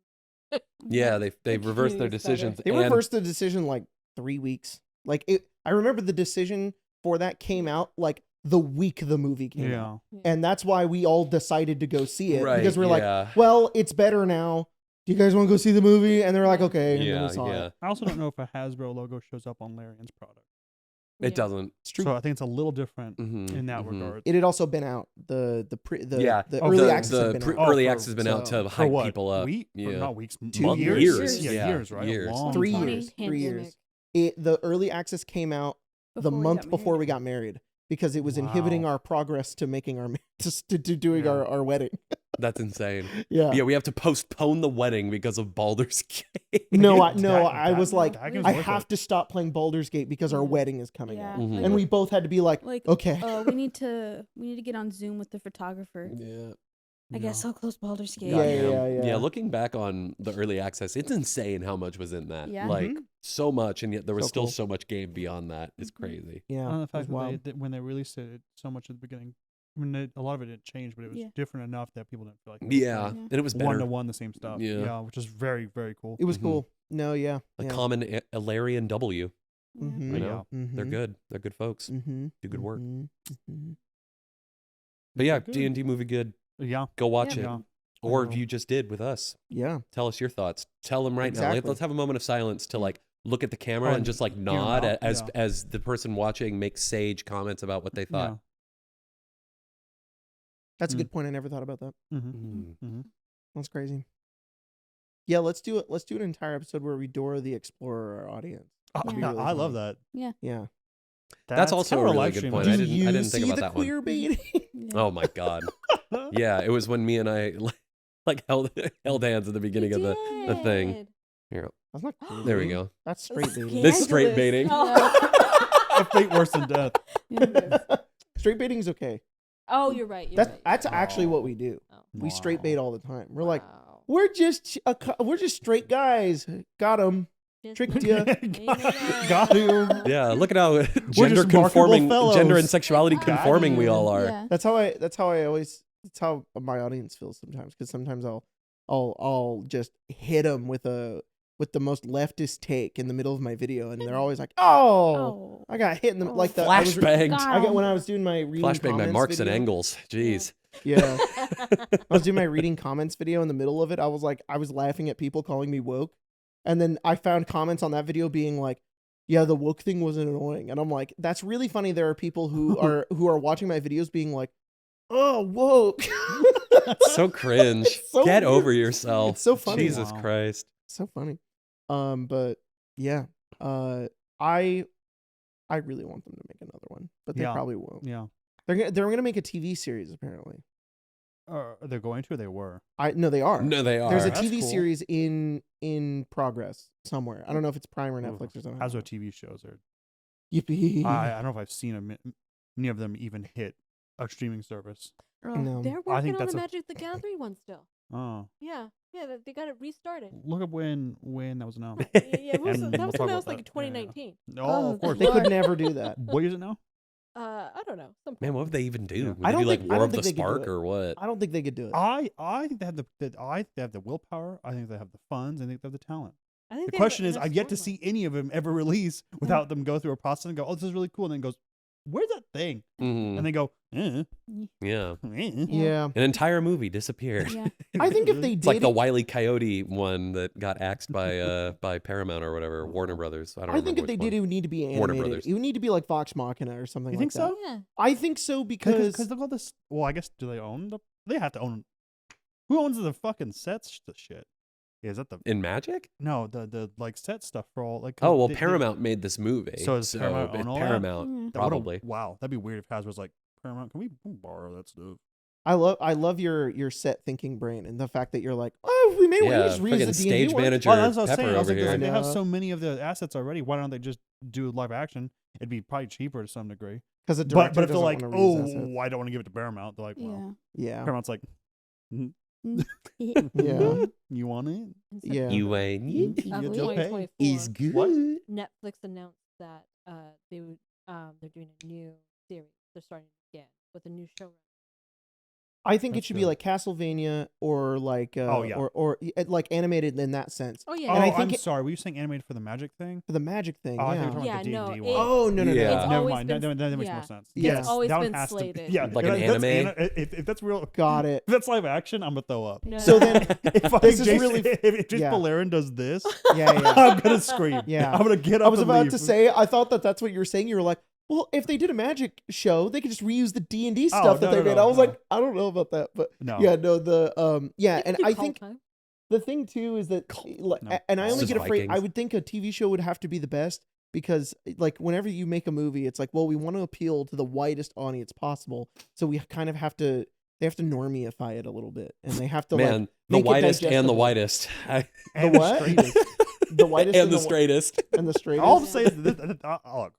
Yeah, they The reversed their community is better. decisions. They and reversed the decision like 3 weeks. Like it. I remember the decision for that came out like the week the movie came out, Yeah. and that's why we all decided to go see it Right, because we're yeah. like, well, it's better now. Do you guys want to go see the movie? And they're like, okay. And then Yeah, we saw yeah. it. I also don't know if a Hasbro logo shows up on Larian's product. It doesn't. It's true. So I think it's a little different Mhm, in that mhm. regard. It had also been out. The Yeah. early the, access had the been out. early for- access has been out so- to For hype what? people up. Week? Or Yeah. not weeks. 2 years. years. Yeah, Yeah, years, right? years. A long 3 time. years. 3 years. Pandemic. The early access came out the month before we got married because it was inhibiting Wow. our progress to making our to doing Yeah. our wedding. That's insane. Yeah. Yeah, we have to postpone the wedding because of Baldur's Gate. No, That- I was like, that game's I worth have it. to stop playing Baldur's Gate because our Yeah. wedding is coming Yeah. up. Mhm. And we both had to be like, Like, okay. we need to get on Zoom with the photographer. Yeah. I guess I'll close Baldur's Gate. Yeah. Yeah, looking back on the early access, it's insane how much was in that. Yeah. Like Mhm. so much, and yet there was So still cool. so much game beyond that. It's Mhm. crazy. Yeah. the it was fact that wild. when they released it so much at the beginning. I mean, a lot of it didn't change, but it was Yeah. different enough that people didn't feel like it was Yeah, Yeah. and it was one better. to one the same stuff. Yeah. which is very, very cool. It was Mhm. cool. No, yeah. A yeah. common Ilarian W. Yeah. Mhm. You know, Yeah. they're good. They're good folks. Mm-hmm. Do good work. Mm-hmm. But yeah, Good. D&D movie good. Yeah. Go watch Yeah. it. Yeah. Or know. you just did with us. Yeah. Tell us your thoughts. Tell them right now. Exactly. Let's have a moment of silence to like look at the camera Oh, and just like hear 'em nod out, as yeah. as the person watching makes sage comments about what they thought. That's a Mm. good point. I never thought about that. Yeah. Mm-hmm. Mm. Mm-hmm. That's crazy. Yeah, let's do it. Let's do an entire episode where we Dora the Explorer our audience. That'd be Yeah. really I love funny. that. Yeah. That's also kind a of really live good stream point. Do I idea. didn't- you think see about the that one. queer baiting? Yeah. Oh my god. Yeah, it was when me and I like held hands at the beginning of the thing. Did. Here, That's not queer there we baiting. go. That's straight baiting. This is straight Scandalous. baiting. Oh. A fate worse than death. Straight baiting is okay. Oh, you're right. You're That's right. that's actually what we do. Oh. We straight bait Wow. all the time. We're like, Wow. we're just straight guys. Got him. Just tricked like- ya. Got him. Yeah, look at how just gender marketable conforming, fellows. gender and sexuality Got conforming we you. all are. Yeah. That's how I always. That's how my audience feels sometimes. Because sometimes I'll just hit them with the most leftist take in the middle of my video, and they're always like, "Oh, Oh. I got hit in the Oh. like the Flashbang. God. I got when I was doing my reading Flashbang by comments Marks and video. Angles. Jeez. Yeah, I was doing my reading comments video in the middle of it. I was laughing at people calling me woke, and then I found comments on that video being like, "Yeah, the woke thing wasn't annoying," and I'm like, "That's really funny." There are people who are watching my videos being like, "Oh, woke." So cringe. It's so Get weird. over yourself. It's so funny. Jesus Wow. Christ. So funny. But yeah, I really want them to make another one, but they Yeah. probably won't. Yeah. They're gonna make a TV series apparently. They're going to. Or they were. No, they are. No, they are. There's a That's TV cool. series in progress somewhere. I don't know if it's Prime or Netflix or something. Hasbro TV shows are. Yippee! I don't know if I've seen any of them even hit a streaming service. No. They're I working think on that's the a- Magic the Gathering one still. Oh, Yeah, they got it restarted. look up when that was announced. Yeah, it was, And that we'll was talk about announced like in that. Yeah, yeah. 2019. Oh, of course. They could Lord. never do that. What is it now? I don't know. Some Man, what would they even do? Yeah. Would I they don't do like think- I War don't of the think they could do Spark it. or what? I don't think they could do it. I think they have the willpower. I think they have the funds. I think they have the talent. I think The they have question is, enough I've yet to storyline. see any of them ever release without them go through a process and go, "Oh, this is really cool," and then goes, where's that thing? Mhm. And they go, Yeah. Yeah. An entire movie disappeared. Yeah. I think if they It's did like the it- Wile E. Coyote one that got axed by Paramount or whatever, Warner Brothers. I don't I remember think if which they one. did, it would need to be Warner animated. Brothers. It would need to be like Vox Machina or something You like think that. so? Yeah. I think so because Because look all this. Well, I guess do they own the? They have to own. Who owns the fucking sets? Shit. Yeah, is that the? In Magic? No, the like set stuff for all like. 'cause Oh well, they- Paramount made this movie. So does Paramount own all that? Paramount Mm. that would've- probably. Wow, that'd be weird if Hasbro's like Paramount. Can we borrow that stuff? I love your set thinking brain and the fact that you're like, oh, if we made one, we Yeah, just reuse fucking the D&D stage one. manager Well, that's what I was Pepper saying. I was over like, here. they have No. so many of the assets already. Why don't they just do live action? It'd be probably cheaper to some degree. Because the But director if they're doesn't like, wanna reuse assets. oh, I don't want to give it to Paramount. They're like, well, Yeah. Yeah. Paramount's like, Yeah. you want it? In Yeah. You ain't You Of get your pay. 2024, is good. What? Netflix announced that they would they're doing a new series. They're starting again with a new showrunner. I think it That's should be good. like Castlevania or like Oh, yeah. or like animated in that sense. Oh Oh, yeah, And I I'm think sorry. Were you saying animated for the Magic thing? For the Magic thing. Oh, I yeah. thought you were talking about the Yeah, D&D no, one. Oh no no Yeah. no. It's Never always mind. been- That makes yeah. more sense. Yeah. It's always that one been has to be- slated. yeah, Like if an that's anime? If that's real, Got it. if that's live action, I'm gonna throw up. No, So no, then If fucking This is Jason, really- if Jason yeah. Polarin does this, Yeah, yeah. I'm gonna scream. Yeah. I'm gonna get up. I was and about leave. to say, I thought that's what you were saying. You were like, well, if they did a Magic show, they could just reuse the D&D stuff that no, they no, made. no, I was no. like, I don't know about that, but No. yeah, no, the yeah, and You I call think time. the thing too is that like, No. and I It's only just get afraid. I Vikings. would think a TV show would have to be the best because like whenever you make a movie, it's like, well, we want to appeal to the widest audience possible, so we kind of have to. They have to normify it a little bit, and they have to Man, like the make it widest and the digestible. widest. And The what? straightest. the widest and the wi- straightest. and the straightest. All I'm saying is that look,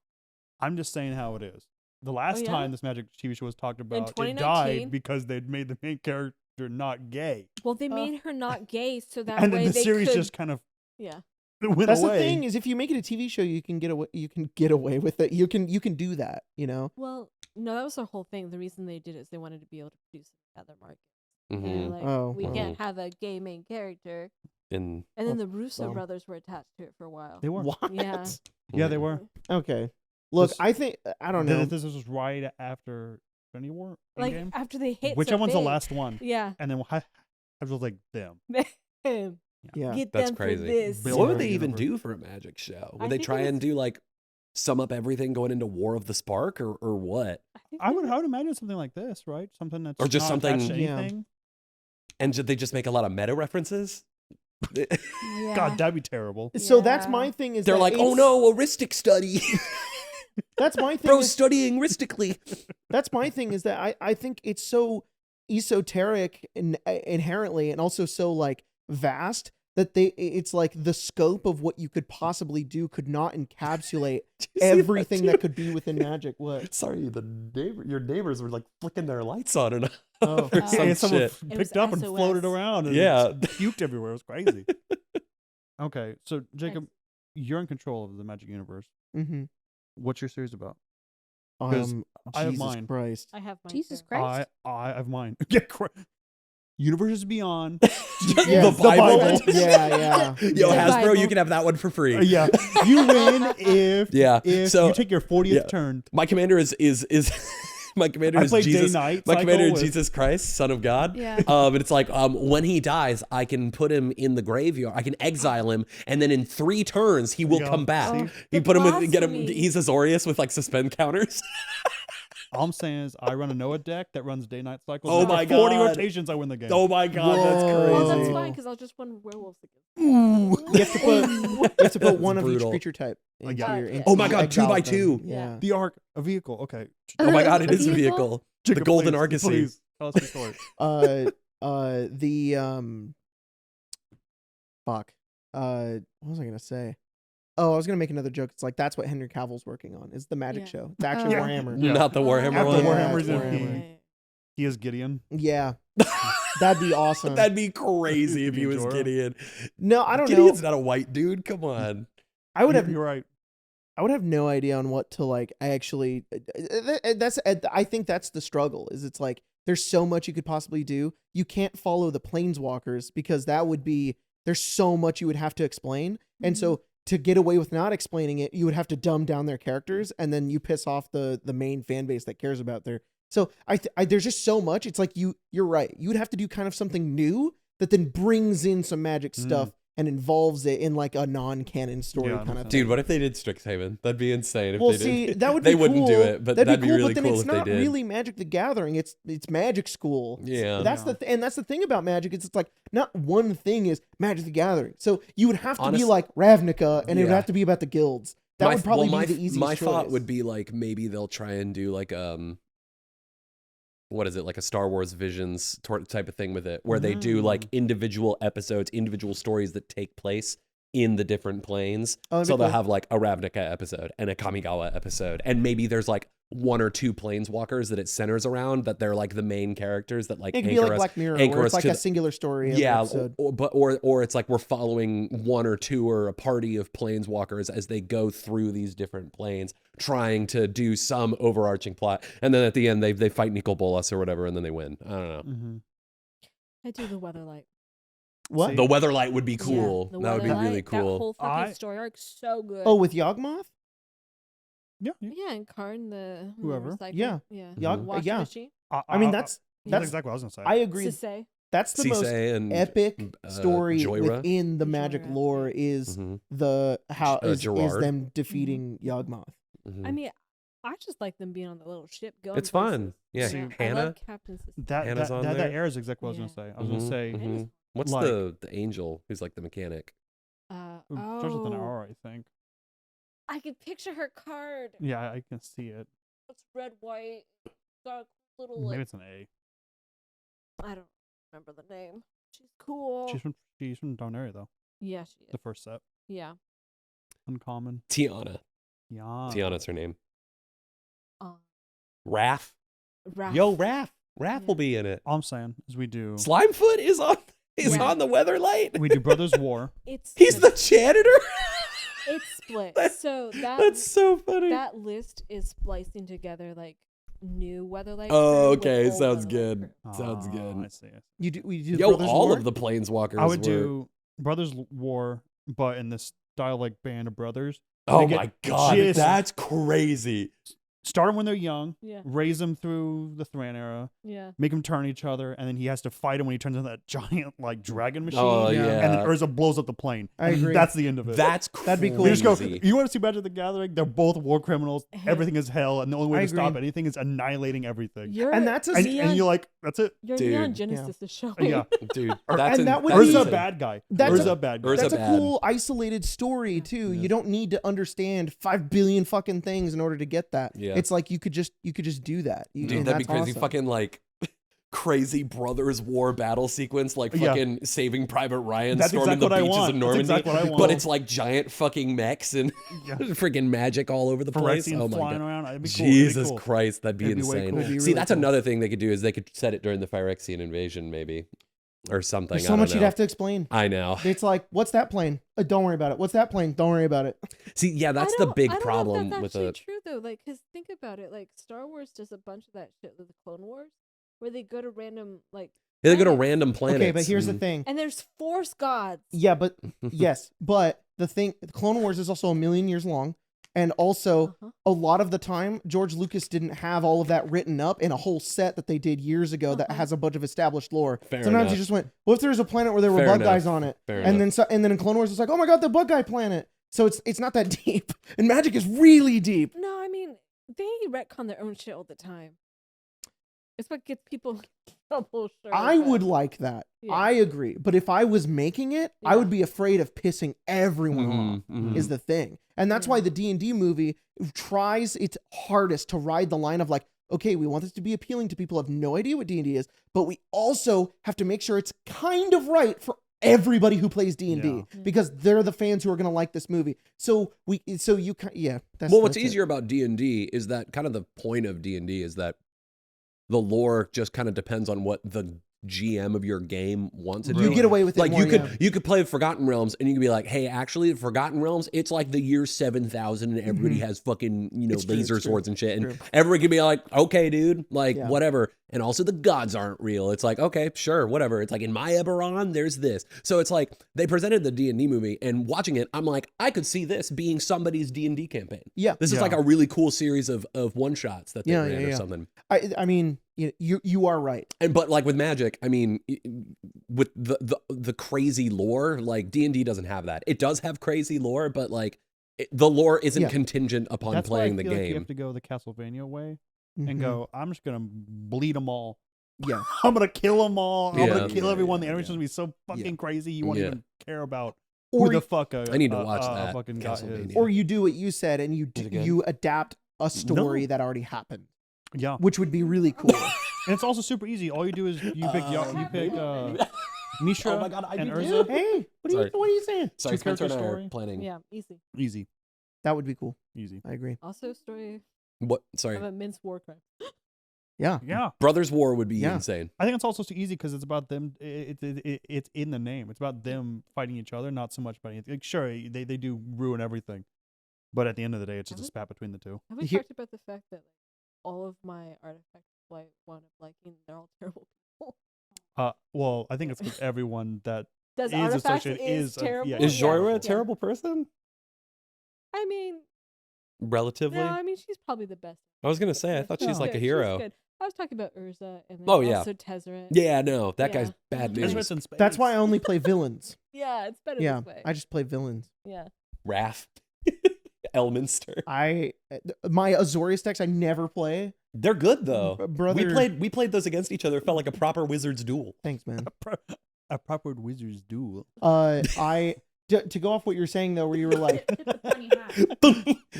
I'm just saying how it is. The last yeah? time this Magic TV show was talked about, it 2019? died because they'd made the main character not gay, Well, they made her not gay, so that and way then the they series could. just kind of Yeah. went That's away. the thing is if you make it a TV show, you can get away. You can get away with it. You can do that. You know. Well, no, that was their whole thing. The reason they did it is they wanted to be able to produce it in other markets. Mhm. And like, Oh. we can't have a gay main character. And And then the Russo well. brothers were attached to it for a while. They were. What? Yeah. Yeah, they were. Okay. Look, This- I think I don't know. This was right after Infinity War. Like Endgame? after they hit. Which so one's the big. last one? Yeah. And then I was like, them. Yeah. Get That's them crazy. for this. Bill what would Murray they even universe. do for a magic show? I Would they think it try and was- do like sum up everything going into War of the Spark or what? think I they would imagine something like this, right? Something that's Or just not attached something- to Yeah. anything. And did they just make a lot of meta references? Yeah. God, that'd be terrible. So that's Yeah. my thing. Is They're that like, oh it's- no, a Ristic study. That's my thing. Bro's is- studying Ristically. that's my thing. Is that I think it's so esoteric inherently, and also so like vast that it's like the scope of what you could possibly do could not encapsulate everything that could be within magic. What? Sorry, your neighbors were like flicking their lights on and Oh. or Yeah, some someone shit. It was picked up and SOS. floated around and Yeah. puked everywhere. It was crazy. Okay, so Jacob, you're in control of the Magic Universe. Mm-hmm. What's your series about? 'Cause I have Jesus mine. Christ. I have mine. Jesus too. Christ. I have mine. Yeah, Universes Beyond. Yeah, the Bible. Yeah, yeah. Yo, The Hasbro, Bible. you can have that one for free. Yeah, you win if Yeah, so- you take your 40th yeah. turn. My commander is my commander I is play Jesus. day-night My cycle commander is with- Jesus Christ, Son of God. Yeah. And it's like when he dies, I can put him in the graveyard. I can exile him, and then in 3 turns he will Yeah. come back. Oh, You the put him with get him. blasphemy. He's Azorius with like suspend counters. All I'm saying is I run a Noah deck that runs day-night cycles. Oh After my 40 God. rotations, I win the game. Oh my God, that's Whoa. crazy. Well, that's Crazy. fine because I'll just run werewolves again. Ooh. You have to put That's one of each brutal. creature type. Into yeah. your, Oh into Oh my your God, 2 by exile them. 2. Yeah. The Ark, a vehicle. Okay. Oh my God, it A is a vehicle? vehicle. Jacob, Golden please, Argosy. Please, tell us the story. Fuck. What was I gonna say? Oh, I was gonna make another joke. It's like that's what Henry Cavill's working on. Is the magic Yeah. show. The actual Yeah. Warhammer. Yeah. Not the Warhammer After one. Warhammer's in Warhammer. Yeah. He is Gideon. Yeah. That'd be awesome. That'd be crazy if he was Jorah. Gideon. No, I don't Gideon's know. not a white dude. Come on. I would have You're right. I would have no idea on what to like actually that's I think that's the struggle is it's like there's so much you could possibly do. You can't follow the planeswalkers because that would be there's so much you would have to explain. And so to get away with not explaining it, you would have to dumb down their characters, and then you piss off the main fan base that cares about their. So there's just so much. It's like you're right. You would have to do kind of something new that then brings in some magic stuff and involves it in like a non-canon story Yeah, kind of thing. Dude, what if they did Strixhaven? That'd be insane if Well, they see, did. that would be They wouldn't do cool. it, but that'd be cool, really but then cool it's if they not did. really Magic the Gathering. It's Magic School. Yeah. That's the thing about Magic. It's like not one thing is Magic the Gathering. So you would have to be Honest- like Ravnica, and it would Yeah. have to be about the guilds. That would probably be the easiest My choice. thought would be like maybe they'll try and do like what is it, like a Star Wars Visions type of thing with it, where they do like individual episodes, individual stories that take place in the different planes. Oh, that'd So be they'll cool. have like a Ravnica episode and a Kamigawa episode, and maybe there's like one or two planeswalkers that it centers around that they're like the main characters that like It could be anchor like us. Black Mirror, anchor where us it's like to a the- singular story. Every Yeah, episode. or it's like we're following one or two or a party of planeswalkers as they go through these different planes, trying to do some overarching plot, and then at the end they fight Nicol Bolas or whatever, and then they win. I don't know. Mm-hmm. I do the Weatherlight. What? See? The Weatherlight would be cool. Yeah, the That would be Weatherlight, really cool. That whole fucking story arc so good. Oh, with Yawgmoth? Yeah. yeah, and Karn the Whoever. recycle- Yeah. yeah, Yog- Washing yeah. machine. I mean, that's that's exactly what I was gonna say. I agree. Sisay. That's the most Cisse and epic story Joyra. within the Magic Joyra, lore is Mhm, the how is Gerard. them defeating Yawgmoth. mhm. I mean, I just like them being on the little ship going. It's fun. places. Yeah, See, I Hannah. love Captain Sisay. that Hannah's on that there. air is exactly what I was gonna say. I was Mhm, gonna say mhm. What's like- the angel who's like the mechanic? starts with an Oh, R, I think. I can picture her card. Yeah, I can see it. It's red, white. Got a little Maybe like it's an A. I don't remember the name. She's cool. She's from Donaria though. Yeah, she The is. first set, Yeah. uncommon. Tiana. Yeah. Tiana's her name. Um, Raph. Raph. Yo, Raph. Raph Yeah. will be in it. All I'm saying is we do Slimefoot is on Yeah. on the Weatherlight. we do Brothers War. It's He's the janitor. It's split. That- So That's so funny. that list is splicing together like new Weatherlight. Oh, crew with okay, old sounds Weatherlight good. crew. Sounds I good. see. We do Yo, Brothers all War? of the planeswalkers. I would were- do Brothers War, but in this style like Band of Brothers. Oh They get my god, just- that's crazy. Start them when they're young, Yeah. raise them through the Thran era, Yeah. make them turn each other, and then he has to fight him when he turns into that giant like dragon machine. Oh Yeah. yeah. And then Urza blows up the plane. I And agree. That's the end of it. That's crazy. That'd be cool. You just go. You want to see Magic the Gathering? They're both war criminals. Hey. Everything is hell, and the only way I to stop agree. anything is annihilating everything. Your, And that's a And you're like, that's it. your Dude. Neon Genesis is showing. Yeah, Dude, that's and that would that's be- Urza insane. bad guy. That's Urza a- bad guy. Urza That's a bad. cool isolated story too. Yeah. You don't need to understand 5 billion fucking things in order to get that. Yeah. It's like you could just do that. Dude, and that'd be that's crazy. awesome. Fucking like crazy Brothers War battle sequence, like Yeah. fucking Saving Private Ryan, That's storming exactly the what I beaches want. of That's Normandy. exactly what I But want. it's like giant fucking mechs and Yeah. freaking magic all over the place. Phyrexian Oh my flying god. around. It'd be cool. It'd be Jesus cool. Christ, that'd be It'd be way insane. cool. It'd be See, really that's cool. another thing they could do is they could set it during the Phyrexian invasion, maybe, or something. There's so I much don't you'd know. have to explain. I know. It's like, what's that plane? Don't worry about it. What's that plane? Don't worry about it. See, yeah, that's I the don't- big I don't problem know if with that's actually the. true though. Like, cause think about it. Like Star Wars does a bunch of that shit with the Clone Wars, where they go to random like. They go to planets. random planets. Okay, but here's the and- thing. And there's Force gods. Yeah, but yes, but the thing, Clone Wars is also 1,000,000 years long, and also Uh-huh. a lot of the time George Lucas didn't have all of that written up in a whole set that they did years ago that Uh-huh. has a bunch of established lore. Fair Sometimes enough. you just went, what if there's a planet where there were Fair bug enough. guys on it? Fair And enough. then in Clone Wars it's like, oh my god, the bug guy planet. So it's not that deep. And Magic is really deep. No, I mean they retcon their own shit all the time. It's what gets people trouble. Sure, I but- would like that. Yeah. I agree. But if I was making it, I Yeah. would be afraid of pissing everyone Mhm, off. mhm. Is the thing. And that's Yeah. why the D&D movie tries its hardest to ride the line of like, okay, we want this to be appealing to people who have no idea what D&D is, but we also have to make sure it's kind of right for everybody who plays D&D Yeah. because they're the fans who are going to like this movie. So that's Well, what's that's it. easier about D&D is that kind of the point of D&D is that the lore just kind of depends on what the GM of your game wants it to You be. get away with it Like more, you could play Forgotten Realms and you could be like, hey, actually, Forgotten Realms, it's like the year 7,000 and everybody has fucking It's true, laser it's true, swords and shit, and true. everybody can be like, okay, dude, like Yeah. whatever. and also the gods aren't real. It's like, okay, sure, whatever. It's like in my Eberron, there's this. So it's like they presented the D&D movie, and watching it, I'm like, I could see this being somebody's D&D campaign. Yeah. This is like a really cool series of one shots that they ran or something. I mean, you are right. But like with Magic, I mean, with the crazy lore, like D&D doesn't have that. It does have crazy lore, but like the lore isn't contingent upon That's playing why I the feel like game. you have to go the Castlevania way and Mhm. go, I'm just going to bleed them all. Yeah. I'm going to kill them all. I'm going Yeah. to kill everyone. The Yeah. animation's going to be so fucking Yeah. crazy, you won't Yeah. even care about Or who you- the fuck I need to watch a that fucking guy is. Castlevania. Or you do what you said and Is it good? you adapt a story No. that already happened, Yeah. which would be really cool. And it's also super easy. All you do is you pick Mishra Oh my God, I and do Urza. too. Hey, Sorry. what are you saying? Sorry, Two Spencer character and I are story? planning. Yeah, easy. Easy. That would be cool. Easy. I agree. Also, story What? Sorry. of a minced war crime. Yeah. Yeah. Brothers War would be Yeah. insane. I think it's also so easy because it's about them. It's in the name. It's about them fighting each other, not so much about anything. Like, sure, they do ruin everything, but at the end of the day, it's just a spat between the two. Have we Here- talked about the fact that like all of my artifacts I wound up liking, they're all terrible people? Well, I think it's because everyone that Does is artifacts associated is is terrible? yeah, Is Yeah. Jorah a Yeah. terrible person? I mean, Relatively? no, I mean she's probably the best. I was gonna say, I thought she's She's like a good, hero. She's good. I was talking about Urza and then Oh, yeah. also Tezzeret. Yeah, no, that guy's Yeah. bad Ezra's news. Ezra's in space. That's why I only play villains. Yeah, it's better Yeah. this way. I just play villains. Yeah. Raph. Elminster. My Azorius decks I never play. They're good though. Brother, We played those against each other. It felt like a proper wizard's duel. Thanks, man. a proper wizard's duel. To go off what you're saying though, where you were like,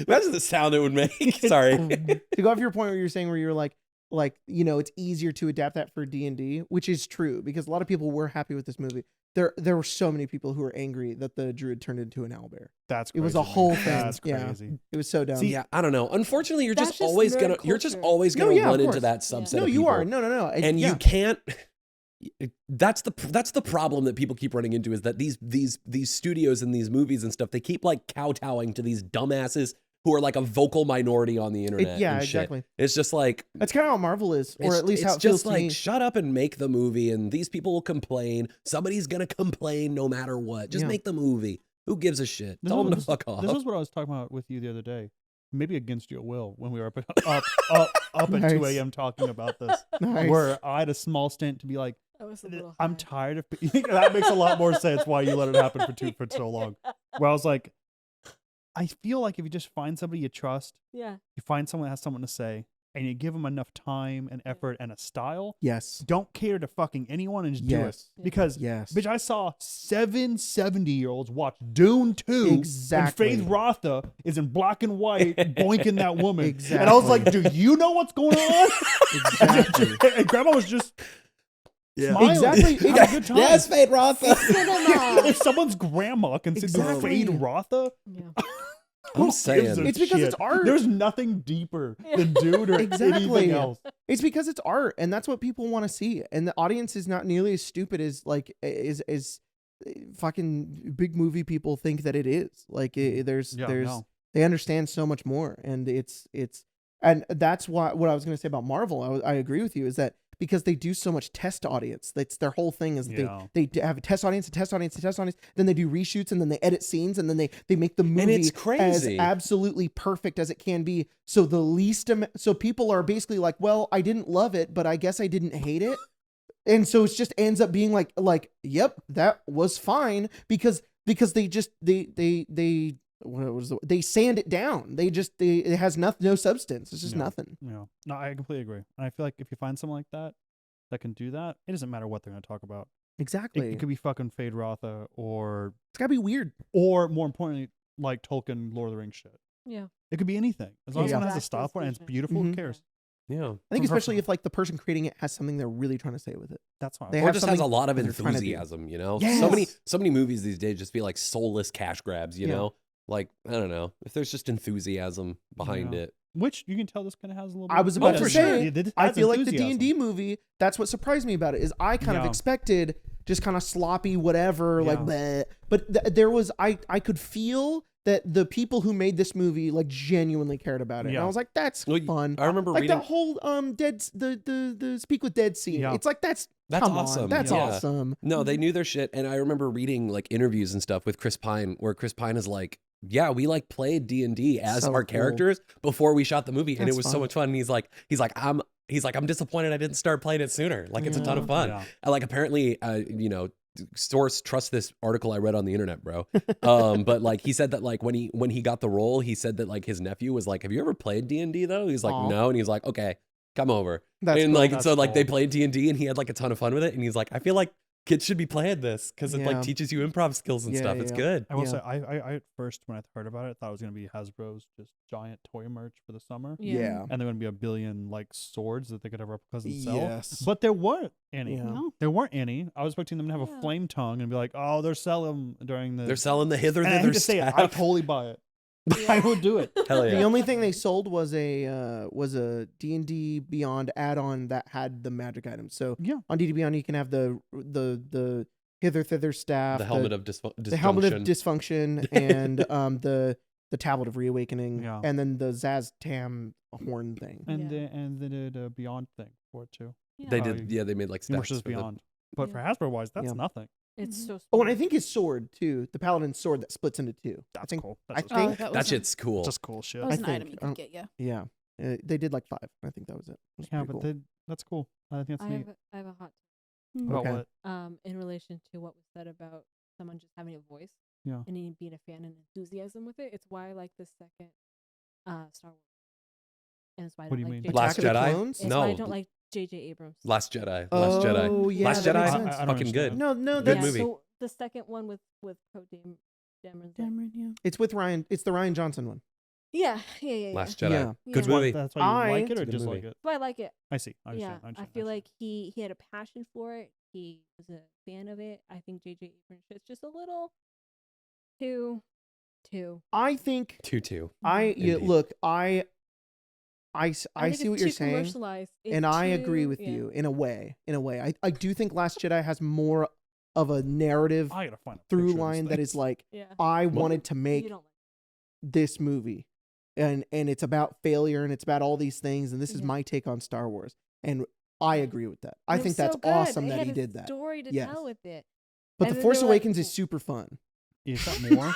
Imagine the sound it would make. Sorry. to go off your point where you're saying where you're like it's easier to adapt that for D&D, which is true because a lot of people were happy with this movie. There were so many people who were angry that the druid turned into an owlbear. That's It was crazy, a whole man. thing. That's Yeah. crazy. It was so dumb. See, yeah, I don't know. Unfortunately, you're That's just just always nerd gonna you're just culture. always No, gonna yeah, of run into course. that subset. no, of you people. are. No. And yeah. you can't. That's the problem that people keep running into is that these studios and these movies and stuff, they keep like kowtowing to these dumbasses who are like a vocal minority on the internet. yeah, and shit. exactly. It's just like That's kind of how Marvel is, or it's- at least how it's it feels just to like me. shut up and make the movie, and these people will complain. Somebody's gonna complain no matter what. Just Yeah. make the movie. Who gives a shit? This Tell them to was- fuck off. This is what I was talking about with you the other day. Maybe against your will when we were up at Nice. 2 a.m. talking about this. Nice. Where I had a small stint to be like, That was a little I'm high. tired of. That makes a lot more sense why you let it happen for so long. Where I was like, I feel like if you just find somebody you trust, Yeah. you find someone that has something to say, and you give them enough time and effort and a style, Yes. don't cater to fucking anyone and just do it. Yes. Because, Yes. bitch, I saw 7 70-years-olds watch Dune 2, Exactly. and Faith Rotha is in black and white boinking that woman. Exactly. And I was like, do you know what's going on? Exactly. And Grandma was just Yeah. smiling, Exactly. having a good time. Yes, Fate Rotha. Cinema. If someone's grandma can sit through Exactly. Fade Rotha, Yeah. I'm who gives saying. a It's because shit? it's art. There's nothing deeper than Dude or Exactly. anything else. It's because it's art, and that's what people want to see. And the audience is not nearly as stupid as fucking big movie people think that it is. Like there's Yeah, there's no. they understand so much more, and it's and that's why what I was gonna say about Marvel. I agree with you is that because they do so much test audience. That's their whole thing is Yeah. they have a test audience, then they do reshoots, and then they edit scenes, and then they make the movie it's as crazy. absolutely perfect as it can be. So the least so people are basically like, well, I didn't love it, but I guess I didn't hate it. And so it just ends up being like, yep, that was fine because they just they sand it down. It has no substance. It's just Yeah. nothing. Yeah. No, I completely agree. And I feel like if you find someone like that can do that, it doesn't matter what they're going to talk about. Exactly. It could be fucking Fade Rotha or It's gotta be weird. more importantly, like Tolkien Lord of the Rings shit. Yeah. It could be anything. As long as Yeah. someone has a Exact style for it and it's vision. beautiful, who Mhm. cares? Yeah. I think especially Professional. if like the person creating it has something they're really trying to say with it. That's fine. They Or have just has a something lot of that they're trying to do. enthusiasm, you know? Yes. So many movies these days just feel like soulless cash grabs, you Yeah. know? Like, I don't know. If there's just enthusiasm behind Yeah. it. Which you can tell this kind of has a little bit I was of- about to for say, sure. It I has feel like the enthusiasm. D&D movie, that's what surprised me about it, is I kind of Yeah. expected just kind of sloppy whatever, like Yeah. bleh. But there was I could feel that the people who made this movie like genuinely cared about it. And Yeah. I was like, that's Well, fun. I remember Like reading. that whole the Speak with Dead scene. Yeah. It's like that's come on, awesome. that's Yeah. awesome. No, they knew their shit, and I remember reading like interviews and stuff with Chris Pine, where Chris Pine is like, "Yeah, we like played D&D as So our cool. characters before we shot the movie, and it That's was so fun. much fun." And he's like, I'm disappointed I didn't start playing it sooner. Like it's a ton of fun. Yeah. And, like apparently, source trust this article I read on the internet, bro. But like he said that like when he got the role, he said that like his nephew was like, "Have you ever played D&D though?" He's like, Aw. "No," and he's like, "Okay, come over." That's and cool. like That's so like they cool. played D&D and he had like a ton of fun with it, and he's like, "I feel like kids should be playing this because it Yeah. like teaches you improv skills and Yeah, stuff. It's yeah. good." I will Yeah. say, I at first when I heard about it, thought it was gonna be Hasbro's just giant toy merch for the summer, Yeah. and there were gonna be a billion like swords that they could have replicas and sell. Yes. But there weren't any. Yeah. No. There weren't any. I was expecting them to have Yeah. a flame tongue and be like, "Oh, they're selling them during the." They're selling the hither And I hate thither to say it, I staff. totally buy it. I would do it. Hell The yeah. only thing they sold was a D&D Beyond add-on that had the magic items. So Yeah. on D&D Beyond you can have the hither thither staff, The helmet of dysfunction. the helmet of dysfunction, and the tablet of reawakening, Yeah. and then the Zaz Tam horn thing. And Yeah. they did a Beyond thing for it too. They Oh, did. Yeah, they made like stats Versus for the- Beyond. But for Yeah. Hasbro wise, that's Yeah. nothing. It's Mhm. so. Oh, and I small. think his sword too, the paladin's sword that splits into two. I That's think, cool. I That's just, think, that That was shit's cool. just cool shit. That was I an think, item you I don't- could get, yeah. yeah, they did like 5. I think that was it. It was Yeah, pretty but cool. that's cool. I think that's neat. I have a hot About Okay. what? in relation to what was said about someone just having a voice Yeah. and being a fan and enthusiasm with it. It's why I like the second Star Wars. And it's why I What don't do you like mean? J.J. Last Attack of the Jedi? Clones? It's No. why I don't like J.J. Abrams. Last Jedi. Last Oh, Jedi. yeah, Last that makes Jedi. sense. I don't Fucking good. understand. No, Good that's movie. So the second one with Poe Dameron. Dameron, yeah. it's with Ryan. It's the Ryan Johnson one. Yeah. Last Jedi. Yeah. Good Yeah. movie. That's why you like it It's or a good just movie. like it? But I like it. I see. I Yeah, understand. I feel like he had a passion for it. He was a fan of it. I think J.J. Abrams is just a little too. I think 2-2. yeah, Indeed. look, I think see it's what you're too saying, commercialized. It's and I agree too- with yeah. you in a way. I do think Last Jedi has more of a narrative I gotta find a through picture of this line that thing. is like Yeah. I wanted to You make don't like this movie, and it's about failure and it's about all these things, and this is Yeah. my take on Star Wars, and I agree with that. I It think was that's so good. awesome They that had he a did that. Story to Yes. tell with it. But And The then Force they're like, Awakens is super fun. Is that more?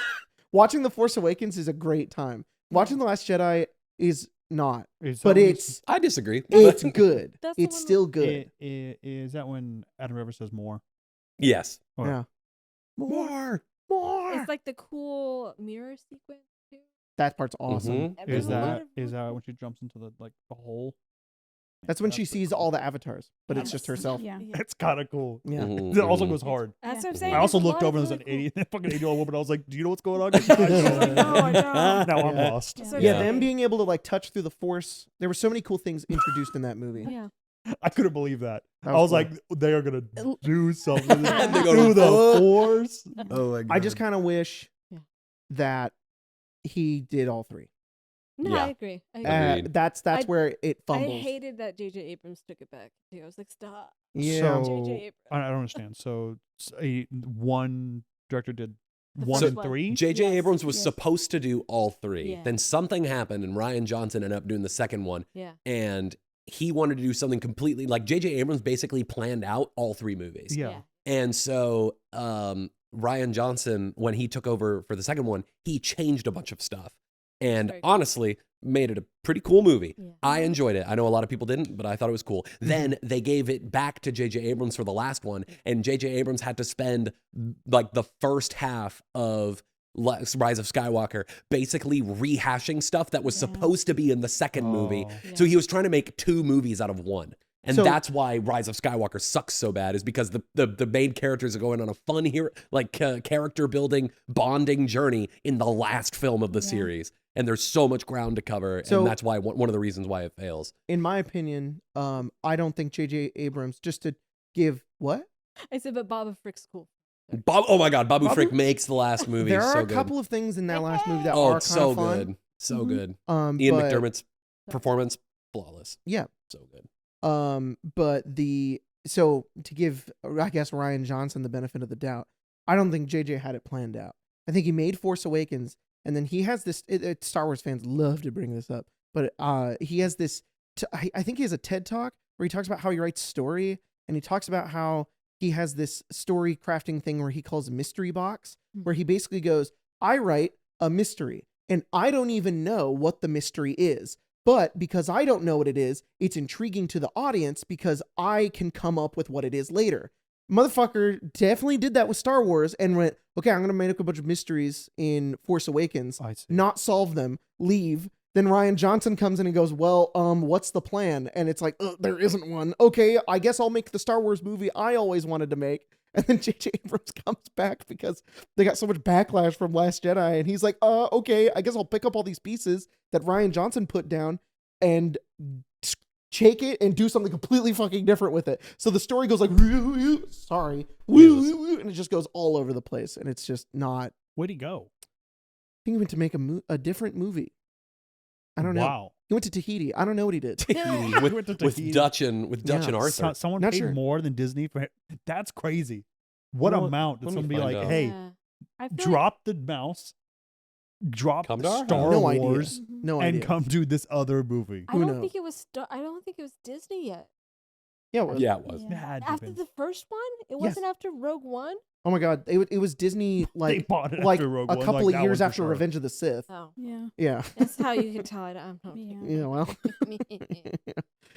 Watching The Force Awakens is a great time. Watching The Last Jedi is not, Is that but when it's I disagree. it's good. That's the It's one still good. Is that when Adam Rivers says more? Yes. Or- Yeah. More. It's like the cool mirror sequence too. That part's awesome. Mhm. There's Is a lot that of is really that cool- when she jumps into the hole? That's when she pretty sees cool. all the avatars, but it's Yes. just herself. Yeah. Yeah. It's kind of cool. Yeah. Mhm, It also mhm. goes hard. That's Yeah. what I'm saying. I also there's a looked lot over of and there's really an cool- 80 fucking 80-year-old woman. I was like, "Do you know what's going on?" guys?" I I know, I know. Now I'm Yeah. lost. That's Yeah. what Yeah, I'm them saying. being able to like touch through the Force. There were so many cool things introduced in that movie. Yeah. I couldn't believe that. That I was cool. like, they are gonna do something And they go through the "Oh." Force. Oh my god. I just kind of wish Yeah. that he did all 3. No, Yeah. I agree. I agree. Agreed. That's I- where it I fumbles. hated that J.J. Abrams took it back too. I was like, stop. Yeah. So J.J. Abrams. I don't understand. So one director did The 1 first and one. 3. J.J. Yes, Abrams was yes. supposed to do all 3. Yeah. Then something happened, and Ryan Johnson ended up doing the second one. Yeah. And he wanted to do something completely like J.J. Abrams basically planned out all 3 movies. Yeah. And so Ryan Johnson, when he took over for the second one, he changed a bunch of stuff. And Very cool. honestly, made it a pretty cool movie. Yeah. I enjoyed it. I know a lot of people didn't, but I thought it was cool. Then they gave it back to J.J. Abrams for the last one, and J.J. Abrams had to spend like the first half of Rise of Skywalker basically rehashing stuff that was Yeah. supposed to be in the second movie. Oh. Yeah. So he was trying to make 2 movies out of one. And So- that's why Rise of Skywalker sucks so bad, is because the main characters are going on a fun character building, bonding journey in the last film of the Yeah. series. And there's so much ground to cover, So- and that's why one of the reasons why it fails. In my opinion, I don't think J.J. Abrams, just to give what? I said, but Boba Frick's cool. Oh my God, Babu Babu- Frick makes the last movie There so are a good. couple of things in that last movie that Oh, are it's kind so of fun. good, so Mhm. good. Um, Ian but, McDermott's performance flawless. Yeah. So good. But so to give, I guess, Ryan Johnson the benefit of the doubt, I don't think JJ had it planned out. I think he made Force Awakens and then he has this. Star Wars fans love to bring this up, but he has this. I think he has a TED Talk where he talks about how he writes story, and he talks about how he has this story crafting thing where he calls a mystery box, where he basically goes, I write a mystery, and I don't even know what the mystery is. But because I don't know what it is, it's intriguing to the audience because I can come up with what it is later. Motherfucker definitely did that with Star Wars and went, okay, I'm going to make a bunch of mysteries in Force Awakens, I see. not solve them, leave. Then Rian Johnson comes in and goes, well, what's the plan? And it's like, there isn't one. Okay, I guess I'll make the Star Wars movie I always wanted to make. And then J.J. Abrams comes back because they got so much backlash from Last Jedi. And he's like, okay, I guess I'll pick up all these pieces that Rian Johnson put down and shake it and do something completely fucking different with it. So the story goes like, sorry, and it just goes all over the place. And it's just not. Where'd he go? I think he went to make a different movie. I don't know. Wow. He went to Tahiti. I don't know what he did. with, Went to with Tahiti. Dutch and Arthur. Someone Not paid sure. more than Disney for that's crazy. What Well, amount did let me someone be find like, out. hey, Yeah. I feel drop the mouse, drop Come to our Star house. No Wars, idea. No and idea. come do this other movie? I Who don't knows? think it was. I don't think it was Disney yet. Yeah. Well, Yeah, it was. Yeah. It had to After been. the first one, it Yes. wasn't after Rogue One. Oh my God. It was Disney They like bought it like after Rogue a One, couple like of that years one for after sure. Revenge of the Sith. Oh, Yeah. Yeah. that's how you can tell. I'm not. Yeah. Yeah. Well.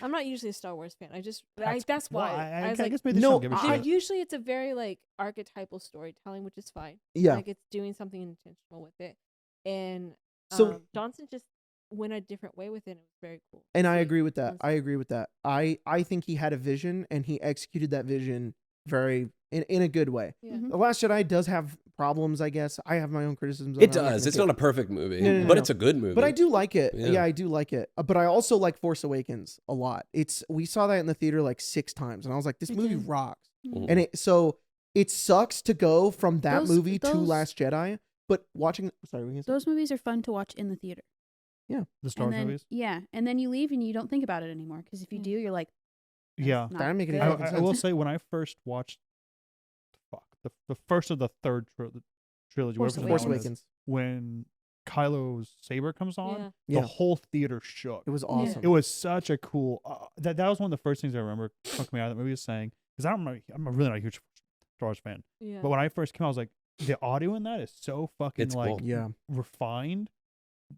I'm not usually a Star Wars fan. That's well, why. I was guess like, maybe they no, don't give a I- shit. usually it's a very like archetypal storytelling, which is fine. Yeah. Like it's doing something intentional with it. And So- Johnson just went a different way with it. And it was very cool. And I See, agree with that. was- I agree with that. I think he had a vision and he executed that vision very in a good way. Yeah. Mhm. The Last Jedi does have problems, I guess. I have my own criticisms. of It I'm not does. gonna It's take- not a perfect movie, No, no, but no. it's a good movie. But I do like it. Yeah. Yeah, I do like it. But I also like Force Awakens a lot. We saw that in the theater like 6 times, and I was like, this Me movie too. rocks. Mhm. And it sucks to go from that Those- movie to those- Last Jedi. But watching, sorry, we can say, Those movies are fun to watch in the theater. The Star and Wars then, movies. Yeah, and then you leave and you don't think about it anymore because if you Yeah. do, you're like, that's Yeah. not That didn't make any good. fucking I sense. will say when I first watched, the first of the third trilogy, Force whatever the Force name is, Awakens. when Kylo's saber comes on, Yeah. Yeah. the whole theater shook. It was awesome. It was such a cool. That was one of the first things I remember coming out of that movie was saying because I'm really not a huge Star Wars fan, Yeah. but when I first came out, I was like, the audio in that is so fucking It's like cool. Yeah. refined.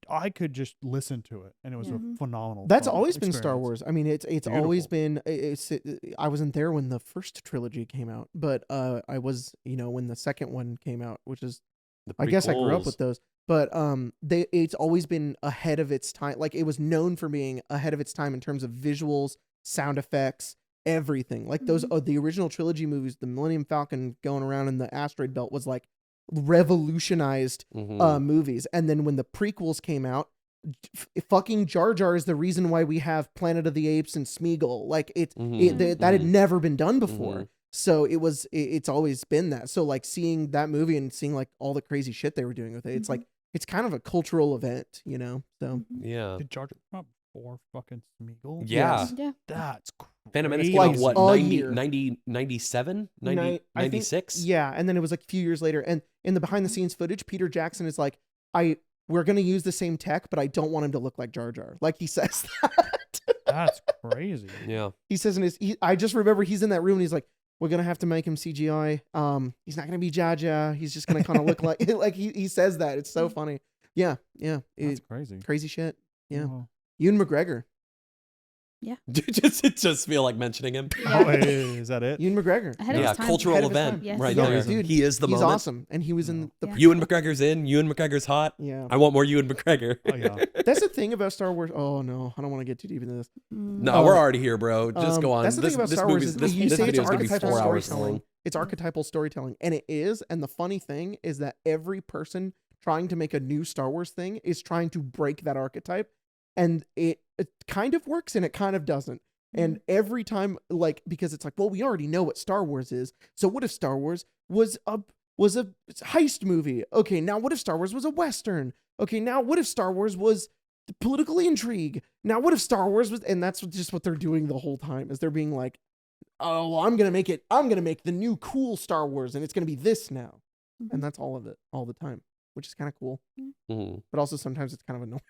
I could just listen to it, and it was Yeah. a phenomenal. That's fun always been Star experience. Wars. I mean, it's always Beautiful. been. I wasn't there when the first trilogy came out, but I was, when the second one came out, which is The I guess I grew up prequels. with those. But it's always been ahead of its time. Like it was known for being ahead of its time in terms of visuals, sound effects, everything. Like those the original trilogy movies, the Millennium Falcon going around in the asteroid belt was like revolutionized Mhm. movies. And then when the prequels came out, fucking Jar Jar is the reason why we have Planet of the Apes and Smeagol. Like Mhm. that had Mhm. never been done before. Mhm. So it's always been that. So like seeing that movie and seeing like all the crazy shit they were doing with it, it's like it's kind of a cultural event, So Yeah. Did Jar Jar come out before fucking Smeagol? Yeah. Yeah. That's crazy. Phantom Menace came Like out, what, a 90, year. 97? Ni- 90, I think- 96? yeah, and then it was like a few years later. And in the behind the scenes footage, Peter Jackson is like, we're gonna use the same tech, but I don't want him to look like Jar Jar. Like he says that. That's crazy. Yeah. He says I just remember he's in that room and he's like, we're gonna have to make him CGI. He's not gonna be Jar Jar. He's just gonna kind of look like like he says that. It's so funny. Yeah. That's crazy. Crazy shit. Yeah. Wow. Ewan McGregor. It just feel like mentioning him. Oh, is that it? Ewan McGregor. Ahead of Yeah, his time. cultural Ahead of his event time. Yes. right Yeah, there. dude, He is the he's moment. awesome, and he was in the Yeah. Ewan McGregor's in. Ewan McGregor's hot. yeah. I want more Ewan McGregor. Oh, yeah. That's the thing about Star Wars. Oh no, I don't want to get too deep into this. No, we're already here, bro. Just go on. That's the This thing about this Star Wars movie's is this, you this say it's video is gonna be archetypal 4 hours storytelling. long. It's archetypal storytelling, and it is. And the funny thing is that every person trying to make a new Star Wars thing is trying to break that archetype, and it kind of works and it kind of doesn't. And every time, like, because it's like, well, we already know what Star Wars is. So what if Star Wars was a heist movie? Okay, now what if Star Wars was a Western? Okay, now what if Star Wars was political intrigue? Now what if Star Wars was, and that's just what they're doing the whole time, is they're being like, oh, well, I'm gonna make the new cool Star Wars, and it's gonna be this now. And that's all of it, all the time. which is kind of cool. Mm-hmm. But also sometimes it's kind of annoying.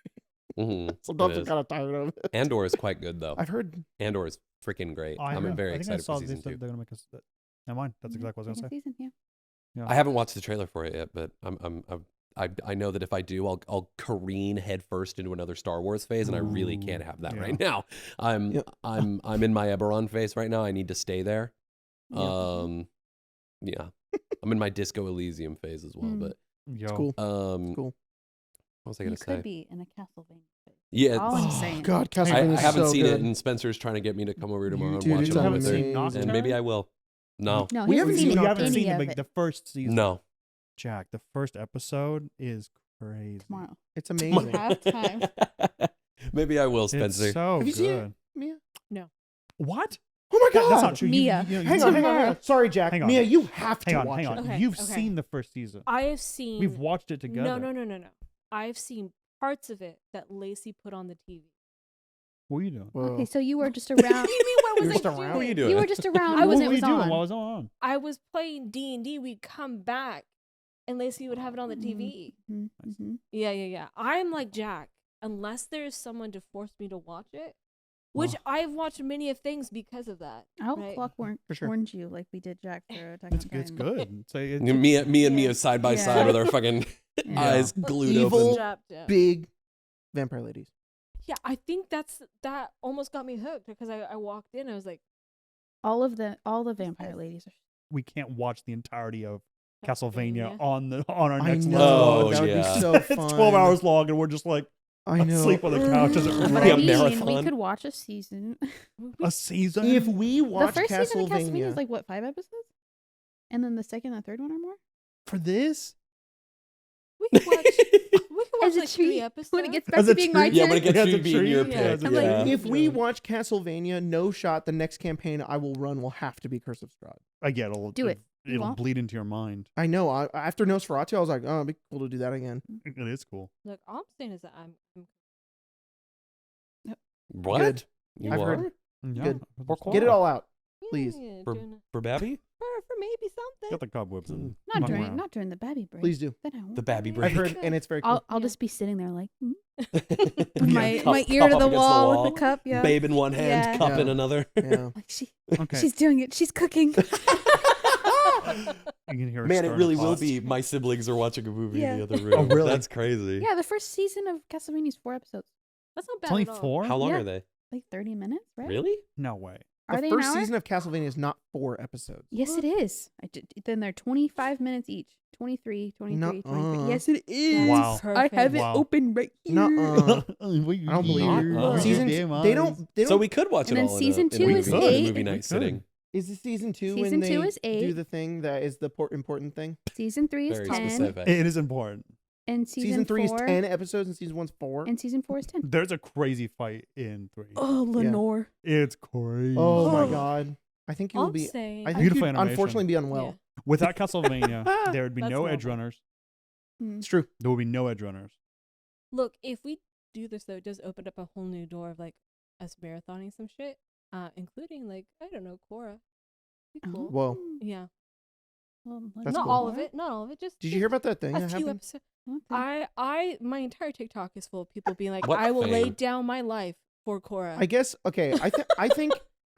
Mm-hmm. Sometimes I'm kind of tired of it. Andor is quite good though. I've heard. Andor is freaking great. I I'm know. very I think I excited saw for they season said 2. they're gonna make us. Never mind. That's exactly what I was gonna say. Season, yeah. I haven't watched the trailer for it yet, but I know that if I do, I'll careen headfirst into another Star Wars phase, and I really can't have that Yeah. right now. I'm in my Eberron phase right now. I need to stay there. Yeah, I'm in my Disco Elysium phase as well. But Yo. It's cool. what Cool. was I You gonna could say? be in a Castlevania phase. Yeah, All I'm Oh saying. God, I Castlevania is haven't so seen good. it, and Spencer's trying to get me to come over tomorrow and Dude, watch it's it all with her. amazing. And maybe I will. No, No, We he haven't hasn't seen seen You haven't any seen of the, it the first season. no. Jack. The first episode is crazy. tomorrow. It's amazing. have time. Maybe I will, Spencer. It's so Have you good. seen it, Mia? What? Oh my God, That's not true. Mia. Hang on. Sorry, Jack. Hang on. Mia, you have to Hang on. watch Hang it. on. Okay, You've okay. seen the first season. I have seen. We've watched it together. No. I've seen parts of it that Lacey put on the TV. What are you doing? Whoa. Okay, so you were just around. What do you mean? What You're was just I around. doing? What are you doing? You were just around I was- when What it were you was doing on. while I was on? I was playing D&D. We'd come back, and Lacey would have it on the TV. Mm-hmm. Yeah. I'm like Jack. Unless there's someone to force me to watch it, which I've watched many of things because of that. I'll right? clockwork For sure. orange you like we did Jack for Attack It's, on it's Titan. good. So it's, Me and Yeah. Mia side by Yeah. side with our fucking Yeah. eyes glued Evil. open. Strapped down. Big vampire ladies. Yeah, I think that almost got me hooked because I walked in. I was like, All the vampire ladies are we can't watch the entirety of Castlevania Castlevania. on our I next know. Oh, that would yeah. be so it's fun. 12 hours long, and we're just like I know. asleep on the couch as it But Be I a mean, marathon. we could watch a season. a season. If we The watch first season of Castlevania Castlevania, is like what, 5 episodes? And then the second and third one are more? for this, we could watch, As a like treat, 3 episodes. when it gets back As to a being my treat? Yeah, turn. when it gets Yeah, to the being your tree, pick. yeah, I'm like, yeah. if we watch Castlevania, no shot. The next campaign I will run will have to be Curse of Strahd. again, it'll Do it. You It'll won't? bleed into your mind. I know. After Nosferatu, I was like, oh, it'd be cool to do that again. It is cool. Look, all I'm saying is that I'm What? Good. You I've are? heard. Yeah, Good. for Get it all out, please. yeah, For, doing for Babby? for maybe something. Got the cobwebs in. Not Knock 'em during around. not during the babby break. Please do. Then I won't. The Babby I've break. heard, and it's very cool. I'll Yeah. just be sitting there like Yeah, my cup- ear cup to up the against wall with wall, the cup. Yeah. Babe in one hand, Yeah. cup in Yeah. another. Yeah. Like Okay. she's doing it. She's cooking. You can hear her Man, it stirring really the will pots. be my siblings are watching a movie Yeah. in the other room. Oh, really? That's crazy. Yeah, the first season of Castlevania is 4 episodes, That's not bad It's only at all. 4? How long Yeah. are they? like 30 minutes, right? Really? No way. Are The they first an hour? season of Castlevania is not 4 episodes. Yes, it is. Then they're 25 minutes each. 23, 23, 23. Nuh-uh. Yes, it is. Wow. I have it Wow. open right here. Nuh-uh. I I don't believe Not- it. Season they don't. So we could watch And it then all season in a, 2 in a is movie, 8. movie We night could. sitting. Is it season 2 Season when 2 they is 8. do the thing that is the important thing? Season 3 is Very 10. specific. It is important. And Season 3 is 4 10 episodes and season 1's 4. And season 4 is 10. There's a crazy fight in 3. Oh, Lenore. It's crazy. Oh my Oh. god! I think you will I'm be. saying. I think Beautiful you'd animation. unfortunately be unwell. Without Castlevania, there would be That's no normal. edge runners. Mm. It's true. There would be no edge runners. Look, if we do this though, it does open up a whole new door of like us marathoning some shit, including like I don't know, Korra. Be cool. Whoa. Yeah, That's not cool. all of it, not all of it. Just Did you hear about that thing a that few happened? episodes? Okay. My entire TikTok is full of people being like, What I will lay thing? down my life for Korra. I guess. Okay. I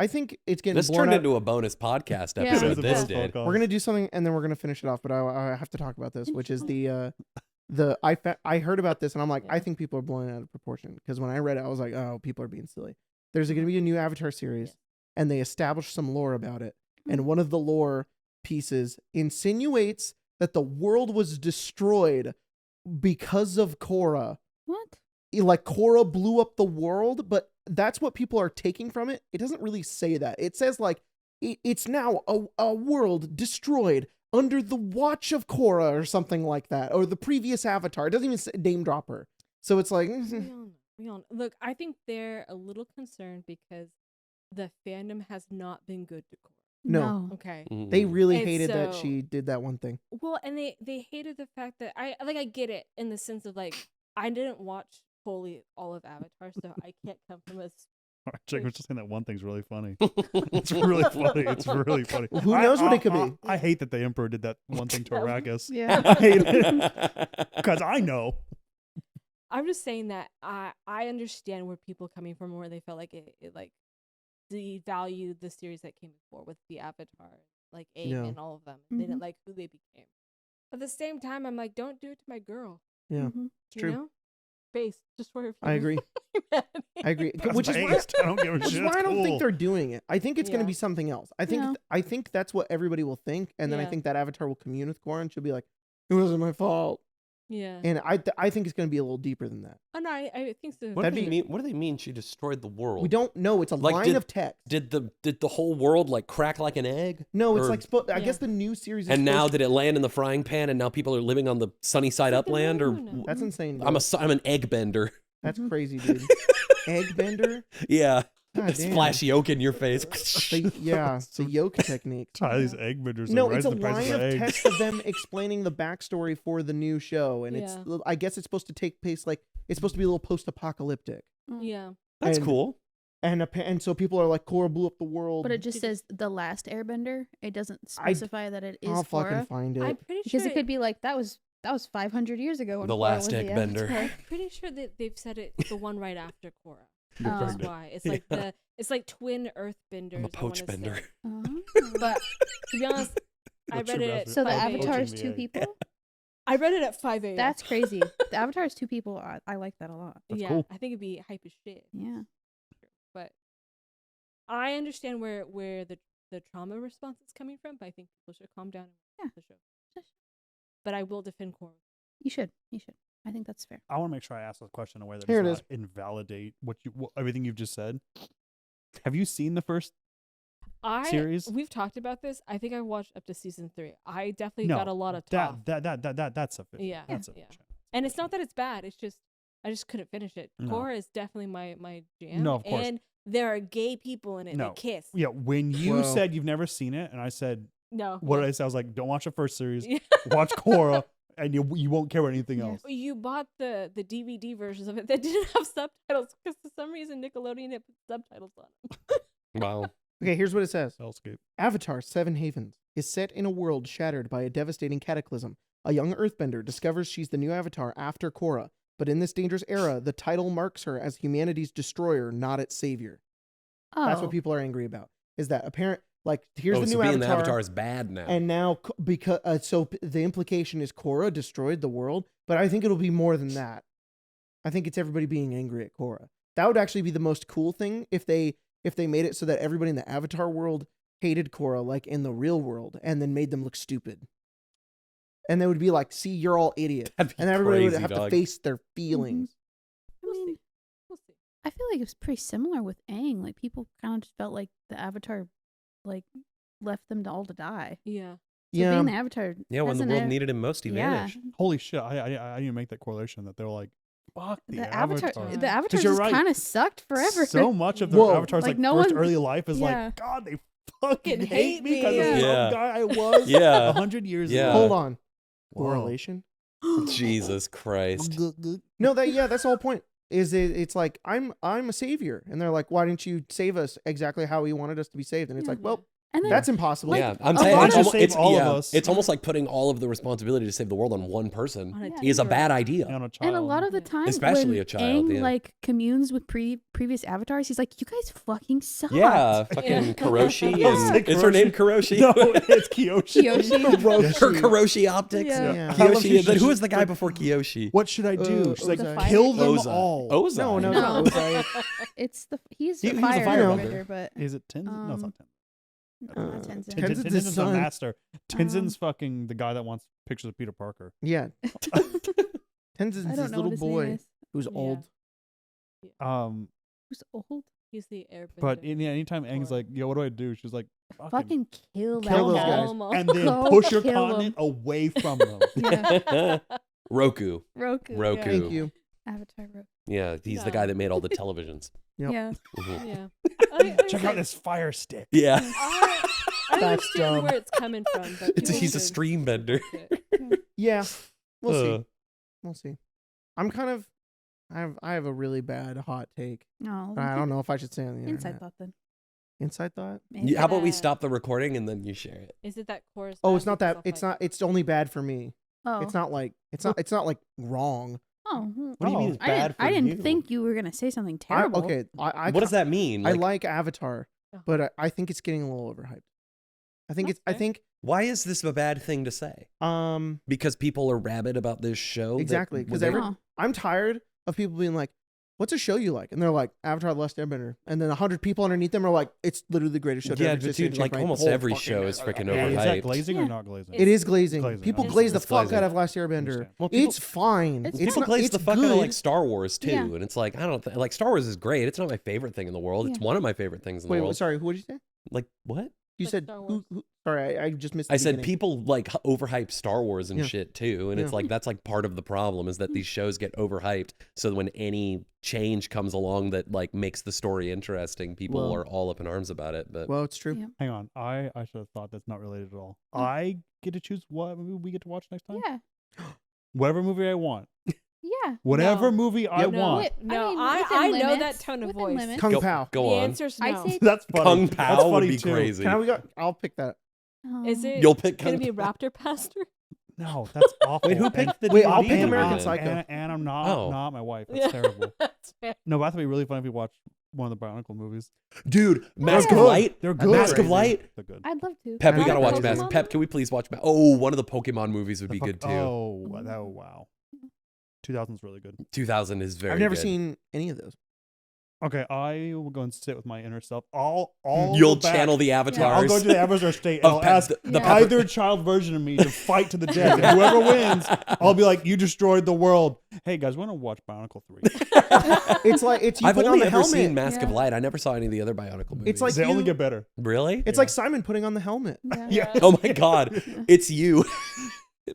think it's getting This blown turned out. into a bonus podcast Yeah. episode. It is a This bonus did. podcast. We're gonna do something and then we're gonna finish it off. But I have to talk about this, which is I heard about this and I'm like, I Yeah. think people are blowing it out of proportion because when I read it, I was like, oh, people are being silly. There's gonna be a new Avatar series, Yes. and they established some lore about it. And Mm. one of the lore pieces insinuates that the world was destroyed because of Korra. What? Like Korra blew up the world, but that's what people are taking from it. It doesn't really say that. It says like it's now a world destroyed under the watch of Korra or something like that, or the previous Avatar. It doesn't even say name drop her. So it's like, we all know. We all know. Look, I think they're a little concerned because the fandom has not been good to Korra. No. Okay. Mhm. they really And hated that so- she did that one thing. Well, and they hated the fact that I get it in the sense of like I didn't watch fully all of Avatar, so I can't come from a Jake was just saying that one thing's really funny. It's really funny. It's really funny. Who knows what it could be? I hate that the Emperor did that one thing to Arrakis. Yeah. I hate it because I know. I'm just saying that I understand where people are coming from, where they felt like it like devalued the series that came before with the Avatar, like Aang Yeah. and all of them. They didn't like who they became. At the same time, I'm like, don't do it to my girl. Yeah, Mhm. it's true. You know? Base, just for her. I agree. I agree. That's Which is why, based. I don't give a which is shit. why It's I don't think cool. they're doing it. I think it's going to Yeah. be something else. I think Yeah. I think that's what everybody will think, and then I Yeah. think that Avatar will commune with Korra, and she'll be like, "It wasn't my fault." Yeah. And I think it's going to be a little deeper than that. Oh no, I think so. What do That'd they be- mean? What do they mean? She destroyed the world. We don't know. It's a Like, line did- of text. Did the whole world like crack like an egg? No, it's or- like I Yeah. guess the new series. Is And now supposed- did it land in the frying pan? And now people are living on the sunny side It's like the upland? Or moon. that's insane. I'm dude. I'm an egg bender. That's crazy, dude. Egg bender. Yeah, God splash yolk in your face. Yeah, it's a yolk technique. Try these egg benders. No, and it's raise a the price line of eggs. text of them explaining the backstory for the new show, and it's Yeah. I guess it's supposed to take place like it's supposed to be a little post-apocalyptic, Yeah. That's And- cool. and so people are like, Korra blew up the world. But it just says the last Airbender. It doesn't I- specify that it is I'll fucking Korra. find it. I'm pretty Because sure it could be like that was 500 years ago. When The Korra last was the Airbender. Avatar. I'm pretty sure that they've said it's the one right after Korra. Oh. That's why it's like it's like twin Earthbenders. I'm a poach bender. Oh. But to be honest, I What's read your it at best- So the 5 a.m. Avatar is Poaching the two egg. people. I read it at 5 a.m. That's crazy. The Avatar is two people. I like that a lot. That's yeah. cool. I think it'd be hype as shit. Yeah. But I understand where the trauma response is coming from. But I think people should calm down and Yeah. watch the show. But I will defend Korra. You should. You should. I think that's fair. I want to make sure I ask this question in a way that Here does it not invalidate everything you've just said. Have you seen the first? Series? We've talked about this. I think I watched up to season 3. I definitely No, got a lot of talk. That's sufficient. Yeah. That's Yeah. sufficient. And it's not that it's bad. It's just I just couldn't finish it. No. Korra is definitely my jam. No, of course. And there are gay people in it No. that kiss. Yeah, when you Well- said you've never seen it, and I said, No. what did I say? I was like, don't watch the first series, Yeah. watch Korra, and you won't care about anything else. You bought the DVD versions of it that didn't have subtitles because for some reason Nickelodeon had put subtitles on them. Wow. Okay, here's what it says. Hellscape. Avatar: Seven Havens is set in a world shattered by a devastating cataclysm. A young earthbender discovers she's the new Avatar after Korra, but in this dangerous era, the title marks her as humanity's destroyer, not its savior. Oh. That's what people are angry about. Is that apparent? Like, here's the so new being the Avatar, Avatar is bad now. and now because the implication is Korra destroyed the world, but I think it'll be more than that. I think it's everybody being angry at Korra. That would actually be the most cool thing if they made it so that everybody in the Avatar world hated Korra like in the real world, and then made them look stupid. And they would be like, "See, you're all idiots," That'd be and everybody would crazy, have to dog. face their feelings. I We'll mean, see. We'll see. I feel like it was pretty similar with Aang. Like people kind of just felt like the Avatar, like left them to all to die. Yeah. So Yeah, being the Avatar. yeah, when the hasn't world it- needed him most, he yeah, vanished. Holy shit! I didn't make that correlation that they're like, fuck the, the Avatar. Avatar. The Avatar you're just right. kind of sucked forever. So much of the Whoa. Avatar's Like, like no first one- early life is yeah. like, God, they fucking Fucking hate me because hate of me. the Yeah. guy I was Yeah. 100 years Yeah. ago. hold on. Whoa. Correlation? Jesus Christ. No, that's the whole point. It's like I'm a savior, and they're like, why didn't you save us exactly how he wanted us to be saved? And it's Yeah. like, well, And then that's impossible. Yeah, I'm a saying lot it's, of- almost, Save it's, all of yeah, us. it's almost like putting all of the responsibility to save the world on one person On a Yeah. is a team. bad idea. On a child. And a lot of the Yeah. time, Especially when a child, Aang yeah. like communes with previous avatars, he's like, "You guys fucking suck." Yeah, fucking Yeah. Kuroshi. Don't say And, is her name Kuroshi. Kuroshi? No, it's Kyoshi. Kyoshi. Her Kuroshi optics. Yeah. Yeah. I love Kyoshi. she- Then who she- was the guy before Kyoshi? What should I do? She's like, The fire- kill them Ozai. all. Ozai. No, no, No. no. Ozai. It's he's He- the he's a fire firebender. airbender, but Is it Tenzin? No, it's not Tenzin. not Tenzin. Tenzin's his Tenzin's the son. master. Tenzin's fucking the guy that wants pictures of Peter Parker. Yeah. Tenzin's I don't this know little what his boy name is. who's Yeah. old. Who's old? He's the airbender. But anytime Aang's Korra. like, yo, what do I do? She's like, Fucking kill that Kill those guy. guys. Almost. and then Go push your kill 'em. continent away from them. Yeah, Roku. Roku. Roku. Yeah. Thank you. Avatar Roku. Yeah, he's the Yeah. guy that made all the televisions. Yep. Yeah. Mhm. Yeah. Check out this fire stick. Yeah. I That's understand dumb. where it's coming from, but people He's a should stream bender. fix it. Yeah. We'll see. Uh, We'll see. I'm kind of I have a really bad hot take. No. I don't know if I should say on the Inside internet. thought then. Inside thought? Maybe. How about we that- stop the recording and then you share it? Is it that chorus? Oh, bad it's not because that. I'll It's fight not. It's only bad for me. Oh. It's not like. It's not like wrong. Oh. What do you mean it's bad I didn't you? think you were gonna say something I, terrible. okay. What does that mean? I Like, like Avatar, Oh. but I think it's getting a little overhyped. I think That's it's. I fair. think. why is this a bad thing to say? Because people are rabid about this show. Exactly, That, 'cause they- every- Oh. I'm tired of people being like, "What's a show you like?" And they're like, "Avatar: The Last Airbender," and then 100 people underneath them are like, "It's literally the greatest show to yeah, ever but exist." dude, like almost every show is freaking Yeah, is that overhyped. glazing or Yeah. not glazing? It is glazing. Glazing, People okay. glaze the It's fuck glazing. out of Last Airbender. Understand. Well, people- It's fine. It's People not, glaze it's the fuck good. out of like Star Wars too, Yeah. and it's like I don't like Star Wars is great. It's not my favorite thing in the world. It's Yeah. one of my favorite things in the Wait, world. sorry. Who did you say? Like what? You Like said Star who, Wars. Sorry, I just missed. The I said beginning. people like overhype Star Wars and Yeah. shit too, and it's Yeah. like that's like part of the problem is that these shows get overhyped. So when any change comes along that like makes the story interesting, people Well- are all up in arms about it. But Well, it's true. Yeah. Hang on, I should have thought that's not related at all. Hmm. I get to choose what movie we get to watch next time. Yeah. Whatever movie I want, Yeah. whatever No. movie I Yep. want. Wait, No, mean, I within know that limits, tone of within voice. limits. Kung go, Pao. go The on. answer's I no. say That's funny. Kung That's Pao funny would be too. crazy. Can we go? I'll pick that. Is Oh. it You'll pick gonna Kung be Pao. Raptor Pastor? No, that's awful. Wait, who And- picked the Wait, I'll DVD? pick and American I- Psycho. And I'm not Oh. not my wife. That's terrible. That's fair. No, but I thought it'd be really fun if we watched one of the Bionicle movies. Dude, Mask They're of good. Light. They're good. Mask of Crazy. Light. They're good. I'd love to. Pep, we Like gotta watch Pokemon Mask. Pep, can we please watch? Oh, one of the Pokemon movies would The be fuck- good too. Oh, wow. 2000's really good. 2000 is very. I've never good. seen any of those. Okay, I will go and sit with my inner self. All You'll back. channel the Yeah, avatars. I'll go to the Avatar state and of I'll Pep- ask the Yeah. either child version of me to fight to the death. And whoever wins, I'll be like, "You destroyed the world." Hey guys, want to watch Bionicle 3? It's like it's you I've put only on the ever helmet. seen Mask of Yeah. Light. I never saw any of the other Bionicle movies. It's like they only you- get better. really? It's like Simon putting on the helmet. Yeah. Yeah. Oh my god, it's you.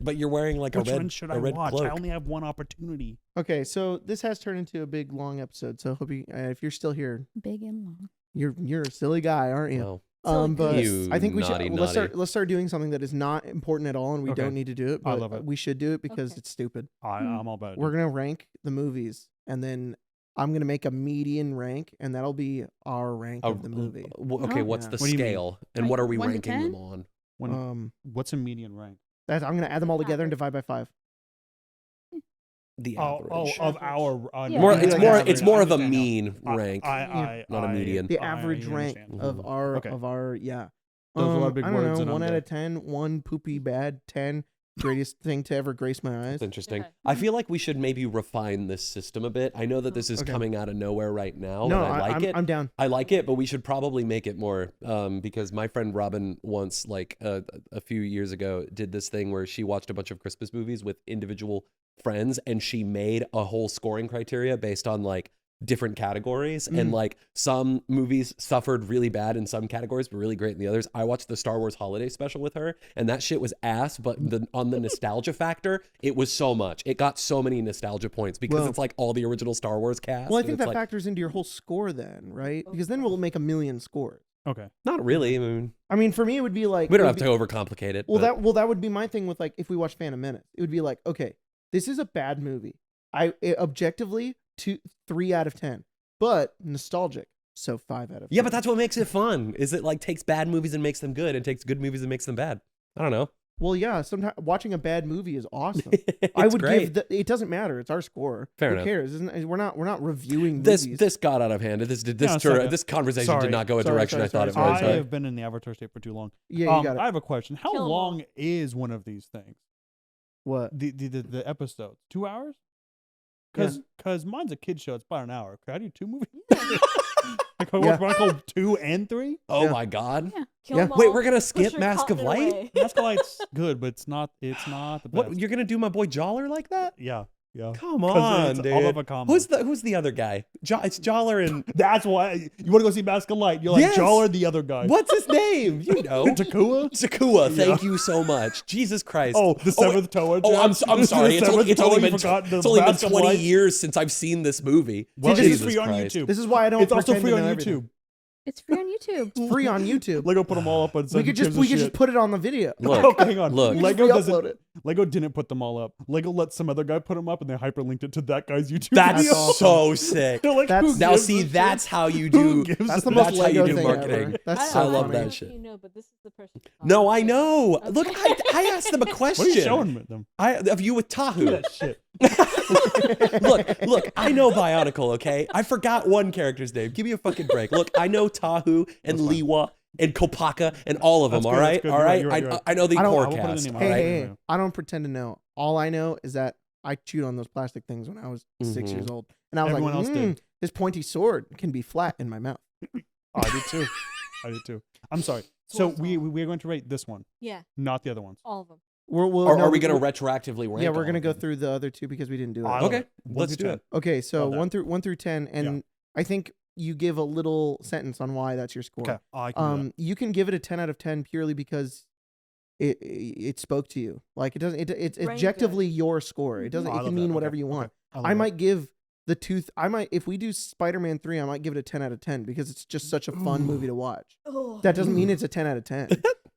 But you're wearing like Which a one red, should a I red watch? cloak. I only have one opportunity. Okay, so this has turned into a big long episode. So hope you, if you're still here, Big and long. you're a silly guy, aren't you? No. Silly But goose. You I think we naughty, should let's naughty. start doing something that is not important at all, and we Okay. don't need to do it. I But love it. we should do it because Okay. it's stupid. I'm all about it. We're gonna rank the movies, and then I'm gonna make a median rank, and that'll be our rank of the movie. Okay, Oh. what's Yeah. the What do you mean? scale, and Like what are we 1 to ranking 10? them on? When, what's a median rank? I'm gonna add them all together and Average. divide by 5. The Oh, average. of our. Yeah. more, Yeah, it's like more, average. it's more of a I understand now. mean rank. not a median. The average rank understand. of our Okay. yeah. Those are a lot of big I don't words know, and I'm 1 out dead. of 10, 1 poopy bad, 10 greatest thing to ever grace my eyes. That's interesting. Okay. I feel like we should maybe refine this system a bit. I know that this is Okay. coming out of nowhere right now, No, and I like it. I'm down. I like it, but we should probably make it more because my friend Robin once, like a few years ago, did this thing where she watched a bunch of Christmas movies with individual friends, and she made a whole scoring criteria based on like different categories, and like some movies suffered really bad in some categories but really great in the others. I watched the Star Wars holiday special with her, and that shit was ass, but on the nostalgia factor, it was so much. It got so many nostalgia points because Well- it's like all the original Star Wars cast. Well, I and think it's that like, factors into your whole score then, right? Because then we'll make a million scores. Okay. not really. I mean, For me, it would be like we don't it have would to overcomplicate it. Well, but- that would be my thing with like if we watch Phantom Menace, it would be like, okay, this is a bad movie. Objectively 3 out of 10, but nostalgic, so 5 out of 10. Yeah, but that's what makes it fun. Is it like takes bad movies and makes them good, and takes good movies and makes them bad? I don't know. Well, yeah. Sometimes watching a bad movie is awesome. It's I would great. give. It doesn't matter. It's our score. Fair Who enough. cares? We're not reviewing this movies. this got out of hand. second. This conversation Sorry. did not go a Sorry, direction sorry, I thought it sorry, was. I sorry. have been in the Avatar state for too long. Yeah, you got it. I have a question. How Kill 'em all. long is one of these things? What? The episode? 2 hours? Yeah. Because mine's a kid show. It's about an hour. Could I do 2 movies? Like, I watch Bionicle 2 and 3? Oh Yeah. my god! Yeah. Kill Yeah. 'em Wait, all, we're gonna push skip your Mask of continent Light? away. Mask of Light's good, but it's not the best. What you're gonna do, my boy Joller like that? Yeah. Come 'Cause on, it's dude. all of a combo. Who's the other guy? It's Joller and That's why you want to go see Mask of Light. You're like Yes. Joller, the other guy. what's his name? You know, Takua? Takua. Thank you so much. Jesus Christ. Oh, the seventh Toa. Oh, I'm The sorry. It's only seventh Toa, been you forgot the it's only been Mask of 20 Light? years since I've seen this movie. Well, this is Jesus free on Christ. YouTube. This is why I don't. It's also pretend free to on know YouTube. everything. It's free on YouTube. It's free on YouTube. Lego put them all up on. we could just put it on the video. Look, Okay, hang on. look. Lego Just doesn't. re-upload it. Lego didn't put them all up. Lego let some other guy put them up, and they hyperlinked it to that guy's YouTube. That's video. so sick. They're like, That's- who Now gives see, a shit? that's how you Who do. gives That's the a most That's how Lego you do thing marketing. ever. That's I so I love funny. that don't know shit. if You know, but this is the person. No, I know. Okay. Look, I asked them a question. What are you showing them? Of you with Tahu. Look at that shit. look, I know Bionicle, okay? I forgot one character's name. Give me a fucking break. Look, I know Tahu and That's fine. Liwa and Kopaka and all of them, That's all good, right? that's good. All You're right? right, you're right, you're right. I know the I don't- core I will put it in cast, the all email. right? Hey, I don't pretend to know. All I know is that I chewed on those plastic things when I was 6 Mhm. years old, and I was Everyone like, else did. this pointy sword can be flat in my mouth. Oh, I did too. I did too. I'm sorry. So we're going to rate this one, Yeah, not the other ones. all of them. Or No, are we going to retroactively rank Yeah, we're all gonna of go them? through the other two because we didn't do it. I love Okay, it. let's do it. Okay, so Love that. 1 through 10, and I think you give a little sentence on why that's your score. Okay, I can do that. You can give it a 10 out of 10 purely because it spoke to you. Like it doesn't. It's Brain objectively your score. It doesn't. Oh, I It love can that. mean Okay, whatever you okay. want. love I that. might give the tooth. I might if we do Spider-Man 3, I might give it a 10 out of 10 because it's just such a fun movie to watch. Oh, That doesn't mean it's a 10 out of 10.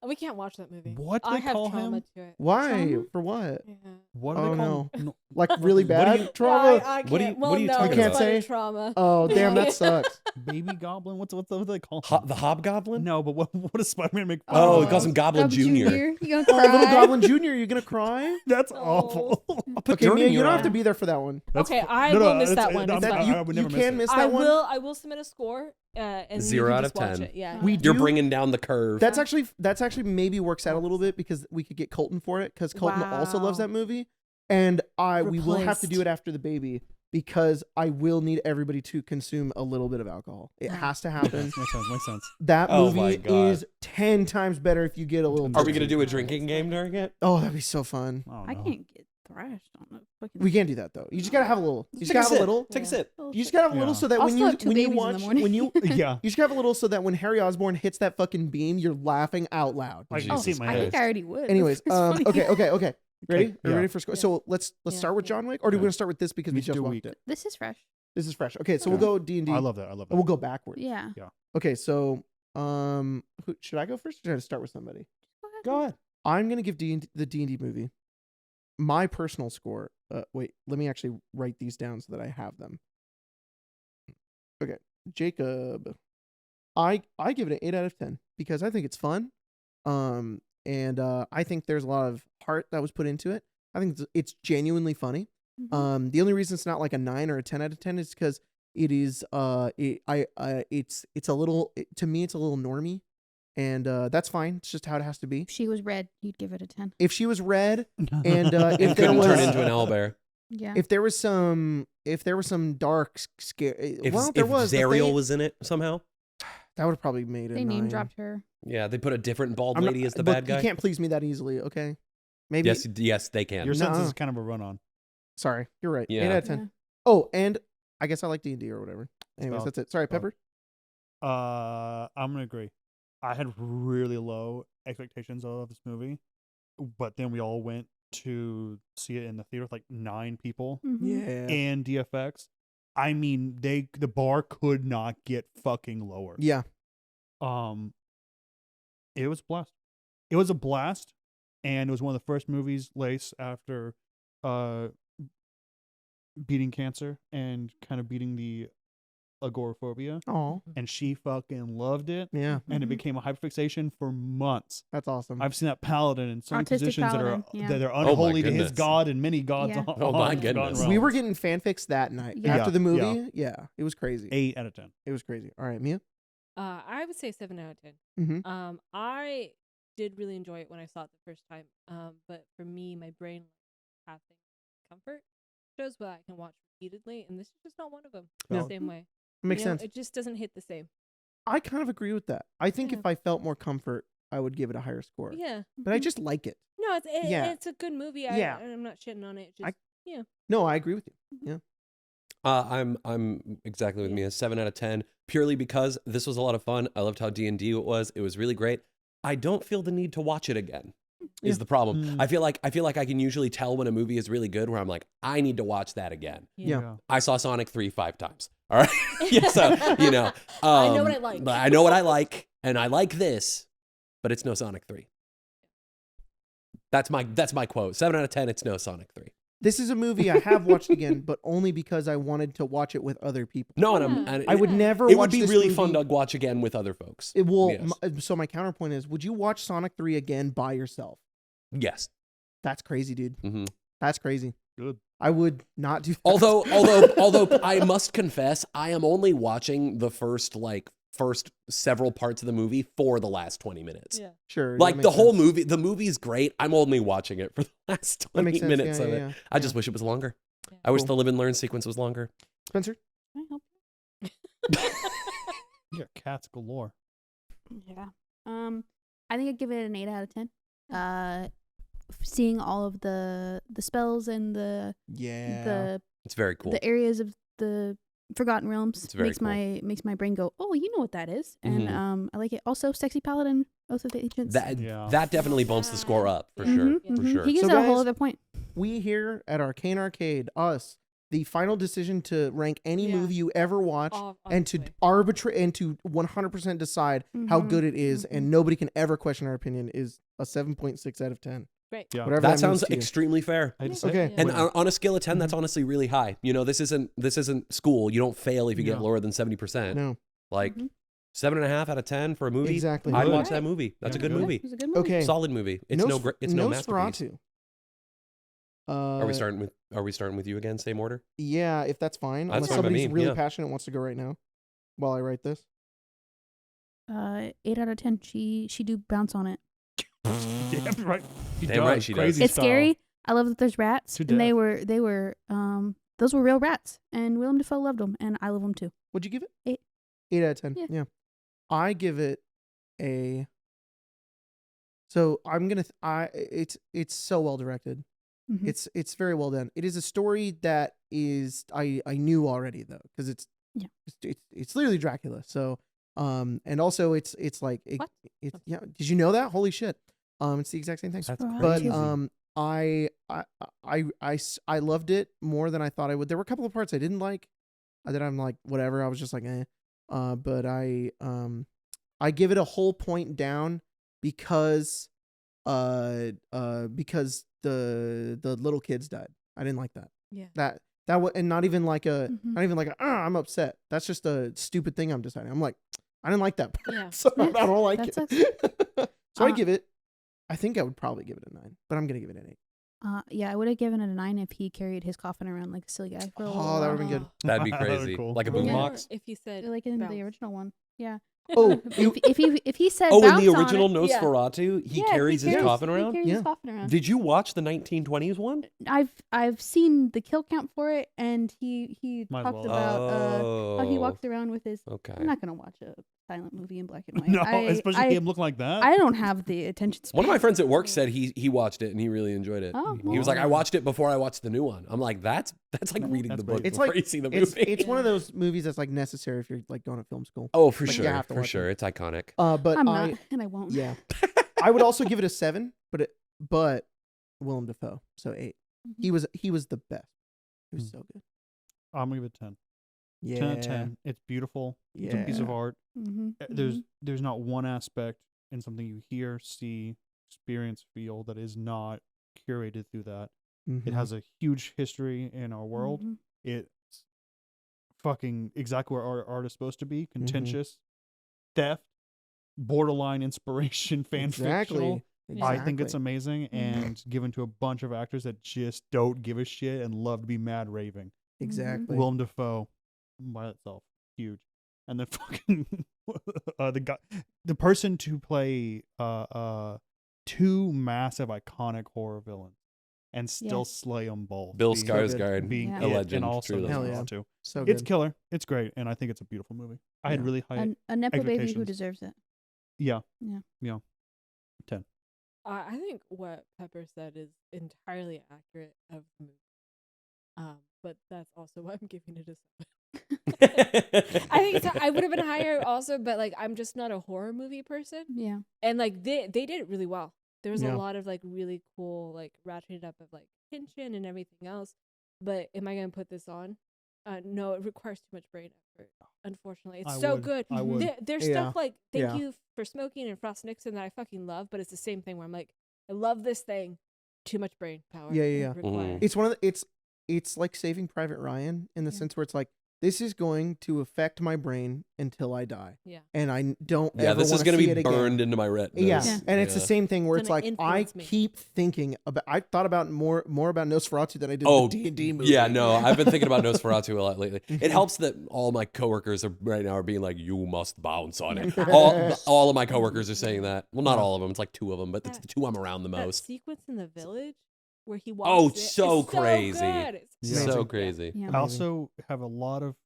we can't watch that movie. What do I they have call trauma him? to it. Why? Trauma? For what? Yeah. What do Oh, they call him? Like really What do bad you- trauma? I What do you- can't. what well, are you no, talking it's about? spider Can't say? trauma. Oh damn, that sucks. Baby Goblin? What do they call him? The Hobgoblin? No, but what does Spider-Man make fun Oh, of? it calls him Goblin Jr. You gonna Oh, little cry? Goblin Jr., you gonna cry? That's Oh. awful. I'll put Okay, dirt Mia, in you your don't have to eye. be there for that one. Okay, I No, will no, miss it's- that one. I'm It's not- fine. I would never You miss can it. miss I that one. will submit a score. And 0 you can out just of watch 10. It. Yeah. We You're do- bringing down the curve. That's actually maybe works out a little bit because we could get Colton for it because Colton also loves Wow. that movie, and we will have to do Replaced. it after the baby because I will need everybody to consume a little bit of alcohol. It Ah. has to happen. Makes sense. That Oh my movie God. is 10 times better if you get a little. Are we tipsy. going to do a drinking game during it? Oh, that'd be so fun. Oh, I no. can't get thrashed on the fucking. We can't do that though. You just gotta have a little. You just Take a gotta have a sip. little. Take a Yeah. sip. Oh, You just shit. gotta have a little Yeah. so that I'll when still you have 2 when you babies in the watch morning. when you Yeah. you just gotta have a little so that when Harry Osborn hits that fucking beam, you're laughing out loud. I can Jesus see it in my I head. think I already would. Anyways, It's funny. okay. Ready? Are you yeah. ready for score? Yeah. So let's Yeah. start with John Wick, or do we Yeah. want to start with this because We we should just do watched week. it? This is fresh. This is fresh. Okay, so Okay. we'll go D&D. I love that. I love that. We'll go backwards. Yeah. Okay, so should I go first, or should I start with somebody? Go ahead. I'm gonna give the D&D movie my personal score. Wait, let me actually write these down so that I have them. Okay, Jacob, I give it an 8 out of 10 because I think it's fun, and I think there's a lot of heart that was put into it. I think it's genuinely funny. Mhm. The only reason it's not like a 9 or a 10 out of 10 is because it is it's a little to me it's a little normie, and that's fine. It's just how it has to be. If she was red, you'd give it a 10. If she was red, and if And there couldn't was turn into an owlbear. Yeah. if there was some dark scare, If, well, there if was but Zariel they- was in it somehow. that would have probably made it. They name dropped her. Yeah, they put a different bald I'm not- lady as the look, bad guy. You can't please me that easily. Okay, maybe. Yes, they can. Your sense Nuh-uh. is kind of a run on. Sorry, you're right. Yeah. 8 out of 10. Yeah. Oh, and I guess I like D&D or whatever. Anyways, Spell. that's it. Sorry, Pepper. I'm gonna agree. I had really low expectations of this movie, but then we all went to see it in the theater with like 9 people Mhm. Yeah. and DFX. I mean, the bar could not get fucking lower. Yeah. It was a blast. It was a blast, and it was one of the first movies Lace after beating cancer and kind of beating the agoraphobia, Oh, and she fucking loved it. yeah. And it Mhm. became a hyperfixation for months. That's awesome. I've seen that paladin in certain Autistic positions paladin, that yeah. are that are Oh my unholy to his goodness. god and many gods. Yeah. On, Oh my on the forgotten goodness. We were realms. getting fanfics that night Yeah. after the Yeah. movie. Yeah, it was crazy. 8 out of 10. It was crazy. All right, Mia. I would say 7 out of 10. Mm-hmm. I did really enjoy it when I saw it the first time. But for me, my brain having comfort shows what I can watch repeatedly, and this is just not one of them. No. The same way. Makes You know, sense. It just doesn't hit the same. I kind of agree with that. I think Yeah. if I felt more comfort, I would give it a higher score. Yeah. But I just like it. No, Yeah. it's a good movie. Yeah. I'm not shitting on it. Just I- No, I agree with you. I'm exactly with me, a 7 out of 10, purely because this was a lot of fun. I loved how D&D it was. It was really great. I don't feel the need to watch it again. Is Yeah. the problem. Mm. I feel like I can usually tell when a movie is really good where I'm like, I need to watch that again. Yeah. I saw Sonic 3 5 times. All right. Yeah, so, you know. I know what I like. I know what I like, and I like this, but it's no Sonic 3. That's my quote. 7 out of 10, it's no Sonic 3. This is a movie I have watched again, but only because I wanted to watch it with other people. No, and, Yeah. and I would never it watch would be this really movie. fun to watch again with other folks. It will. Yes. So my counterpoint is, would you watch Sonic 3 again by yourself? Yes. That's crazy, dude. hmm That's crazy. Good. I would not do that. Although I must confess, I am only watching the first several parts of the movie for the last 20 minutes. Yeah. Sure. Like that the makes whole sense. movie, the movie's great. I'm only watching it for the last That 20 makes sense. minutes Yeah, of yeah, it. yeah. I just wish it was longer. Yeah. I wish Cool. the live and learn sequence was longer. Spencer. Can I help You got cats galore. you? Yeah. I think I'd give it an 8 out of 10. Seeing all of the spells and the It's very cool. the areas of the Forgotten Realms It's very makes cool. makes my brain go, oh, you know what that is, and Mhm. I like it. Also, Sexy Paladin, Oath of the Ancients. Yeah. That definitely bumps the score up for Yeah. sure. Mhm, For mhm. sure. He gives So it a whole guys- other point. We here at Arcane Arcade, the final decision to rank any Yeah. movie you ever watch and to Honestly. arbitrate and to 100% decide how Mhm, good it is, mhm. and nobody can ever question our opinion, is a 7.6 out of 10. Great. Yeah. Whatever That that, sounds means to you. extremely fair. I hate to say Okay. it. And Yeah. on a scale of 10, that's honestly really high. You know, this isn't school. You don't fail if you get No. lower than 70%. No, Like Mhm. 7.5 out of 10 for a movie. exactly. I'd Good. watch that movie. That's a Yeah, good good. movie. It was a good movie. Okay. Solid movie. It's it's no masterpiece. Nosferatu. Are we starting with you again? Same order? Yeah, if that's fine. That's Unless fine by somebody's me, really yeah. passionate and wants to go right now while I write this. 8 out of 10. She do bounce on it. Damn right. She Damn right does. she does. Crazy It's style. scary. I love that there's rats, To and they death. were those were real rats, and Willem Dafoe loved them, and I love them too. Would you give it? 8. 8 out of 10. Yeah. Yeah. I give it a. So I'm gonna. It's so well directed. Mhm. It's very well done. It is a story that is I knew already though, because Yeah. it's literally Dracula. So and also it's like What? it's yeah. Did you know that? Holy shit. It's the exact same thing. That's But, But crazy. I loved it more than I thought I would. There were a couple of parts I didn't like, that I'm like whatever. I was just like eh. But I give it a whole point down because because the little kids died. I didn't like that. Yeah. That was, and not even like a Mhm. not even like a I'm upset. That's just a stupid thing I'm deciding. I'm like I didn't like that part, Yeah. so I Yes, don't like that it. So I Uh, give it. I think I would probably give it a 9, but I'm gonna give it an 8. Yeah, I would have given it a 9 if he carried his coffin around like a silly guy for a little Oh, that while. would've been good. That'd be That'd be crazy. cool. Like a Or boombox. If you said Like in bounce. the original one. Yeah. Oh, If he said Oh, in bounce the on original it, Yeah. Nosferatu, he yeah, carries his coffin He around? carries Yeah. his coffin around. Did you watch the 1920s one? I've seen the kill count for it, and he Might as talked well. about how he Oh, walks around with his. Okay. I'm not gonna watch a silent movie in black and white. No, I, especially I, him looking like that. I don't have the attention span. One of my friends at work said he watched it and he really enjoyed it. Oh, He was like, I well. watched it before I watched the new one. I'm like, that's like reading That's the book pretty It's before like- you see the it's movie. it's one of those movies that's like necessary if you're like going to film school. Oh, for Like, you sure, have to for watch sure, it. it's iconic. But I'm I not, and I won't. yeah, I would also give it a 7, but Willem Dafoe, so 8. He was the best. He was Hmm. so good. I'm gonna give it 10. Yeah, 10 out of 10. It's beautiful. It's a piece of Yeah. art. Mm-hmm. There's not one aspect in something you hear, see, experience, feel that is not curated through that. It Mhm. has a huge history in our world. Mhm. It's fucking exactly where art is supposed to be. Mm-hmm. Contentious, theft, borderline inspiration, fan fictional. exactly. I think it's Exactly. amazing and given to a bunch of actors that just don't give a shit and love to be mad raving. exactly. Willem Dafoe by itself, huge. And then fucking the person to play two massive iconic horror villains and still Yes. slay them both. Bill being- Skarsgård, being Yeah. a it legend, and also truly. Hell yeah. Nosferatu. So It's good. killer. It's great, and I think it's a beautiful movie. I had Yeah. really high. A nepo baby who expectations. deserves it. Yeah. Yeah. Yeah. 10. I think what Pepper said is entirely accurate of the movie. But that's also why I'm giving it a 7. I think I would have been higher also, but like I'm just not a horror movie person, Yeah. and like they did it really well. There was Yeah. a lot of like really cool like ratcheted up of like tension and everything else. But am I gonna put this on? No, it requires too much brain effort. Unfortunately, it's I so would. good. I would. There's Yeah. stuff like Thank Yeah. You for Smoking and Frost Nixon that I fucking love, but it's the same thing where I'm like, I love this thing. Too much brain power. Yeah, yeah, yeah. required. It's one of the, it's like Saving Private Ryan in the Yeah. sense where it's like, this is going to affect my brain until I die, Yeah. and I don't Yeah, ever this is wanna going to see be it again. burned into my retinas. Yeah. Yeah. And it's the same thing where It's it's gonna like I influence me. keep thinking about. I thought about more about Nosferatu than I did Oh, the D&D movie. yeah, no, I've been thinking about Nosferatu a lot lately. Mhm. It helps that all my coworkers are right now are being like, "You must bounce on it." all of my coworkers are saying that. Well, not Yeah. all of them. It's like 2 of them, but it's the 2 I'm around the That most. sequence in the village where he walks. Oh, in so is crazy. good. It's Yeah. So Amazing. crazy. Yeah. I also have a lot of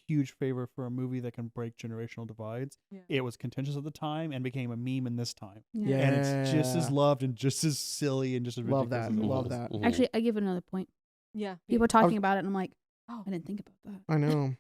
huge favor for a movie that can break generational divides. Yeah. It was contentious at the time and became a meme in this time. Yeah. And it's just as Yeah. loved and just as silly and just as Love ridiculous that. as it Love was. that. Mhm. Actually, I give it another point. Yeah. People are I was- talking about it, and I'm like, Oh, I didn't think about that. I know.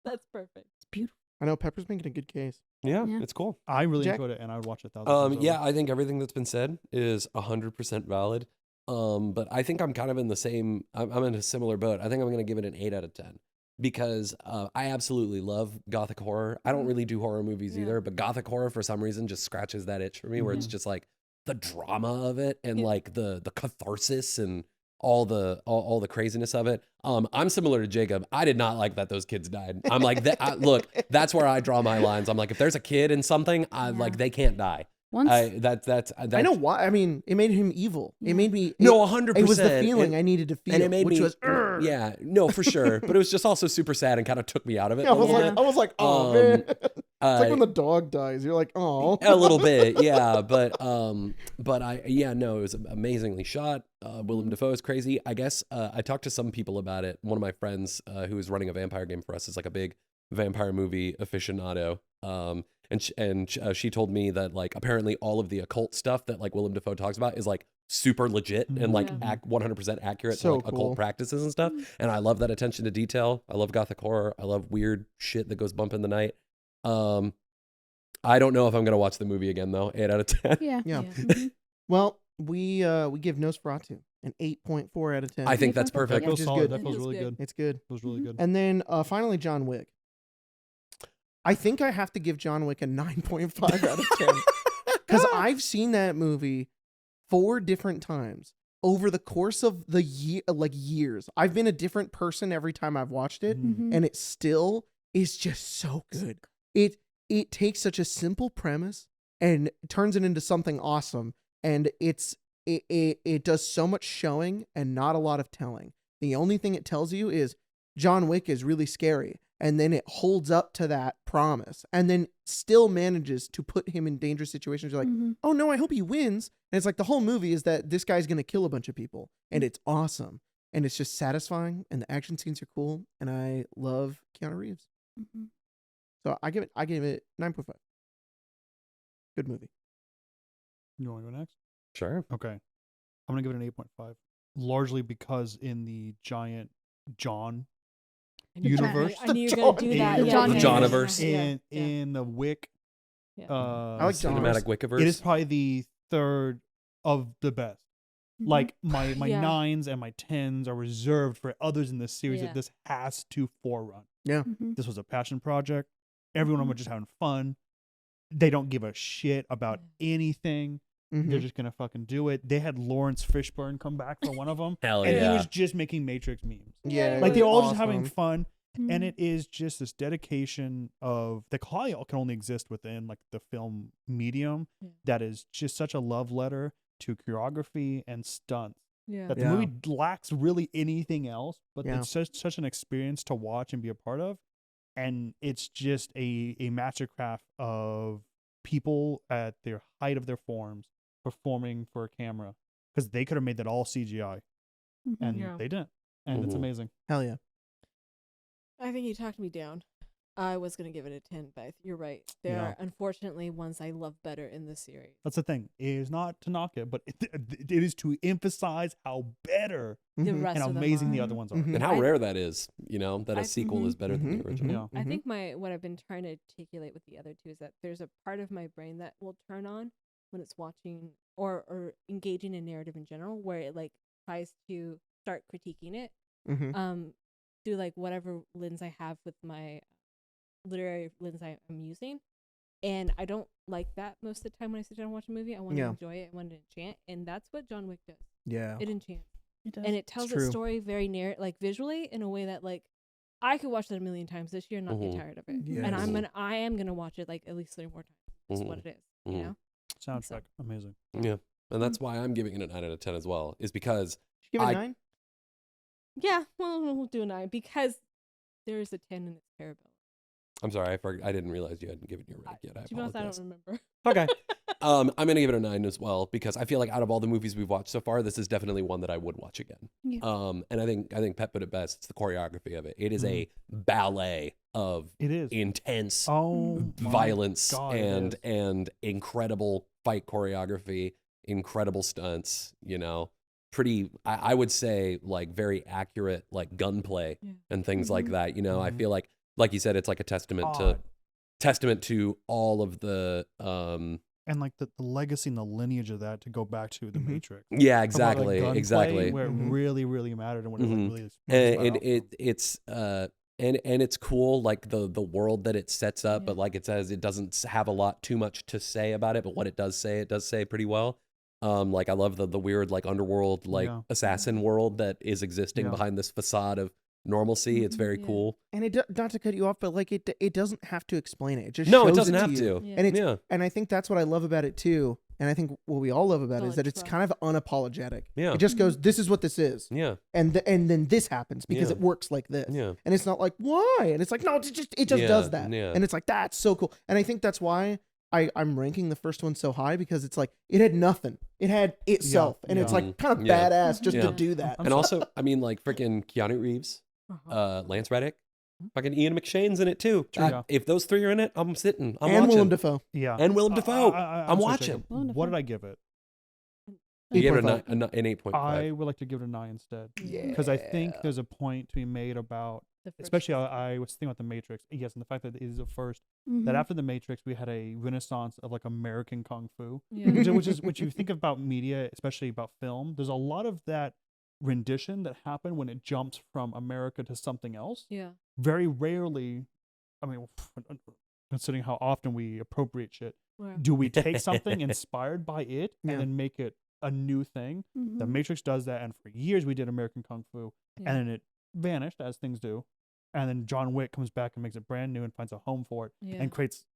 that's perfect. It's beautiful. I know. Pepper's making a good case. Yeah, Yeah. it's cool. I really Jack? enjoyed it and I would watch it 1,000 times over. Yeah, I think everything that's been said is 100% valid. But I think I'm kind of in the same. I'm in a similar boat. I think I'm going to give it an 8 out of 10 because I absolutely love gothic horror. I don't really do horror movies Yeah. either, but gothic horror for some reason just scratches that itch for me, where it's just like the drama of it and Yeah. like the catharsis and all the craziness of it. I'm similar to Jacob. I did not like that those kids died. I'm like, look, that's where I draw my lines. I'm like, if there's a kid in something, Yeah. like they can't die. Once, That's I know why. I mean, it made him evil. Yeah. It made me. no 100%. It was the feeling and, I needed to feel, and it made which me was. "Urgh." yeah, no, for sure. But it was just also super sad and kind of took me out of it. Yeah, I a was little like, bit. I was like, oh Um, man. It's like Uh, when the dog dies. You're like, oh. a little bit, yeah, but it was amazingly shot. Willem Dafoe is crazy. I guess I talked to some people about it. One of my friends who is running a vampire game for us is like a big vampire movie aficionado. She told me that like apparently all of the occult stuff that like Willem Dafoe talks about is like super legit and like Yeah. 100% accurate So to like cool. occult practices and stuff. And I love that attention to detail. I love gothic horror. I love weird shit that goes bump in the night. I don't know if I'm gonna watch the movie again though. 8 out of 10. yeah. Yeah. Mhm. Well, we give Nosferatu an 8.4 out of 10. I think that's That That perfect. Yeah, feels which is solid. good. That feels Feels really good. good. It's good. Feels really good. And then finally, John Wick. I think I have to give John Wick a 9.5 out of 10 because I've seen that movie 4 different times over the course of the year, like years. I've been a different person every time I've watched it, Mhm. and it still is just so good. It takes such a simple premise and turns it into something awesome, and it does so much showing and not a lot of telling. The only thing it tells you is John Wick is really scary, and then it holds up to that promise, and then still manages to put him in dangerous situations. You're like, Mhm. oh no, I hope he wins. And it's like the whole movie is that this guy's gonna kill a bunch of people, and it's awesome, and it's just satisfying, and the action scenes are cool, and I love Keanu Reeves. Mhm. So I give it 9.5. Good movie. You want to go next? Sure. Okay. I'm going to give it an 8.5. Largely because in the giant John I knew you were gonna- Universe. I knew you were gonna do The that. John- Yeah, the yeah, Johniverse. yeah, in yeah, in the Wick yeah. I like John. Cinematic Wickiverse. it is probably the third of the best. Mhm. Like my Yeah. 9s and my 10s are reserved for others in this series Yeah. that this has to forerun. Mhm. This was a passion project. Everyone was just having fun. They don't give a shit about anything. Mhm. They're just gonna fucking do it. They had Lawrence Fishburne come back for one of them, Hell and he yeah. was just making Matrix memes. Yeah, Like it they're was all just having awesome. fun, and Mhm. it is just this dedication of that probably can only exist within like the film medium. Yeah. That is just such a love letter to choreography and stunts Yeah. that the Yeah. movie lacks really anything else, but Yeah. it's such an experience to watch and be a part of. And it's just a mastercraft of people at their height of their forms performing for a camera, because they could have made that all CGI Mhm. and Yeah. they didn't, and it's Mhm. amazing. Hell yeah. I think you talked me down. I was gonna give it a 10, but you're right. There Yeah. are unfortunately ones I love better in this series. That's the thing. It is not to knock it, but it is to emphasize how better The Mhm. rest and how of them amazing the are. other ones are. Mhm. And how I- rare that is, that a I- sequel Mhm. is better than Mhm, the original. mhm. I think what I've been trying to articulate with the other two is that there's a part of my brain that will turn on when it's watching or engaging in narrative in general, where it like tries to start critiquing it Mhm. through like whatever lens I have with my literary lens I'm using. And I don't like that most of the time when I sit down and watch a movie. I want to Yeah. enjoy it. I want to enchant. And that's what John Wick does. Yeah. It enchants. It does. And it tells a true. story very like visually in a way that like I could watch that a million times this year and not Mhm. get tired of it. Yes. And I am gonna watch it like at least 3 more times. That's what it is. You Mhm. know? Soundtrack, amazing. Yeah. And that's why I'm giving it a 9 out of 10 as well, is because Give it a I- 9? Yeah, well, we'll do a 9 because there is a 10 in its parabellum. I'm sorry, I didn't realize you hadn't given your rank yet. I To be honest, I apologize. don't remember. Okay. I'm gonna give it a 9 as well because I feel like out of all the movies we've watched so far, this is definitely one that I would watch again. Yeah. And I think Pep put it best. It's the choreography of it. It is a ballet of It is. intense Oh, my violence God, it is. and incredible fight choreography, incredible stunts. You know, pretty. I would say like very accurate like gunplay Yeah. and things like Mhm. that. You know, I Mhm. feel like you said, it's like a testament Odd. to all of the And like the legacy and the lineage of that to go back to the Mhm. Matrix. yeah, Talk about, like, exactly, gunplay, exactly. Where Mhm. it really, really mattered and what it Mhm. really is. And it's cool, like the world that it sets up, but Yeah. like it says, it doesn't have a lot too much to say about it, but what it does say pretty well. Like I love the weird like underworld like Yeah. assassin world that is existing Yeah. behind this facade of normalcy. It's Mhm. very Yeah. cool. And not to cut you off, but like it doesn't have to explain it. It just No, it shows doesn't to have you. to. Yeah. And it's Yeah, and I think that's what I love about it too. And I think what we all love about it is Solid that it's trust. kind of unapologetic. Yeah. It just goes, this is what this is, yeah, and then this happens because Yeah. it works like this. yeah. And it's not like why, and it's like no, it just Yeah, does that, yeah. and it's like that's so cool. And I think that's why I'm ranking the first one so high because it's like it had nothing, it had itself, and it's yeah. like kind of Yeah. badass just Yeah. to do that. I'm And so- also, I mean, like freaking Keanu Reeves, Uh-huh. Lance Reddick, fucking Ian McShane's in it too. True. Yeah. If those three are in it, I'm sitting. I'm and watching. Willem Dafoe. Yeah. And Willem Dafoe. I'm sorry, watching. Jacob. Willem What Dafoe. did I give it? You gave it 8.5. an 8.5. I would like to give it a 9 instead. Yeah. Because I think there's a point to be made about, The first especially one. I was thinking about the Matrix. Yes, and the fact that it is the first. Mhm. That after the Matrix, we had a renaissance of like American kung fu. Yeah. Which you think about media, especially about film. There's a lot of that rendition that happened when it jumps from America to something else. Yeah. Very rarely, I mean, considering how often we appropriate shit, Where- do we take something inspired by it Yeah. and then make it a new thing? Mhm. The Matrix does that, and for years we did American Kung Fu, Yeah. and then it vanished as things do, and then John Wick comes back and makes it brand new and finds a home for it Yeah. and creates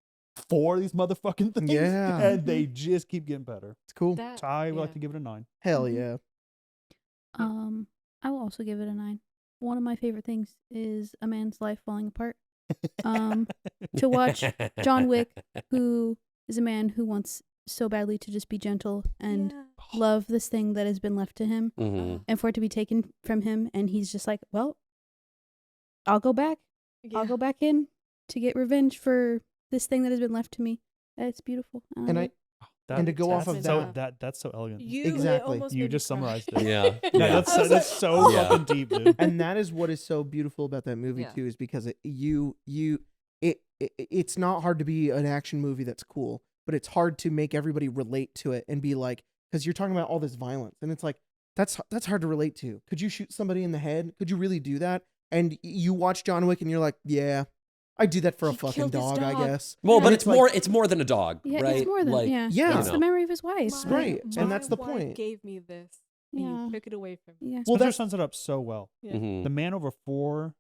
4 of these motherfucking things, Yeah. and they just keep getting better. It's cool. That- So I would like yeah. to give it a 9. Hell Mhm. yeah. I will also give it a 9. One of my favorite things is a man's life falling apart. To watch John Wick, who is a man who wants so badly to just be gentle and Yeah. love this thing that has been left to him, Mhm. and for it to be taken from him, and he's just like, well, I'll go back. I'll Yeah. go back in to get revenge for this thing that has been left to me. It's beautiful. And I And to go off of that- that's so elegant. You Exactly. It almost You made me just cry. summarized it. Yeah. Yeah, Yeah. that's I was that's like, so oh. Yeah. fucking deep, dude. and that is what is so beautiful about that movie Yeah. too, is because it's not hard to be an action movie that's cool, but it's hard to make everybody relate to it and be like, because you're talking about all this violence, and it's like that's hard to relate to. Could you shoot somebody in the head? Could you really do that? And you watch John Wick and you're like, yeah, I do that for a He fucking killed his dog, I dog. guess. Well, Yeah. but It's it's more than a dog, Yeah, right? it's more than like, yeah. Yeah. It's you the know. memory of his wife. My- Right, and my that's the wife point. Gave me this. And Yeah. you took it away from me. Yeah. Well, Spencer that's sums it up so well. Yeah. Mhm. The man over 4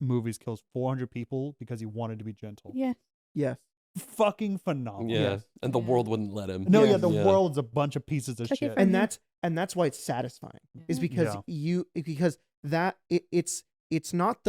movies kills 400 people because he wanted to be gentle. Yeah. yes, Fucking phenomenal. Yeah. Yes. And the Yeah. world wouldn't let him. No, Yeah. yeah, the Yeah. world's a bunch of pieces of Took it shit. from and Mhm. that's why it's satisfying, is Yeah. because it's not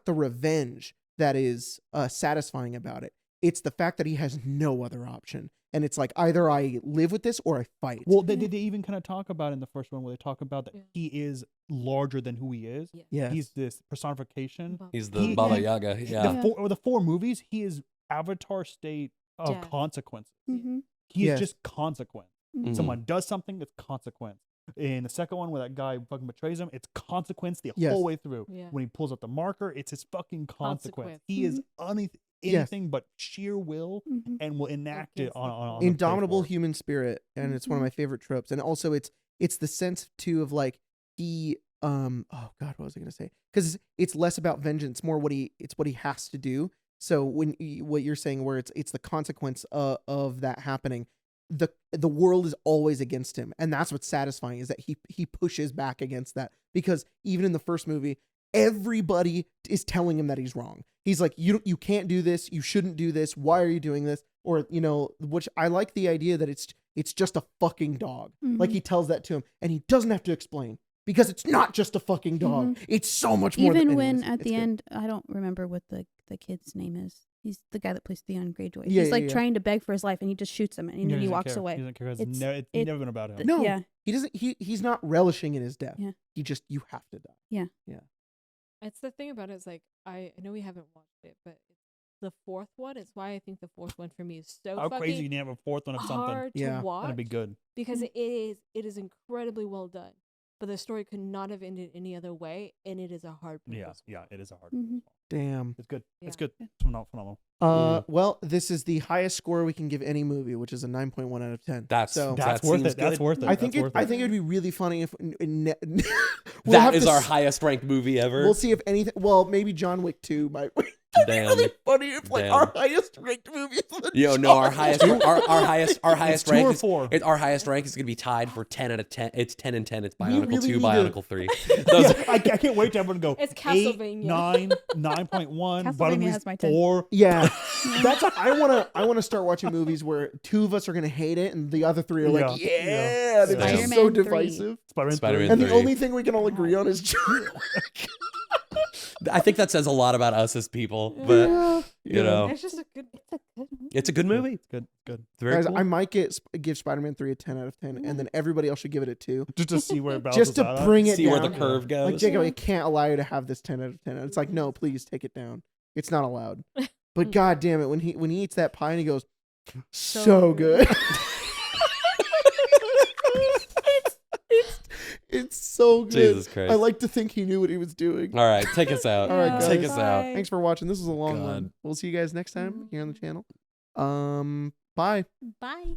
the revenge that is satisfying about it. It's the fact that he has no other option, and it's like either I live with this or I fight. Well, they even kind of talk about in the first one where they talk about that Yeah. he is larger than who he is. Yeah. yes. He's this personification. Bum- He's the He- Baba yeah. Yaga. Yeah. The 4 movies, he is avatar state of Jazz. consequences. Mm-hmm. He Yes. is just consequence. Mhm. Someone does something, it's consequence. In the second one, where that guy fucking betrays him, it's consequence the Yes. whole way through. Yeah. When he pulls out the marker, it's his fucking consequence. Consequence. He is Yes. anything but sheer will Mm-hmm. and will enact it Against on the the Indomitable playboard. human spirit, and it's one of Mhm. my favorite tropes. And also it's the sense too of like he oh god, what was I gonna say? Because it's less about vengeance, more what he has to do. So what you're saying, where it's the consequence of that happening, the world is always against him, and that's what's satisfying, is that he pushes back against that, because even in the first movie, everybody is telling him that he's wrong. He's like, you can't do this, you shouldn't do this, why are you doing this? Or, you know, which I like the idea that it's just a fucking dog. Like, he tells that to him, and he doesn't have to explain, because it's not just a fucking dog. It's so much more. Even than, when anyways, at it's the good. end, I don't remember what the kid's name is. He's the guy that plays Theon Greyjoy. Yeah, He's like yeah. trying to beg for his life, and he just shoots him, and then he doesn't walks care. away. He doesn't care. It's It's- never been about him. No, Yeah. he doesn't. He's not relishing in his death. Yeah. You have to die. It's the thing about it is, like, I know we haven't watched it, but it's the fourth one. It's why I think the fourth one for me is so How fucking crazy can you have a fourth one of something? hard Yeah. to watch. That'd be good. Because it is incredibly well done. But the story could not have ended any other way, and it is a hard pill Yeah, as yeah, it is a hard. Mhm. Damn. It's good. It's Yeah. good. It's phenomenal. Well, this is the highest score we can give any movie, which is a 9.1 out of 10. That's so. That's that worth seems it. That's good. worth it. I think That's worth I think it would be really funny if we'll That have is to our s- highest ranked movie ever. We'll see if anything. Well, maybe John Wick 2 might. It'd be Damn. really funny if like Damn. our highest ranked movie is the Yo, no, John our Wick highest, movie. our highest It's 2 rank or is 4. our highest rank is gonna be tied for 10 out of 10. It's 10 and 10. It's Bionicle really 2, need to- Bionicle 3. Yeah, I can't wait to everyone go. It's 8, Castlevania. 9, 9.1. Castlevania Bottom has my 10. 4. Yeah, that's I want to start watching movies where 2 of us are gonna hate it and the other 3 are like, Yeah, yeah, yeah. they're just Spider-Man so 3. divisive. Spider-Man And the 3. only thing we can all agree on is John Wick. I think that says a lot about us as people, but you know, It's just a good. it's a good movie. It's good. Good. It's very Guys, cool. I might give Spider-Man 3 a 10 out of 10, and then everybody else should give it a 2, Just to see where it balances just to out at. bring it See down. where the curve goes. Like, Jacob, I can't allow you to have this 10 out of 10. And it's like, no, please take it down. It's not allowed. But god damn it, when he eats that pie and he goes, so good. it's so good. Jesus Christ. I like to think he knew what he was doing. All right, take us out. All right, Take guys. us out. Thanks for watching. This was a long God. one. We'll see you guys next time here on the channel. Bye. Bye.